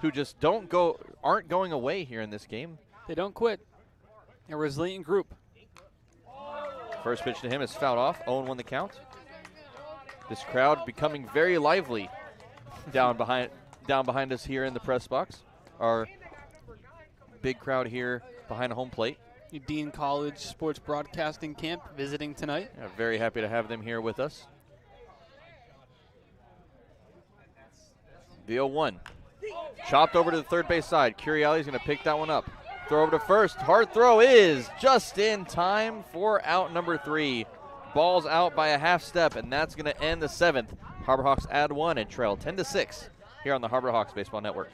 who just aren't going away here in this game. They don't quit. A resilient group. First pitch to him is fouled off. 0-1 the count. This crowd becoming very lively down behind us here in the press box. Our big crowd here behind home plate. Dean College Sports Broadcasting Camp visiting tonight. Yeah, very happy to have them here with us. The 0-1. Chopped over to the third base side. Curiali's going to pick that one up. Throw over to first. Hard throw is just in time for out number 3. Ball's out by a half step, and that's going to end the 7th. Harbor Hawks add 1 and trail 10-6 here on the Harbor Hawks Baseball Network.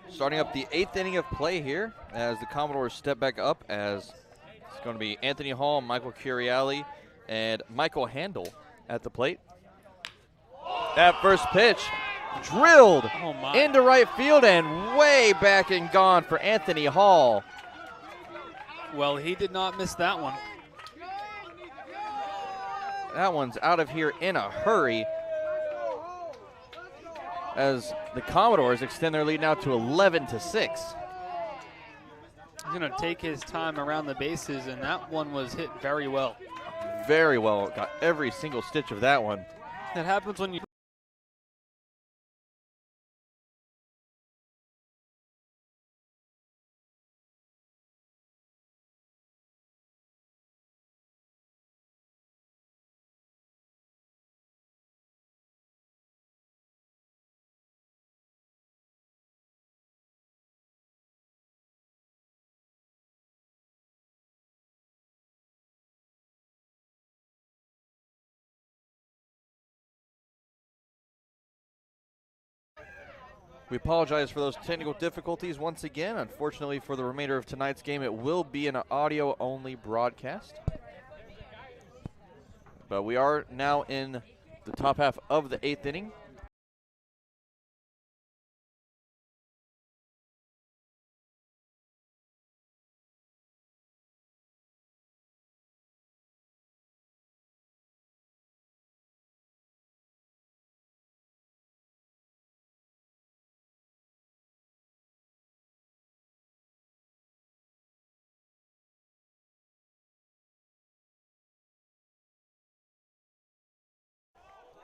Starting up the 8th inning of play here as the Commodores step back up, as it's going to be Anthony Hall, Michael Curiali, and Michael Handel at the plate. That first pitch drilled into right field and way back and gone for Anthony Hall. Well, he did not miss that one. That one's out of here in a hurry, as the Commodores extend their lead now to 11-6. He's going to take his time around the bases, and that one was hit very well. Very well. Got every single stitch of that one. That happens when you... We apologize for those technical difficulties once again. Unfortunately, for the remainder of tonight's game, it will be an audio-only broadcast. But we are now in the top half of the 8th inning.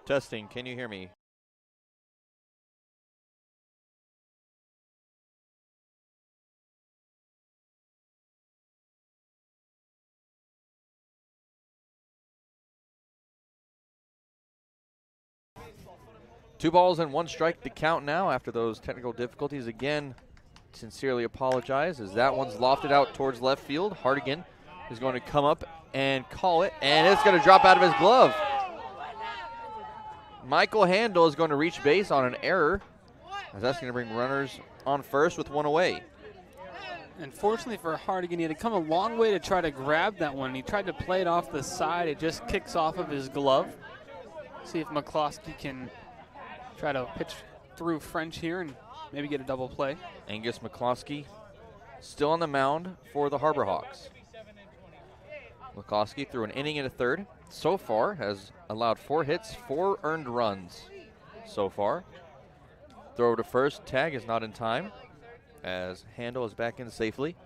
Testing, can you hear me? Two balls and one strike to count now after those technical difficulties. Again, sincerely apologize as that one's lofted out towards left field. Hardigan is going to come up and call it, and it's going to drop out of his glove. Michael Handel is going to reach base on an error, as that's going to bring runners on first with one away. Unfortunately for Hardigan, he had to come a long way to try to grab that one. He tried to play it off the side. It just kicks off of his glove. See if McCloskey can try to pitch through French here and maybe get a double play. Angus McCloskey still on the mound for the Harbor Hawks. McCloskey threw an inning and a third. So far has allowed 4 hits, 4 earned runs so far. Throw to first, tag is not in time as Handel is back in safely.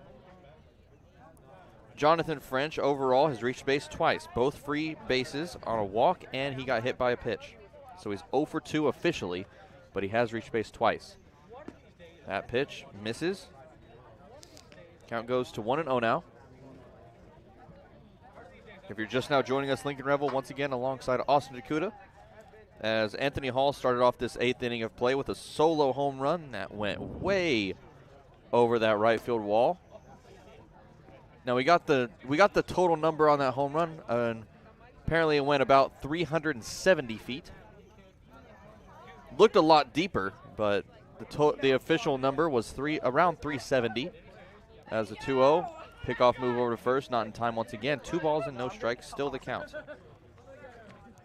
Jonathan French overall has reached base twice, both free bases on a walk, and he got hit by a pitch. So he's 0 for 2 officially, but he has reached base twice. That pitch misses. Count goes to 1-0 now. If you're just now joining us, Lincoln Revill once again alongside Austin DeCouta, as Anthony Hall started off this 8th inning of play with a solo home run that went way over that right field wall. Now we got the total number on that home run, and apparently it went about 370 feet. Looked a lot deeper, but the official number was around 370. As a 2-0. Pickoff move over to first, not in time once again. 2 balls and no strikes, still the count.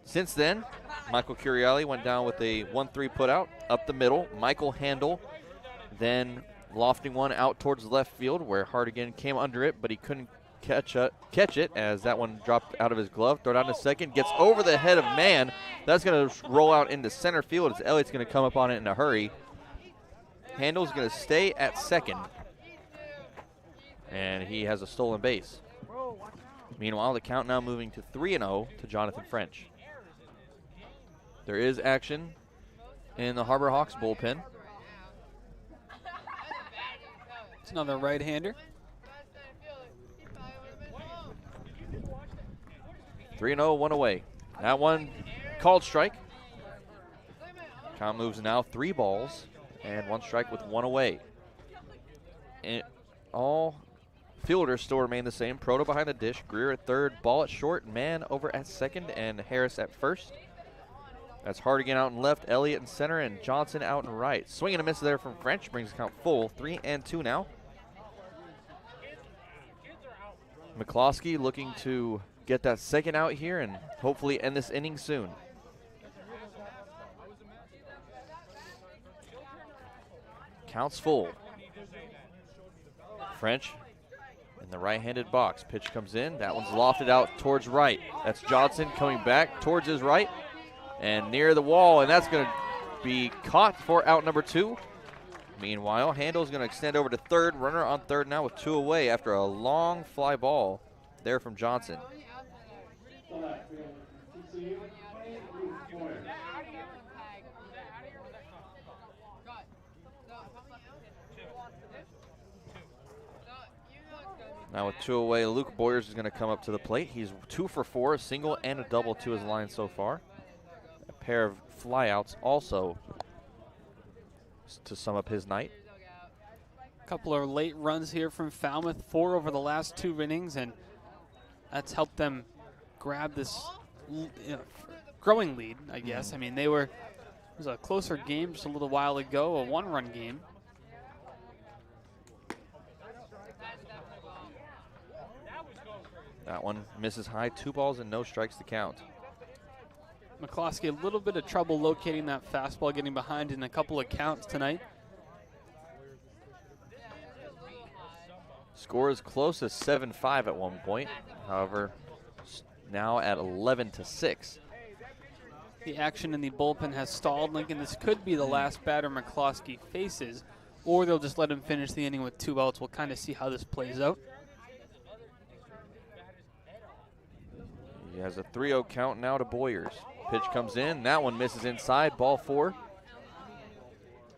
Since then, Michael Curiali went down with a 1-3 putout up the middle. Michael Handel then lofting one out towards left field where Hardigan came under it, but he couldn't catch it as that one dropped out of his glove. Throw down to second, gets over the head of man. That's going to roll out into center field as Elliott's going to come up on it in a hurry. Handel's going to stay at second, and he has a stolen base. Meanwhile, the count now moving to 3-0 to Jonathan French. There is action in the Harbor Hawks bullpen. It's another right-hander. 3-0, 1 away. That one called strike. Count moves now 3 balls and 1 strike with 1 away. And all fielders still remain the same. Proto behind the dish, Greer at third, Ball at short, Mann over at second, and Harris at first. That's Hardigan out in left, Elliott in center, and Johnson out in right. Swing and a miss there from French, brings the count full, 3-2 now. McCloskey looking to get that second out here and hopefully end this inning soon. Counts full. French in the right-handed box. Pitch comes in. That one's lofted out towards right. That's Johnson coming back towards his right and near the wall, and that's going to be caught for out number 2. Meanwhile, Handel's going to extend over to third. Runner on third now with 2 away after a long fly ball there from Johnson. Now with 2 away, Luke Boyers is going to come up to the plate. He's 2 for 4, a single and a double to his line so far. A pair of flyouts also to sum up his night. A couple of late runs here from Falmouth, 4 over the last 2 innings, and that's helped them grab this growing lead, I guess. I mean, it was a closer game just a little while ago, a 1-run game. That one misses high, 2 balls and no strikes to count. McCloskey a little bit of trouble locating that fastball, getting behind in a couple of counts tonight. Score is close as 7-5 at one point. However, now at 11-6. The action in the bullpen has stalled. Lincoln, this could be the last batter McCloskey faces, or they'll just let him finish the inning with 2 outs. We'll kind of see how this plays out. He has a 3-0 count now to Boyers. Pitch comes in. That one misses inside. Ball 4.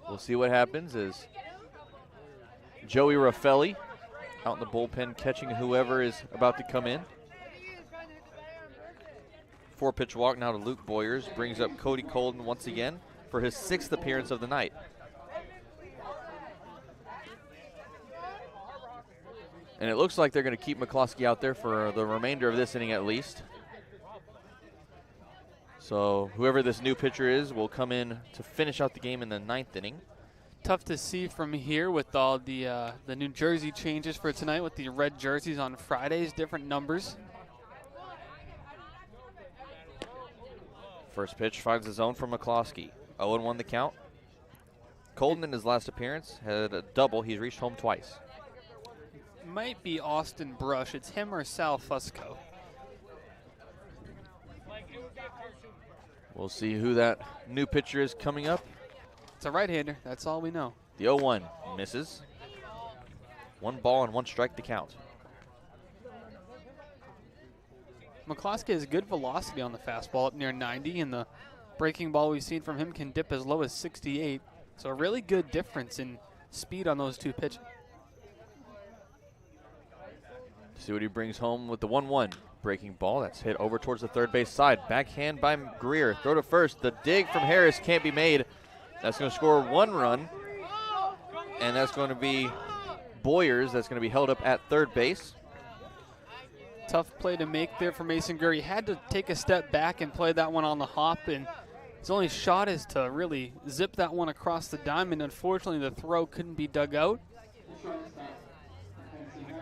We'll see what happens as Joey Raffelli out in the bullpen catching whoever is about to come in. 4-pitch walk now to Luke Boyers. Brings up Cody Colden once again for his 6th appearance of the night. And it looks like they're going to keep McCloskey out there for the remainder of this inning at least. So whoever this new pitcher is will come in to finish out the game in the 9th inning. Tough to see from here with all the New Jersey changes for tonight with the red jerseys on Fridays, different numbers. First pitch finds the zone from McCloskey. 0-1 the count. Colden in his last appearance had a double. He's reached home twice. Might be Austin Brush. It's him or Sal Fusco. We'll see who that new pitcher is coming up. It's a right-hander. That's all we know. The 0-1 misses. 1 ball and 1 strike to count. McCloskey has good velocity on the fastball up near 90, and the breaking ball we've seen from him can dip as low as 68. So a really good difference in speed on those 2 pitches. See what he brings home with the 1-1. Breaking ball that's hit over towards the third base side. Backhand by Greer. Throw to first. The dig from Harris can't be made. That's going to score 1 run. And that's going to be Boyers. That's going to be held up at third base. Tough play to make there for Mason Greer. He had to take a step back and play that one on the hop, and his only shot is to really zip that one across the diamond. Unfortunately, the throw couldn't be dug out.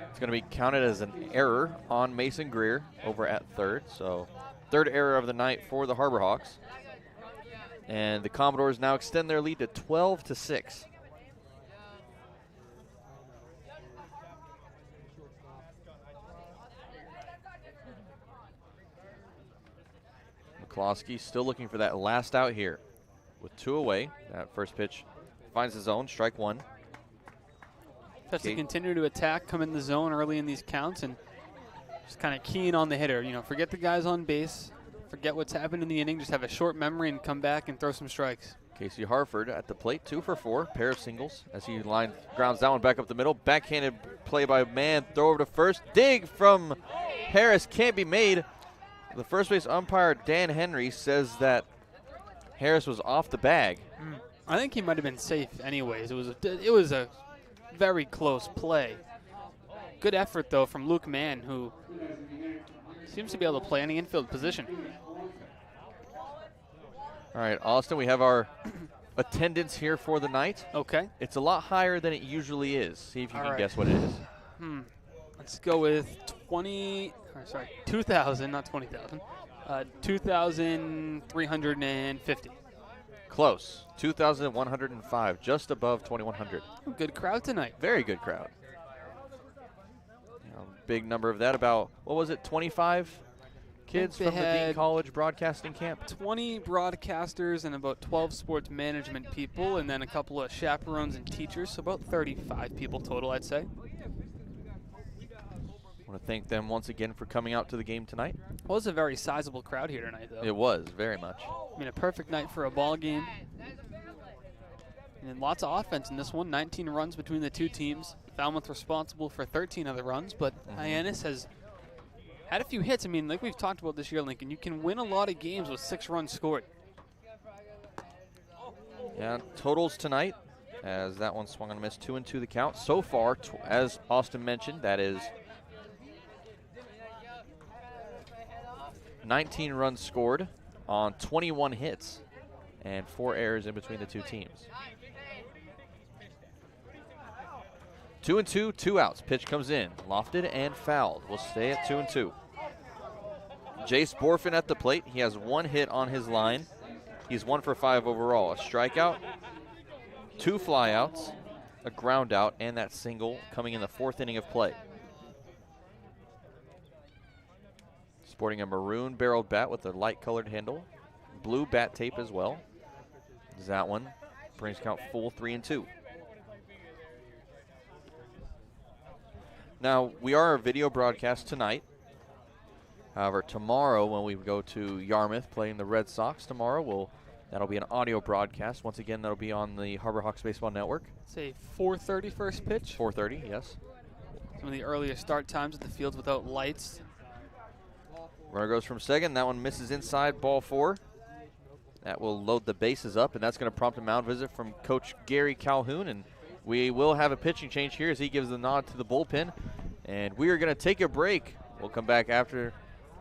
It's going to be counted as an error on Mason Greer over at third. So 3rd error of the night for the Harbor Hawks. And the Commodores now extend their lead to 12-6. McCloskey still looking for that last out here with 2 away. That first pitch finds the zone, strike 1. Has to continue to attack, come in the zone early in these counts, and just kind of keying on the hitter. You know, forget the guys on base, forget what's happened in the inning, just have a short memory and come back and throw some strikes. Casey Harford at the plate, 2 for 4, pair of singles as he grounds that one back up the middle. Backhanded play by Mann, throw over to first. Dig from Harris can't be made. The first base umpire, Dan Henry, says that Harris was off the bag. I think he might have been safe anyways. It was a very close play. Good effort, though, from Luke Mann, who seems to be able to play any infield position. All right, Austin, we have our attendance here for the night. Okay. It's a lot higher than it usually is. See if you All can right. guess what it is. Let's go with 2,000, not 20,000. 2,350. Close. 2,105, just above 2,100. Good crowd tonight. Very good crowd. Big number of that, about, what was it, 25 kids from the Dean College broadcasting camp? 20 broadcasters and about 12 sports management people, and then a couple of chaperones and teachers, so about 35 people total, I'd say. I want to thank them once again for coming out to the game tonight. Well, it was a very sizable crowd here tonight, though. It was, very much. I mean, a perfect night for a ball game. And lots of offense in this one, 19 runs between the two teams. Falmouth responsible for 13 of the runs, but Hyannis has had a few hits. I mean, like we've talked about this year, Lincoln, you can win a lot of games with 6 runs scored. Yeah, totals tonight, as that one swung on a miss, 2-2 the count. So far, as Austin mentioned, that is 19 runs scored on 21 hits and 4 errors in between the two teams. 2-2, 2 outs. Pitch comes in, lofted and fouled. We'll stay at 2-2. Jace Borfin at the plate. He has 1 hit on his line. He's 1 for 5 overall. A strikeout, 2 flyouts, a ground out, and that single coming in the 4th inning of play. Sporting a maroon barreled bat with a light colored handle, blue bat tape as well. That one brings count full 3-2. Now, we are a video broadcast tonight. However, tomorrow when we go to Yarmouth playing the Red Sox tomorrow, that'll be an audio broadcast. Once again, that'll be on the Harbor Hawks Baseball Network. Say 4:30 first pitch. 4:30, yes. Some of the earlier start times at the fields without lights. Runner goes from second. That one misses inside, ball 4. That will load the bases up, and that's going to prompt a mound visit from Coach Gary Calhoun. And we will have a pitching change here as he gives the nod to the bullpen. And we are going to take a break. We'll come back after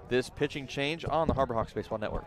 this pitching change on the Harbor Hawks Baseball Network.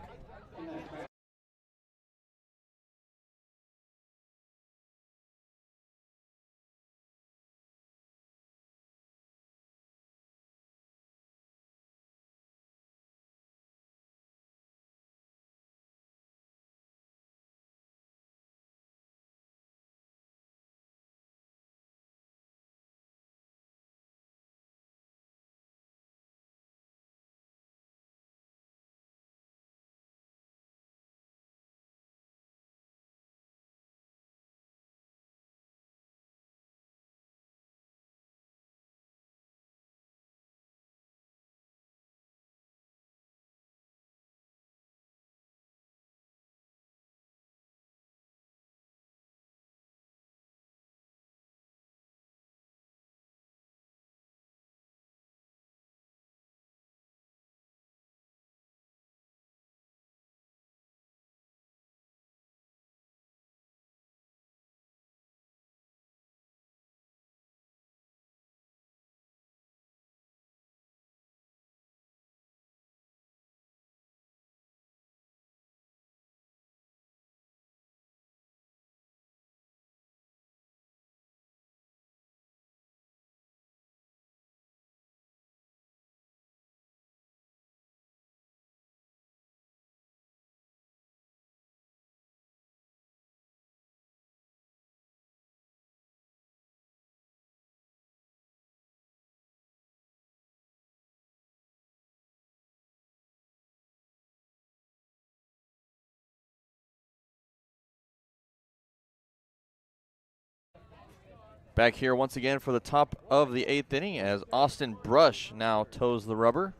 Back here once again for the top of the 8th inning as Austin Brush now toes the rubber.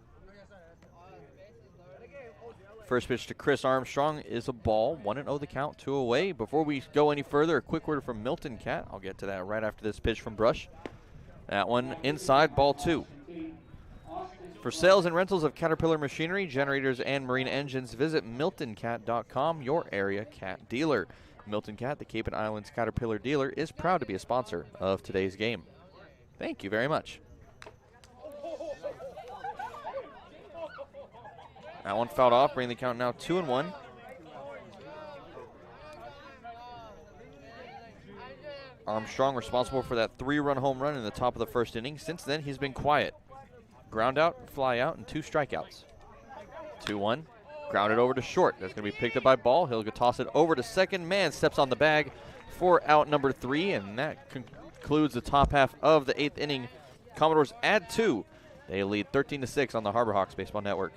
First pitch to Chris Armstrong is a ball. 1-0 the count, 2 away. Before we go any further, a quick word from Milton Cat. I'll get to that right after this pitch from Brush. That one inside, ball 2. For sales and rentals of Caterpillar machinery, generators, and marine engines, visit MiltonCat.com, your area cat dealer. Milton Cat, the Cape and Islands Caterpillar dealer, is proud to be a sponsor of today's game. Thank you very much. That one fouled off, bringing the count now 2-1. Armstrong responsible for that 3-run home run in the top of the first inning. Since then, he's been quiet. Ground out, fly out, and 2 strikeouts. 2-1, grounded over to short. That's going to be picked up by Ball. He'll toss it over to second. Man steps on the bag for out number 3, and that concludes the top half of the 8th inning. Commodores add 2. They lead 13-6 on the Harbor Hawks Baseball Network.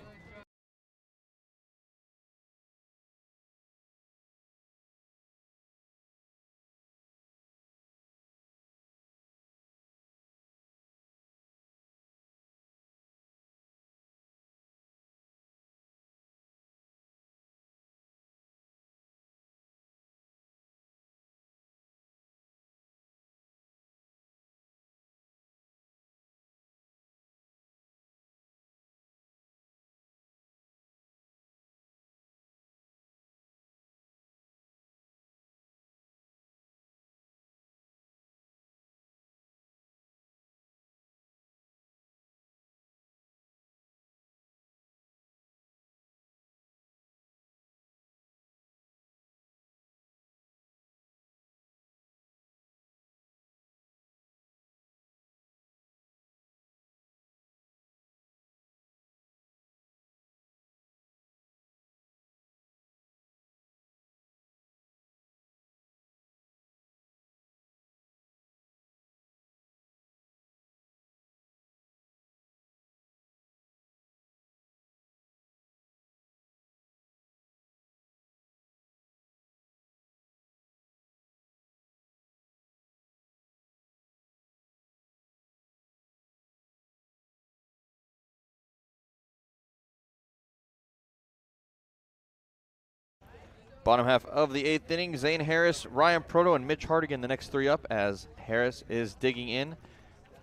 Bottom half of the 8th inning, Zane Harris, Ryan Proto, and Mitch Hardigan, the next 3 up, as Harris is digging in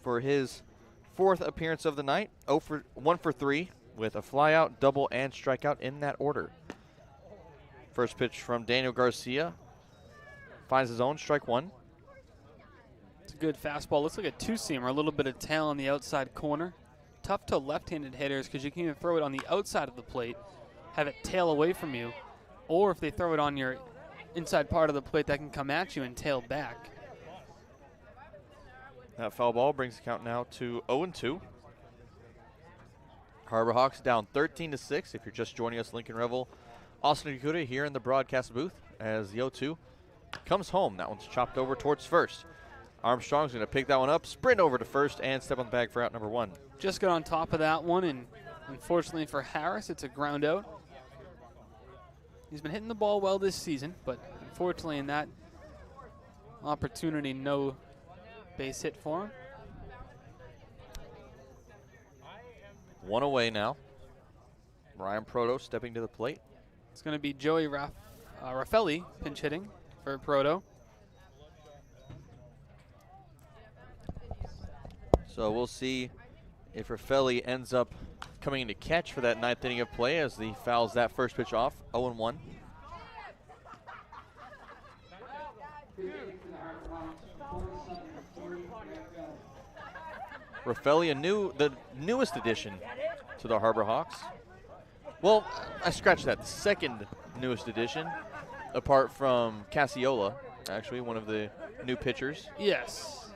for his 4th appearance of the night. 1 for 3 with a flyout, double, and strikeout in that order. First pitch from Daniel Garcia. Finds his own, strike 1. It's a good fastball. Looks like a 2-seamer, a little bit of tail on the outside corner. Tough to left-handed hitters because you can either throw it on the outside of the plate, have it tail away from you, or if they throw it on your inside part of the plate, that can come at you and tail back. That foul ball brings the count now to 0-2. Harbor Hawks down 13-6. If you're just joining us, Lincoln Revill, Austin DeCouta here in the broadcast booth as the 0-2 comes home. That one's chopped over towards first. Armstrong's going to pick that one up, sprint over to first, and step on the bag for out number 1. Just got on top of that one, and unfortunately for Harris, it's a ground out. He's been hitting the ball well this season, but unfortunately in that opportunity, no base hit for him. 1 away now. Ryan Proto stepping to the plate. It's going to be Joey Raffelli pinch hitting for Proto. So we'll see if Raffelli ends up coming in to catch for that 9th inning of play as he fouls that first pitch off. 0-1. Raffelli, the newest addition to the Harbor Hawks. Well, I scratched that. The second newest addition, apart from Casiola, actually, one of the new pitchers. Yes.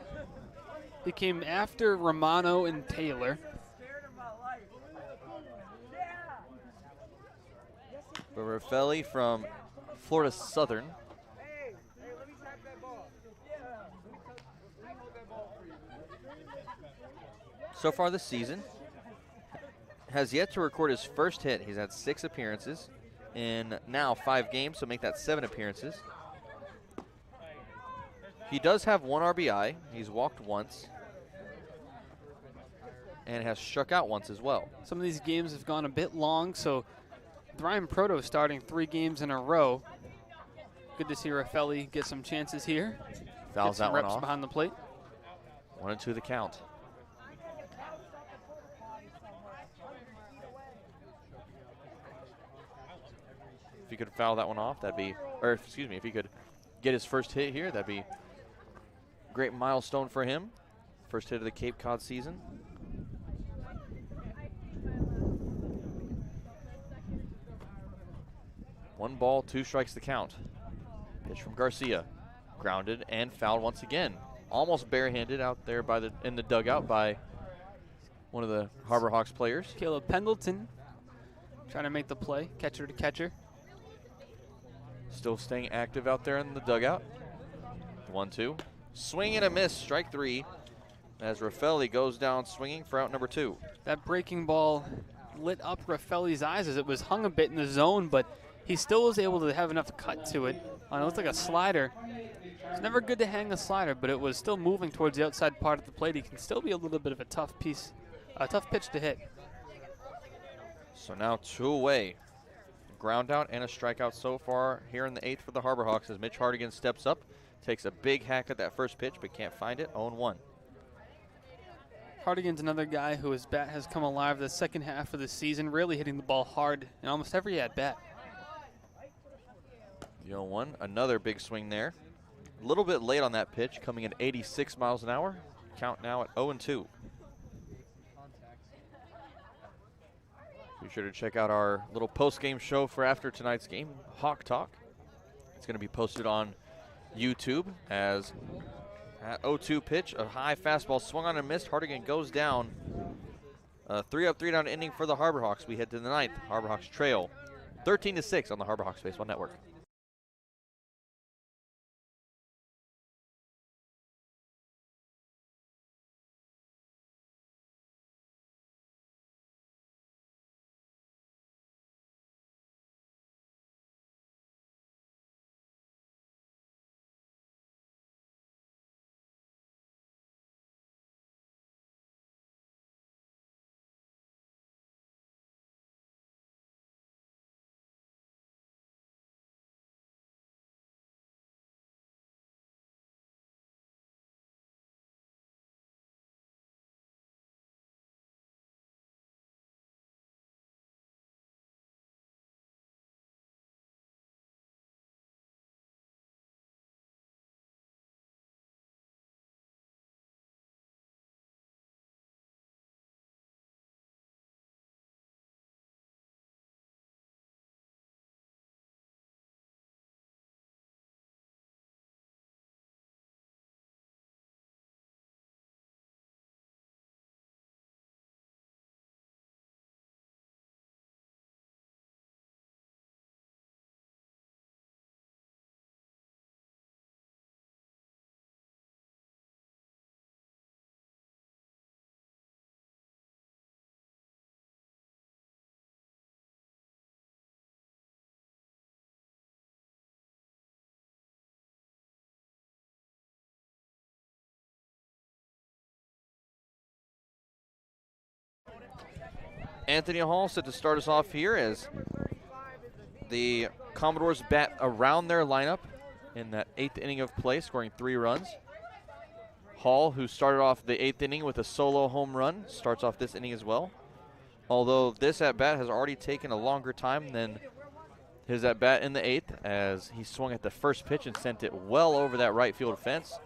He came after Romano and Taylor. But Raffelli from Florida Southern. So far this season, has yet to record his first hit. He's had 6 appearances in now 5 games, so make that 7 appearances. He does have 1 RBI. He's walked once and has struck out once as well. Some of these games have gone a bit long, so Ryan Proto starting 3 games in a row. Good to see Raffelli get some chances here. Fouls that one off. Behind the plate. 1-2 the count. If he could foul that one off, that'd be, or excuse me, if he could get his first hit here, that'd be a great milestone for him. First hit of the Cape Cod season. One ball, 2 strikes the count. Pitch from Garcia. Grounded and fouled once again. Almost barehanded out there in the dugout by one of the Harbor Hawks players. Caleb Pendleton trying to make the play, catcher to catcher. Still staying active out there in the dugout. 1-2. Swing and a miss, strike 3. As Raffelli goes down swinging for out number 2. That breaking ball lit up Raffelli's eyes as it was hung a bit in the zone, but he still was able to have enough cut to it. It looked like a slider. It's never good to hang a slider, but it was still moving towards the outside part of the plate. He can still be a little bit of a tough pitch to hit. So now 2 away. Ground out and a strikeout so far here in the 8th for the Harbor Hawks as Mitch Hardigan steps up, takes a big hack at that first pitch, but can't find it. 0-1. Hardigan's another guy who his bat has come alive the second half of the season, really hitting the ball hard in almost every at-bat. 0-1, another big swing there. A little bit late on that pitch, coming at 86 miles an hour. Count now at 0-2. Be sure to check out our little post-game show for after tonight's game, Hawk Talk. It's going to be posted on YouTube as at 0-2 pitch, a high fastball swung on and missed. Hardigan goes down. 3-up, 3-down inning for the Harbor Hawks. We head to the 9th. Harbor Hawks trail 13-6 on the Harbor Hawks Baseball Network. Anthony Hall set to start us off here as the Commodores bat around their lineup in that 8th inning of play, scoring 3 runs. Hall, who started off the 8th inning with a solo home run, starts off this inning as well. Although this at-bat has already taken a longer time than his at-bat in the 8th, as he swung at the first pitch and sent it well over that right field fence.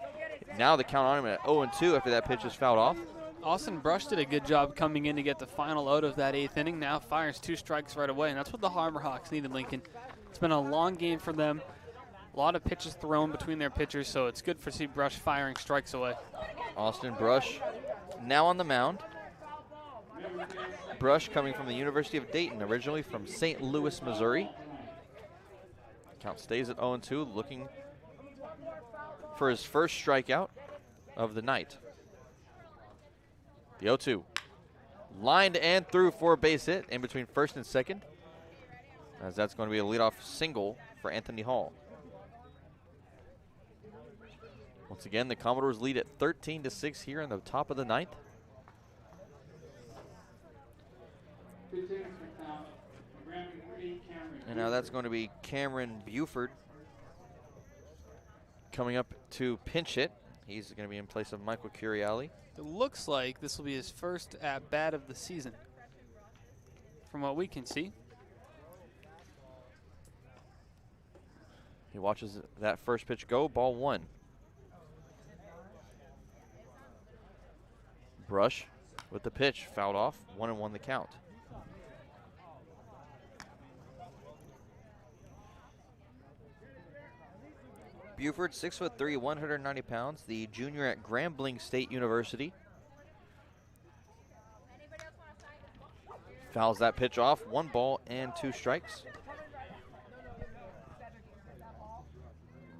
Now the count on him at 0-2 after that pitch is fouled off. Austin Brush did a good job coming in to get the final out of that 8th inning. Now fires 2 strikes right away, and that's what the Harbor Hawks needed, Lincoln. It's been a long game for them. A lot of pitches thrown between their pitchers, so it's good to see Brush firing strikes away. Austin Brush now on the mound. Brush coming from the University of Dayton, originally from St. Louis, Missouri. Count stays at 0-2, looking for his first strikeout of the night. The 0-2. Lined and through for a base hit in between first and second, as that's going to be a leadoff single for Anthony Hall. Once again, the Commodores lead at 13-6 here in the top of the 9th. And now that's going to be Cameron Buford coming up to pinch hit. He's going to be in place of Michael Curiali. It looks like this will be his first at-bat of the season, from what we can see. He watches that first pitch go, ball 1. Brush with the pitch, fouled off, 1-1 the count. Buford, 6'3", 190 pounds, the junior at Grambling State University. Fouls that pitch off, 1 ball and 2 strikes.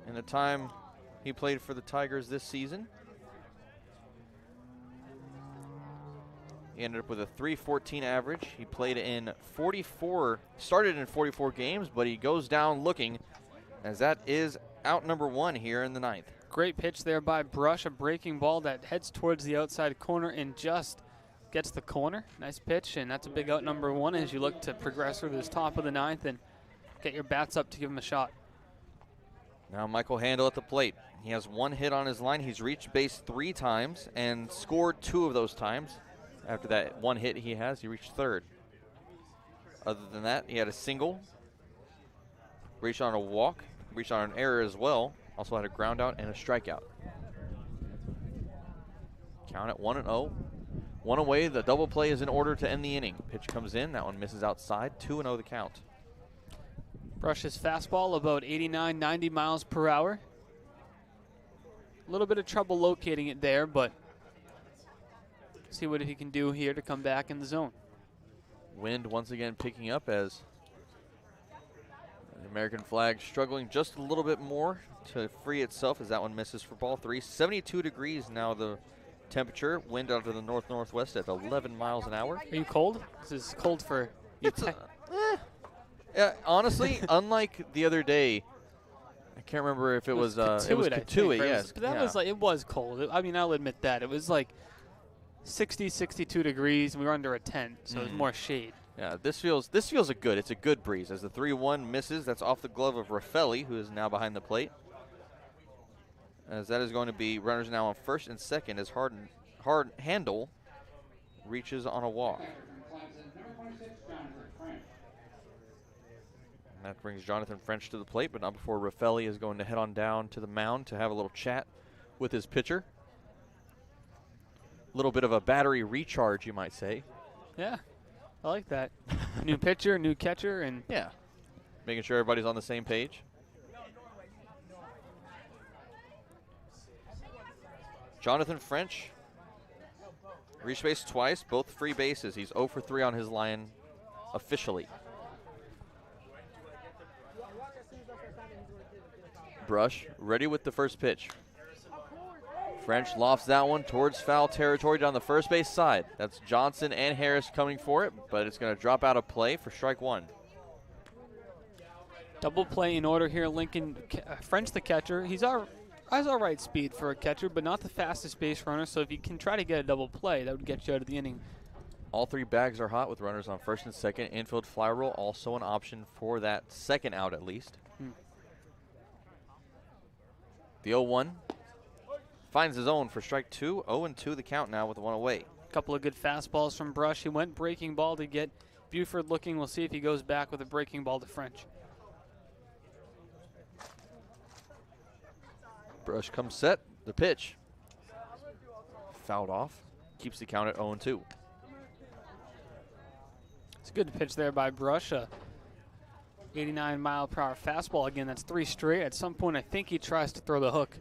In the time he played for the Tigers this season, he ended up with a .314 average. He played in 44, started in 44 games, but he goes down looking, as that is out number 1 here in the 9th. Great pitch there by Brush, a breaking ball that heads towards the outside corner and just gets the corner. Nice pitch, and that's a big out number 1 as you look to progress through this top of the 9th and get your bats up to give him a shot. Now Michael Handel at the plate. He has 1 hit on his line. He's reached base 3 times and scored 2 of those times. After that 1 hit he has, he reached 3rd. Other than that, he had a single, reached on a walk, reached on an error as well. Also had a ground out and a strikeout. Count at 1-0. 1 away, the double play is in order to end the inning. Pitch comes in, that one misses outside, 2-0 the count. Brush's fastball about 89, 90 miles per hour. A little bit of trouble locating it there, but see what he can do here to come back in the zone. Wind once again picking up as the American flag struggling just a little bit more to free itself as that one misses for ball 3. 72 degrees now the temperature. Wind out of the north-northwest at 11 miles an hour. Are you cold? This is cold for you. Honestly, unlike the other day, I can't remember if it was Katuitt, yes. But that was like, it was cold. I mean, I'll admit that. It was like 60, 62 degrees, and we were under a tent, so it was more shade. Yeah, this feels good. It's a good breeze. As the 3-1 misses, that's off the glove of Raffelli, who is now behind the plate. As that is going to be runners now on first and second as Hard Handle reaches on a walk. And that brings Jonathan French to the plate, but not before Raffelli is going to head on down to the mound to have a little chat with his pitcher. A little bit of a battery recharge, you might say. Yeah, I like that. New pitcher, new catcher, and yeah, making sure everybody's on the same page. Jonathan French reached base twice, both free bases. He's 0 for 3 on his line officially. Brush ready with the first pitch. French lofts that one towards foul territory down the first base side. That's Johnson and Harris coming for it, but it's going to drop out of play for strike 1. Double play in order here. Lincoln French, the catcher. He's all right speed for a catcher, but not the fastest base runner. So if you can try to get a double play, that would get you out of the inning. All 3 bags are hot with runners on first and second. Infield fly roll also an option for that second out at least. The 0-1 finds his own for strike 2. 0-2 the count now with 1 away. A couple of good fastballs from Brush. He went breaking ball to get Buford looking. We'll see if he goes back with a breaking ball to French. Brush comes set. The pitch. Fouled off. Keeps the count at 0-2. It's a good pitch there by Brush. 89 mile per hour fastball. Again, that's 3 straight. At some point, I think he tries to throw the hook.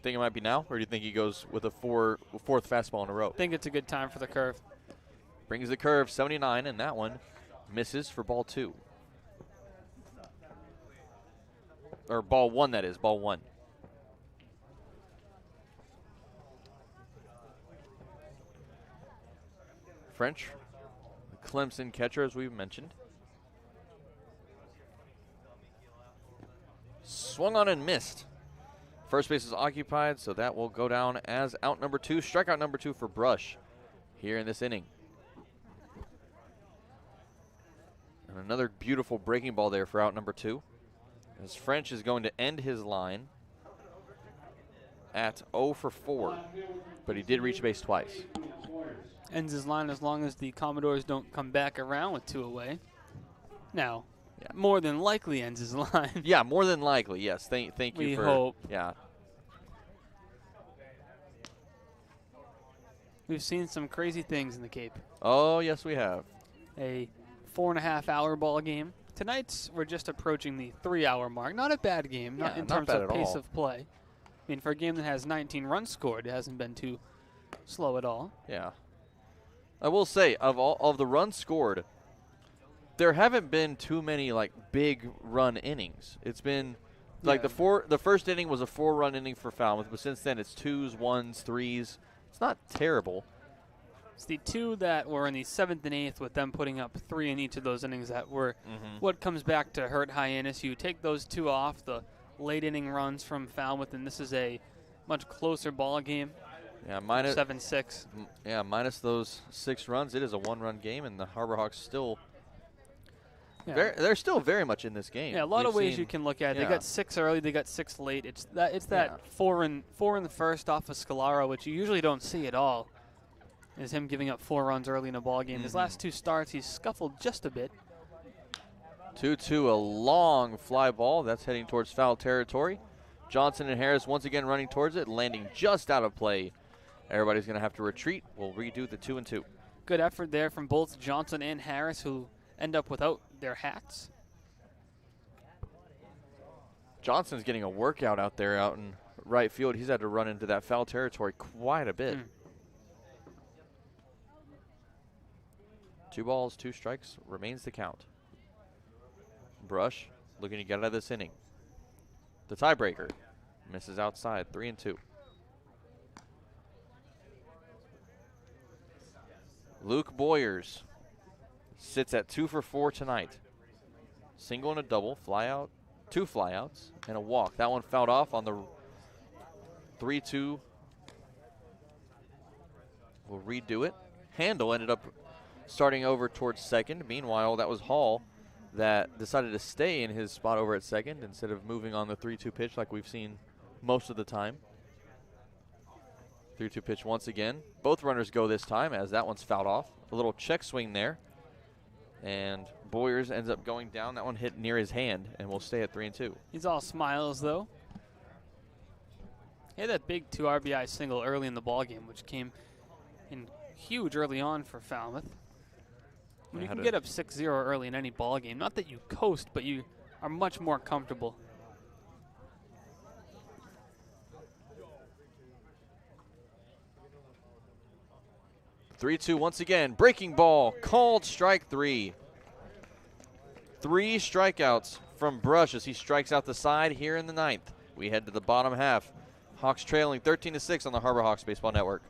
Think it might be now, or do you think he goes with a fourth fastball in a row? I think it's a good time for the curve. Brings the curve, 79, and that one misses for ball 2. Or ball 1, that is, ball 1. French, the Clemson catcher, as we've mentioned. Swung on and missed. First base is occupied, so that will go down as out number 2. Strikeout number 2 for Brush here in this inning. And another beautiful breaking ball there for out number 2. As French is going to end his line at 0 for 4. But he did reach base twice. Ends his line as long as the Commodores don't come back around with 2 away. Now, yeah, more than likely ends his line. Yeah, more than likely, yes. Thank you for... We hope. Yeah. We've seen some crazy things in the Cape. Oh, yes, we have. A 4.5-hour ball game Tonight's, we're just approaching the 3-hour mark. Not a bad game, not Yeah, in not terms bad of at pace all. of play. I mean, for a game that has 19 runs scored, it hasn't been too slow at all. Yeah. I will say, of all of the runs scored, there haven't been too many like big run innings. It's been like the first inning was a 4-run inning for Falmouth, but since then it's 2s, 1s, 3s. It's not terrible. It's the 2 that were in the 7th and 8th with them putting up 3 in each of those innings that were what comes back to hurt Hyannis. You take those 2 off, the late inning runs from Falmouth, and this is a much closer ball game. Yeah, minus 7-6. Yeah, minus those 6 runs, it is a 1-run game, and the Harbor Hawks still they're still very much in this game. Yeah, a lot We've of ways seen- you can look at it. yeah. They got 6 early, they got 6 late. It's that 4 in the first off of Scalaro, which you usually don't see at all. Is him giving up 4 runs early in a ball game. His last 2 starts, he's scuffled just a bit. 2-2, a long fly ball that's heading towards foul territory. Johnson and Harris once again running towards it, landing just out of play. Everybody's going to have to retreat. We'll redo the 2-2. Good effort there from both Johnson and Harris, who end up without their hats. Johnson's getting a workout out there out in right field. He's had to run into that foul territory quite a bit. 2 balls, 2 strikes remains the count. Brush looking to get out of this inning. The tiebreaker misses outside, 3-2. Luke Boyers sits at 2 for 4 tonight. Single and a double, fly out, 2 flyouts, and a walk. That one fouled off on the 3-2. We'll redo it. Handel ended up starting over towards second. Meanwhile, that was Hall that decided to stay in his spot over at second instead of moving on the 3-2 pitch like we've seen most of the time. 3-2 pitch once again. Both runners go this time as that one's fouled off. A little check swing there. And Boyers ends up going down. That one hit near his hand and will stay at 3-2. He's all smiles, though. He had that big 2 RBI single early in the ball game, which came in huge early on for Falmouth. When you can get up 6-0 early in any ball game, not that you coast, but you are much more comfortable. Three-two once again. Breaking ball, called strike 3. 3 strikeouts from Brush as he strikes out the side here in the 9th. We head to the bottom half. Hawks trailing 13-6 on the Harbor Hawks Baseball Network.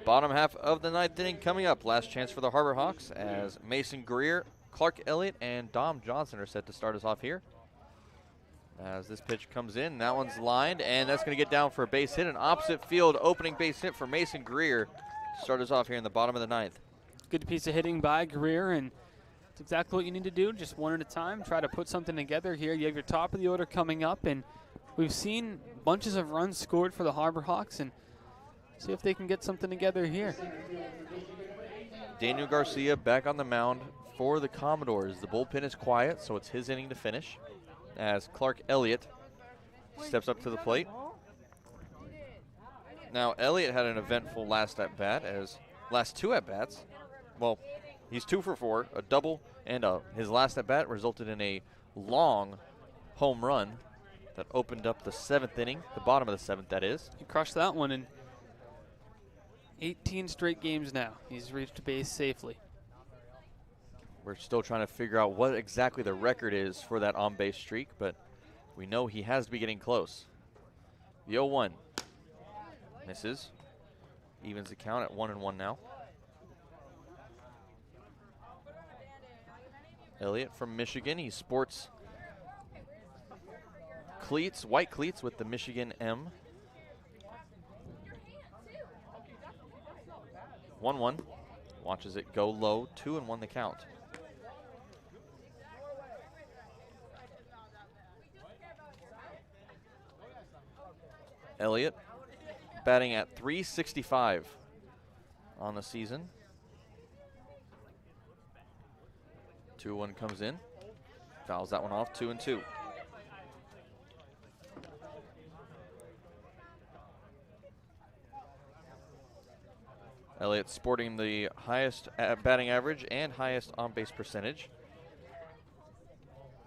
Bottom half of the 9th inning coming up. Last chance for the Harbor Hawks as Mason Greer, Clark Elliott, and Dom Johnson are set to start us off here. As this pitch comes in, that one's lined, and that's going to get down for a base hit. An opposite field opening base hit for Mason Greer to start us off here in the bottom of the 9th. Good piece of hitting by Greer, and it's exactly what you need to do, just one at a time. Try to put something together here. You have your top of the order coming up, and we've seen bunches of runs scored for the Harbor Hawks, and see if they can get something together here. Daniel Garcia back on the mound for the Commodores. The bullpen is quiet, so it's his inning to finish as Clark Elliott steps up to the plate. Now, Elliott had an eventful last two at-bats. Well, he's 2 for 4, a double, and his last at-bat resulted in a long home run that opened up the 7th inning, the bottom of the 7th, that is. He crushed that one in 18 straight games now. He's reached base safely. We're still trying to figure out what exactly the record is for that on-base streak, but we know he has to be getting close. The 0-1 misses. Evens the count at 1-1 now. Elliott from Michigan. He sports cleats, white cleats with the Michigan M. 1-1. Watches it go low. 2-1 the count. Elliott batting at .365 on the season. 2-1 comes in. Fouls that one off. 2-2. Elliott sporting the highest batting average and highest on-base percentage.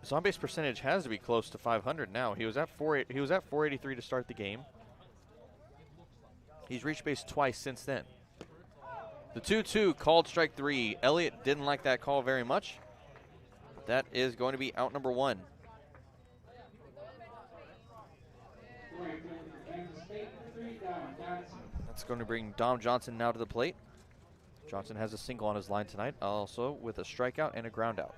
His on-base percentage has to be close to 500 now. He was at 483 to start the game. He's reached base twice since then. The 2-2 called strike 3. Elliott didn't like that call very much. That is going to be out number 1. That's going to bring Dom Johnson now to the plate. Johnson has a single on his line tonight, also with a strikeout and a ground out.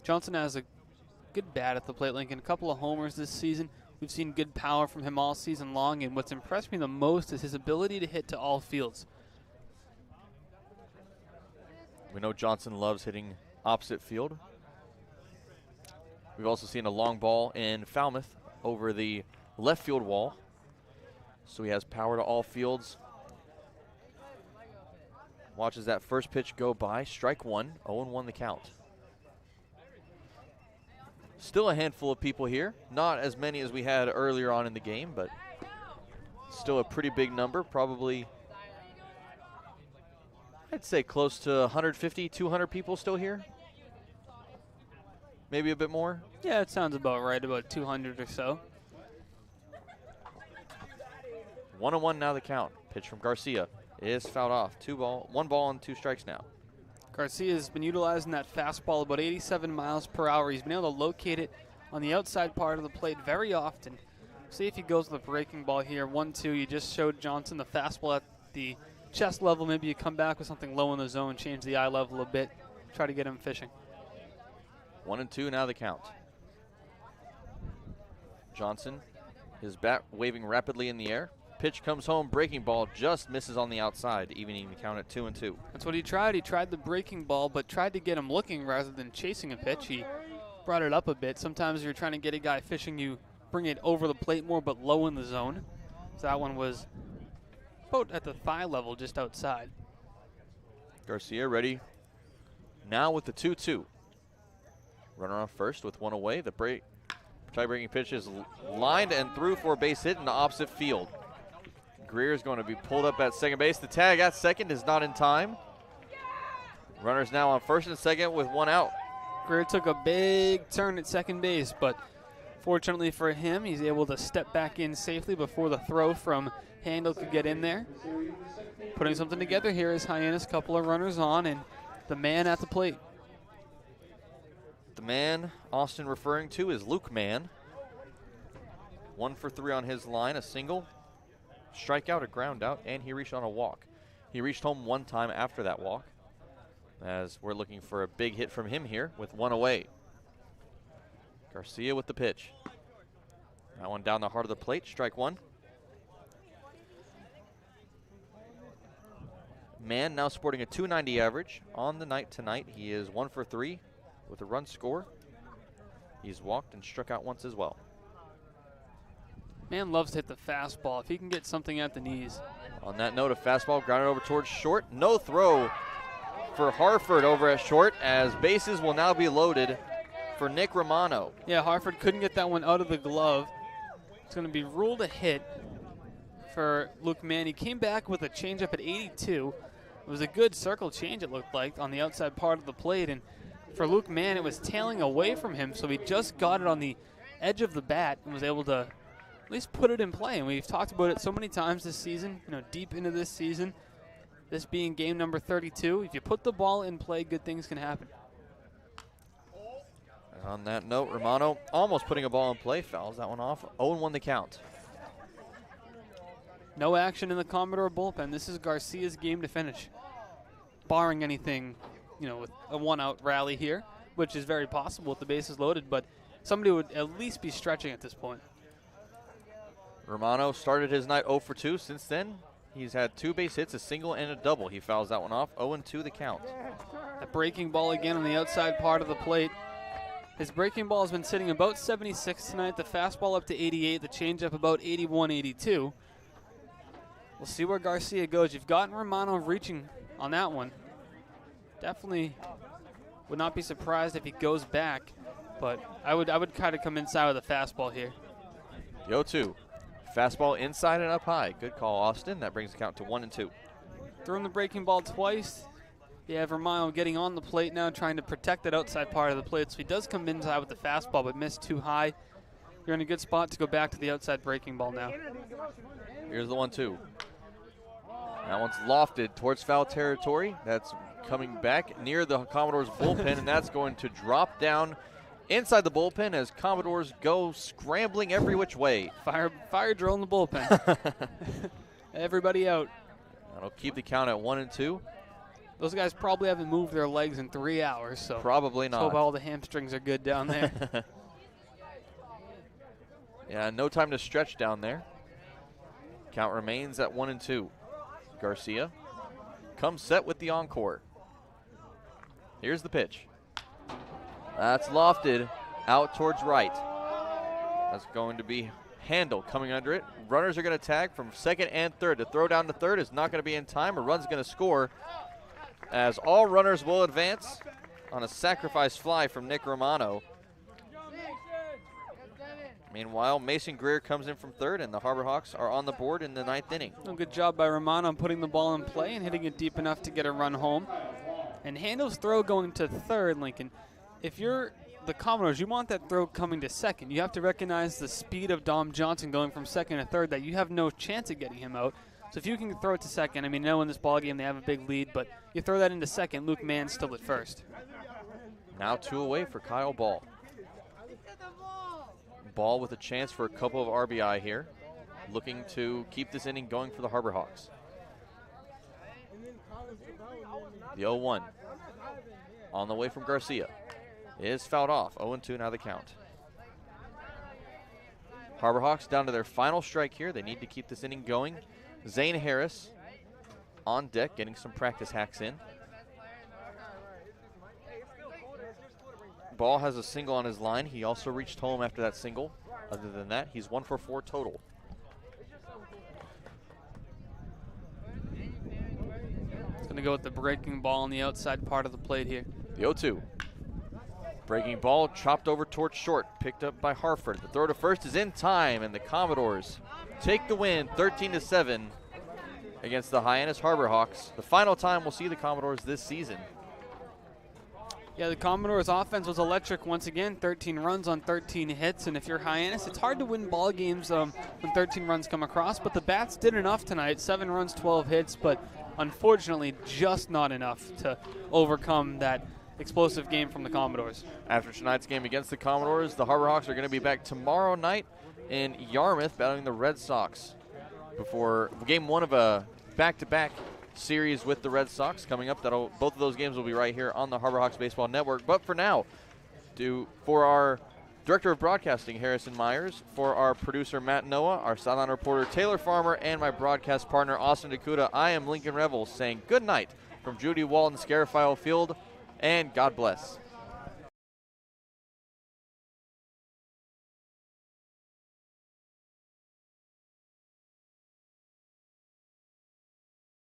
Johnson has a good bat at the plate, Lincoln. A couple of homers this season. We've seen good power from him all season long, and what's impressed me the most is his ability to hit to all fields. We know Johnson loves hitting opposite field. We've also seen a long ball in Falmouth over the left field wall. So he has power to all fields. Watches that first pitch go by. Strike 1, 0-1 the count. Still a handful of people here. Not as many as we had earlier on in the game, but still a pretty big number. Probably, I'd say close to 150, 200 people still here. Maybe a bit more. Yeah, it sounds about right, about 200 or so. 1-1 now the count. Pitch from Garcia is fouled off. 1 ball and 2 strikes now. Garcia has been utilizing that fastball about 87 miles per hour. He's been able to locate it on the outside part of the plate very often. See if he goes with the breaking ball here. 1-2. You just showed Johnson the fastball at the chest level. Maybe you come back with something low in the zone, change the eye level a bit, try to get him fishing. 1-2 now the count. Johnson, his bat waving rapidly in the air. Pitch comes home, breaking ball just misses on the outside, evening the count at 2-2. That's what he tried. He tried the breaking ball, but tried to get him looking rather than chasing a pitch. He brought it up a bit. Sometimes you're trying to get a guy fishing, you bring it over the plate more, but low in the zone. So that one was about at the thigh level, just outside. Garcia ready now with the 2-2. Runner on first with 1 away. The tie-breaking pitch is lined and through for a base hit in the opposite field. Greer is going to be pulled up at second base. The tag at second is not in time. Runners now on first and second with 1 out. Greer took a big turn at second base, but fortunately for him, he's able to step back in safely before the throw from Handel could get in there. Putting something together here is Hyannis, couple of runners on, and the man at the plate. The man Austin referring to is Luke Mann. 1 for 3 on his line, a single, strikeout, a ground out, and he reached on a walk. He reached home 1 time after that walk, as we're looking for a big hit from him here with 1 away. Garcia with the pitch. That one down the heart of the plate, strike 1. Mann now sporting a .290 average on the night tonight. He is 1 for 3 with a run score. He's walked and struck out once as well. Man loves to hit the fastball. If he can get something at the knees. On that note, a fastball grounded over towards short. No throw for Harford over at short, as bases will now be loaded for Nick Romano. Yeah, Harford couldn't get that one out of the glove. It's going to be ruled a hit for Luke Mann. He came back with a changeup at 82. It was a good circle change, it looked like, on the outside part of the plate. And for Luke Mann, it was tailing away from him, so he just got it on the edge of the bat and was able to at least put it in play. And we've talked about it so many times this season, deep into this season, this being game number 32. If you put the ball in play, good things can happen. And on that note, Romano almost putting a ball in play, fouls that one off. 0-1 the count. No action in the Commodore bullpen. This is Garcia's game to finish, barring anything, with a one-out rally here, which is very possible with the bases loaded, but somebody would at least be stretching at this point. Romano started his night 0 for 2. Since then, he's had 2 base hits, a single and a double. He fouls that one off. 0-2 the count. That breaking ball again on the outside part of the plate. His breaking ball has been sitting about 76 tonight. The fastball up to 88. The changeup about 81, 82. We'll see where Garcia goes. You've gotten Romano reaching on that one. Definitely would not be surprised if he goes back, but I would kind of come inside with a fastball here. The 0-2. Fastball inside and up high. Good call, Austin. That brings the count to 1-2. Thrown the breaking ball twice. You have Romano getting on the plate now, trying to protect that outside part of the plate. So he does come inside with the fastball, but missed too high. You're in a good spot to go back to the outside breaking ball now. Here's the 1-2. That one's lofted towards foul territory. That's coming back near the Commodores bullpen, and that's going to drop down inside the bullpen as Commodores go scrambling every which way. Fire drill in the bullpen. Everybody out. That'll keep the count at 1-2. Those guys probably haven't moved their legs in 3 hours, so probably not. Hope all the hamstrings are good down there. Yeah, no time to stretch down there. Count remains at 1-2. Garcia comes set with the encore. Here's the pitch. That's lofted out towards right. That's going to be Handel coming under it. Runners are going to tag from second and third. The throw down to third is not going to be in time. A run's going to score, as all runners will advance on a sacrifice fly from Nick Romano. Meanwhile, Mason Greer comes in from third, and the Harbor Hawks are on the board in the 9th inning. A good job by Romano on putting the ball in play and hitting it deep enough to get a run home. And Handel's throw going to third, Lincoln. If you're the Commodores, you want that throw coming to second. You have to recognize the speed of Dom Johnson going from second to third, that you have no chance of getting him out. So if you can throw it to second, I mean, in this ballgame they have a big lead, but you throw that into second, Luke Mann's still at first. Now 2 away for Kyle Ball. Ball with a chance for a couple of RBI here, looking to keep this inning going for the Harbor Hawks. The 0-1 on the way from Garcia is fouled off. 0-2 now the count. Harbor Hawks down to their final strike here. They need to keep this inning going. Zane Harris on deck, getting some practice hacks in. Ball has a single on his line. He also reached home after that single. Other than that, he's 1 for 4 total. It's going to go with the breaking ball on the outside part of the plate here. The 0-2. Breaking ball chopped over towards short, picked up by Harford. The throw to first is in time, and the Commodores take the win 13-7 against the Hyannis Harbor Hawks. The final time we'll see the Commodores this season. Yeah, the Commodores' offense was electric once again. 13 runs on 13 hits, and if you're Hyannis, it's hard to win ball games when 13 runs come across, but the bats did enough tonight. 7 runs, 12 hits, but unfortunately just not enough to overcome that explosive game from the Commodores. After tonight's game against the Commodores, the Harbor Hawks are going to be back tomorrow night in Yarmouth battling the Red Sox before game 1 of a back-to-back series with the Red Sox coming up. Both of those games will be right here on the Harbor Hawks Baseball Network. But for now, for our Director of Broadcasting, Harrison Meyers, for our producer, Matt Noah, our sideline reporter, Taylor Farmer, and my broadcast partner, Austin DeCouta, I am Lincoln Revill saying good night from Judy Walden Scarafile Field, and God bless.